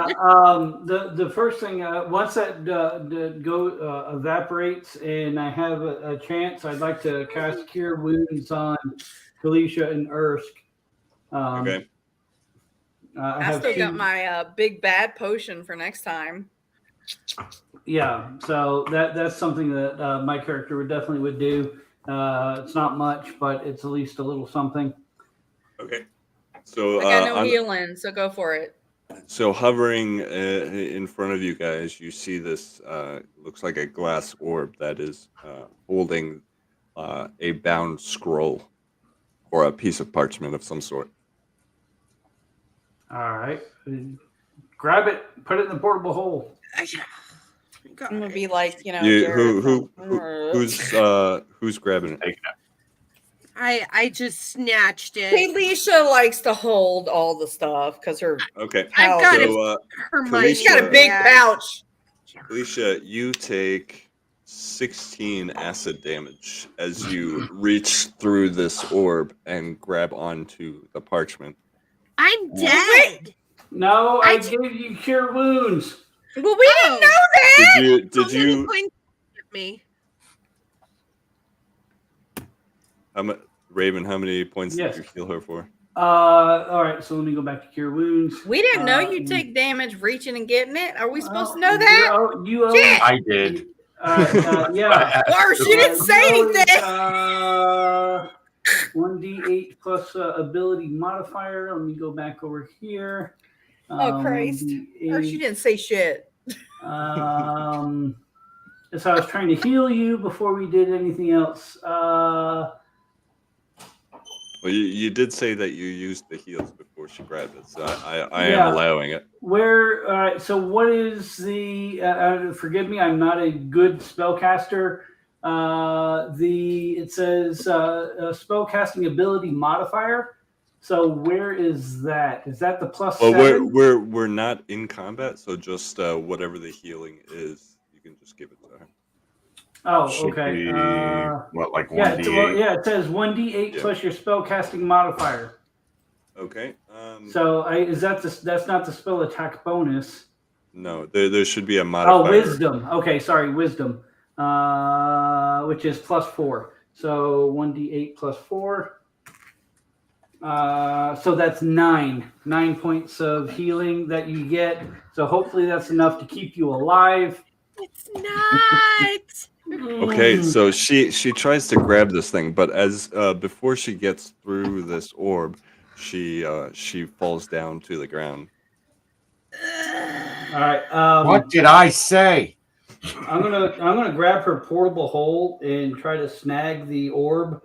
the first thing once that evaporates and I have a chance, I'd like to cast Cure Wounds on Kayleesha and Irshc. Okay. I I have still got two- my big bad potion for next time. Yeah, so that's something that my character would do. It's not much, but it's at least a little something. Okay. So I got no healing, so go for it. So hovering in front of you guys, you see this looks like a glass orb that is holding a bound scroll or a piece of parchment of some sort. All right, grab it, put it in the portable hole. I'm gonna be like, Who's grabbing it? I just snatched it. Kayleesha likes to hold all the stuff because her Okay. I've got pouch. it. So Hermione. She's got a big pouch. Kayleesha, you take 16 acid damage as you reach through this orb and grab onto the parchment. I'm dead. No, I gave you Cure Wounds. Well, we didn't know that. Did you Point at me. Raven, how many points Yes. did you heal her for? All right, so let me go back to Cure Wounds. We didn't know you take damage reaching and getting it. Are we supposed to know You that? owe- You owe- Shit. I did. Yeah. Or she didn't say anything. 1d8 plus ability modifier. Let me go back over here. Oh, Christ. Or she didn't say shit. So I was trying to heal you before we did anything else. Well, you did say that you used the heals before she grabbed it, so I Yeah. am allowing it. Where? All right. So what is the? Forgive me, I'm not a good spellcaster. It says spellcasting ability modifier. So where is that? Is that the +7? Well, we're not in combat, so just whatever the healing is, you can just give it to her. Oh, Should okay. be, like Yeah, 1d8? it says 1d8 Yeah. plus your spellcasting modifier. Okay. So that's not the spell attack bonus. No, there should be a modifier. Oh, wisdom. Okay, sorry, wisdom, which is +4. So 1d8 plus 4. So that's 9 points of healing that you get. So hopefully that's enough to keep you alive. It's not. Okay, so she tries to grab this thing, but as before she gets through this orb, she falls down to the ground. All right. What did I say? I'm gonna grab her portable hole and try to snag the orb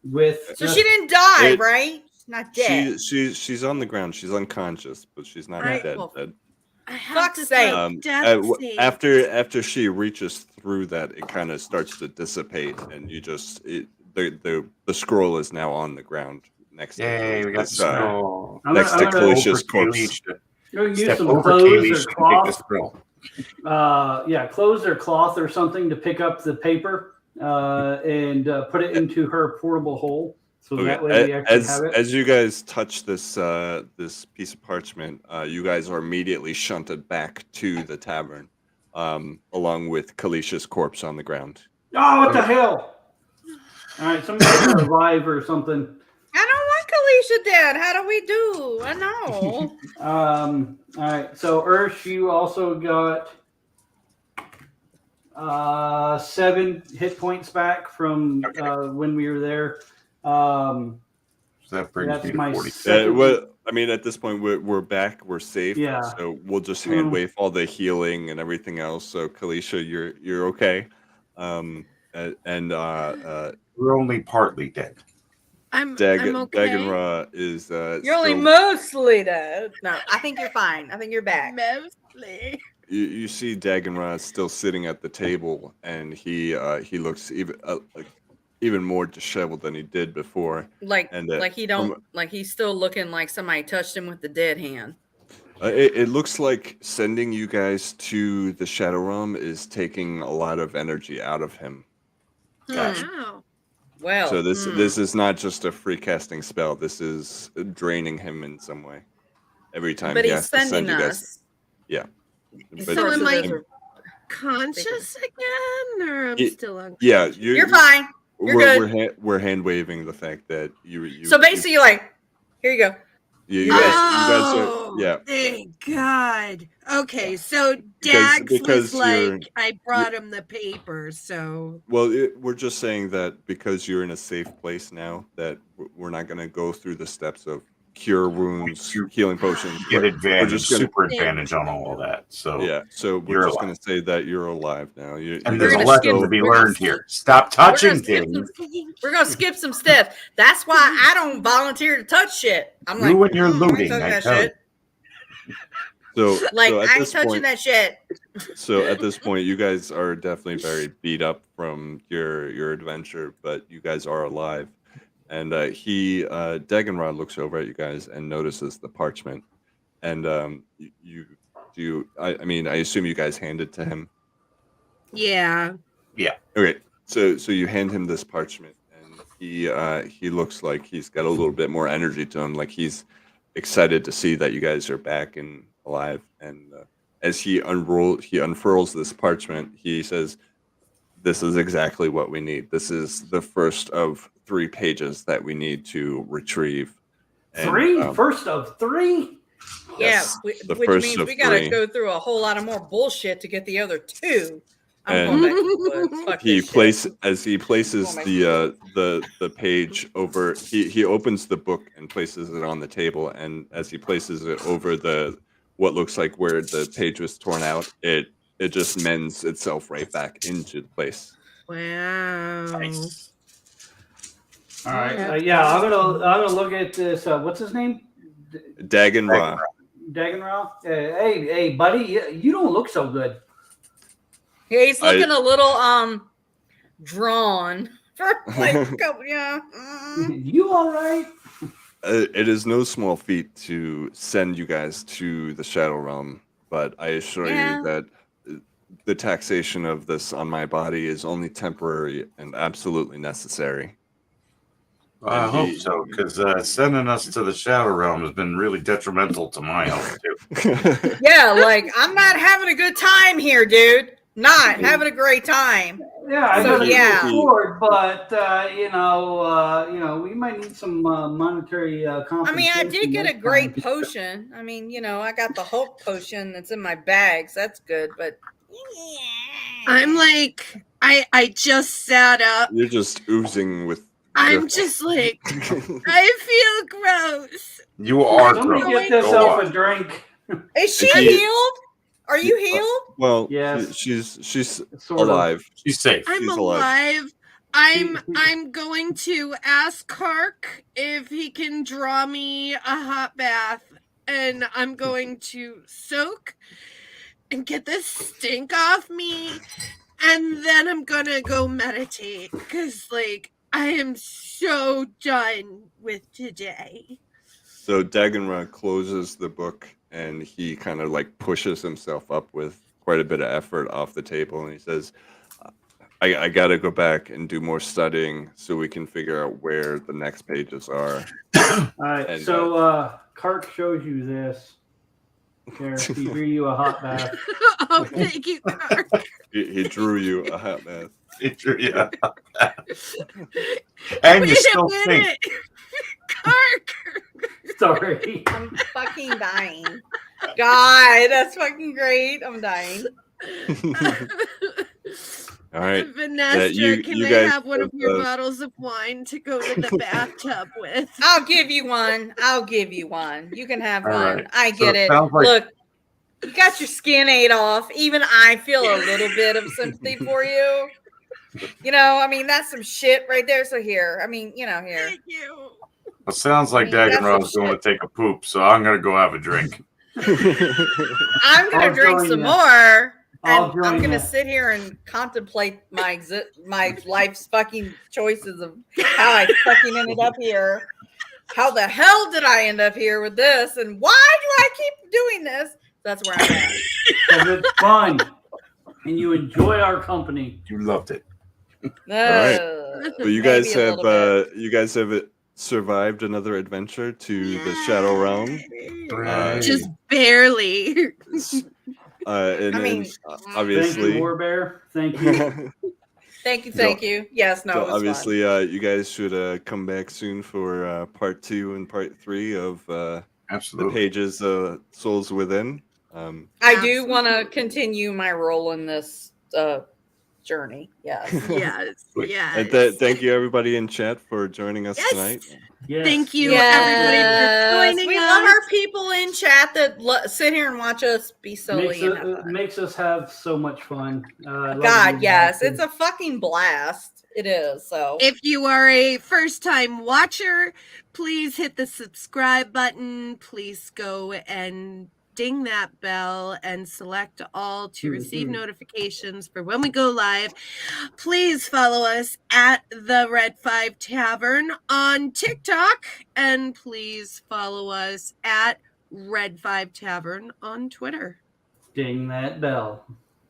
with. So she didn't die, It- right? She's not dead. She's on the ground. She's unconscious, but she's not dead. Well, dead. I have Fuck's to sake. throw death save. After she reaches through that, it kind of starts to dissipate, and you just the scroll is now on the ground next Yay, to we got the this, scroll. next to Kayleesha's corpse. Kayleesha. I'm gonna use Step some over clothes Kayleesha or to take the cloth. scroll. Clothes or cloth or something to pick up the paper and put it into her portable hole. So that way we actually have it. As you guys touch this this piece of parchment, you guys are immediately shunted back to the tavern, along with Kayleesha's corpse on the ground. Oh, what the hell! All right, somebody revive or something. I don't want Kayleesha dead. How do we do? I know. All right, so Irshc, you also got 7 hit points back from when we were there. So that brings That's me to my 40. second. I mean, at this point, we're back, we're safe. Yeah. So we'll just hand wave all the healing and everything else. So Kayleesha, you're okay. We're only partly dead. I'm okay. Daganra is You're only still- mostly dead. No, I think you're fine. I think you're back. Mostly. You see Daganra still sitting at the table, and he looks even more disheveled than he did before. Like And, he's still looking like somebody touched him with the dead hand. It looks like sending you guys to the Shadow Realm is taking a lot of energy out of him. Wow. Well, So this is not just a free casting spell. This is draining him in some way. Every time but he he's has to send sending you us. guys. Yeah. He's But- So am I those are- conscious again, or I'm It- still unconscious? Yeah, You're fine. You're good. We're hand waving the fact that you. So basically, you're like, here you go. you guys Oh, are, yeah. thank God. Okay, so Because- Dax because was like, you're- I brought him the paper, so Well, we're just saying that because you're in a safe place now, that we're not going to go through the steps of cure wounds, healing potions. Get advantage, just gonna- super advantage on all of that. So Yeah, so we're You're just going alive. to say that you're alive now. and you there's guys a gonna are lesson skip- to be we're gonna learned skip- here. Stop touching skip things. We're gonna skip some steps. That's why I don't volunteer to touch shit. I'm like, You and your I ain't looting, touching I that tell you. shit. So, Like so at I ain't this touching point, that shit. So at this point, you guys are definitely very beat up from your adventure, but you guys are alive. And Daganrod looks over at you guys and notices the parchment. And I mean, I assume you guys hand it to him. yeah. Okay, so you hand him this parchment, and he looks like he's got a little bit more energy to him, like he's excited to see that you guys are back and alive. And as he unfurls this parchment, he says, "This is exactly what we need. This is the first of 3 pages that we need to retrieve." And, 3? First of 3? Yes, yeah, the which first means of we gotta 3. go through a whole lot of more bullshit to get the other 2. I'm And going back to the woods. Fuck He this shit. places Oh my the page over. He opens the book and places it on the table, and as he places it over what looks like where the page was torn out, it just mends itself right back into place. Wow. All right. I'm gonna look at this. What's his name? Daganra. Daganra. Hey, buddy, you don't look so good. Yeah, he's looking a little drawn. For like a couple, yeah. You all right? It is no small feat to send you guys to the Shadow Realm, but I assure Yeah. you that the taxation of this on my body is only temporary and absolutely necessary. I And hope so, because sending us to the Shadow Realm has been really detrimental to my health too. Yeah, like I'm not having a good time here, dude. Not having a great time. Yeah, I So, got yeah. to afford, but we might need some monetary compensation. I mean, I did get a next great time. potion. I mean, I got the Hulk potion that's in my bags. That's good, but I'm like, I just sat up. You're just oozing with. I'm just like, I feel gross. You are Somebody gross. get this Go up on. a drink. Is she Thank you. healed? Are you healed? Well, Yes. she's Sort of. alive. She's safe. I'm She's alive. alive. I'm going to ask Kark if he can draw me a hot bath, and I'm going to soak and get this stink off me, and then I'm gonna go meditate because like I am so done with today. So Daganra closes the book and he kind of like pushes himself up with quite a bit of effort off the table, and he says, I got to go back and do more studying so we can figure out where the next pages are. All right. And, So Kark shows you this. Here, he drew you a hot bath. Oh, thank you, Kark. He drew you a hot bath. Yeah. And you still think. Kark. Sorry. I'm fucking dying. God, that's fucking great. I'm dying. All right. Venestra, can I guys have one of your both, bottles of wine to go to the bathtub with? I'll give you one. You can have All one. right. I So get it it. sounds like- Look, you got your skin ate off. Even I feel a little bit of sympathy for you. You know, I mean, that's some shit right there. So here, I mean, here. Thank you. It sounds like That's Daganra's some going to take a poop, so I'm going to go have a drink. I'm gonna I'll drink join some you. more. I'll And join I'm gonna you. sit here and contemplate my life's fucking choices of how I fucking ended up here. How the hell did I end up here with this? And why do I keep doing this? That's where I'm at. Because it's fun. And you enjoy our company. You loved it. right. So you guys Maybe a have little bit. survived another adventure to the Shadow Realm. Just barely. And I mean, then, Thank you, obviously, Warbear. Thank you. Thank you. Yes, no, so it was obviously, fun. you guys should come back soon for part 2 and part 3 of the Absolutely. pages Souls Within. I do want to continue my role in this journey. Yes. Yes. And thank you everybody in chat for joining us Yes. tonight. Yes. Thank you, everybody, for joining We us. love our people in chat that sit here and watch us be silly and have fun. Makes us have so much fun. I love God, being yes, active. it's a fucking blast. It is. So If you are a first-time watcher, please hit the subscribe button. Please go and ding that bell and select all to receive notifications for when we go live. Please follow us at the Red 5 Tavern on TikTok, and please follow us at Red 5 Tavern on Twitter. Ding that bell.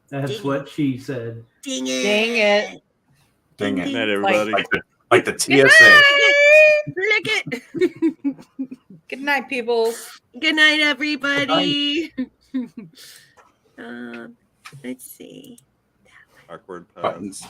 That's Ding what she said. Ding it. dang it. Dang Good it. night, everybody. Like the TSA. Lick it. Good night, people. Good night, everybody. Let's see. Awkward pause. Buttons.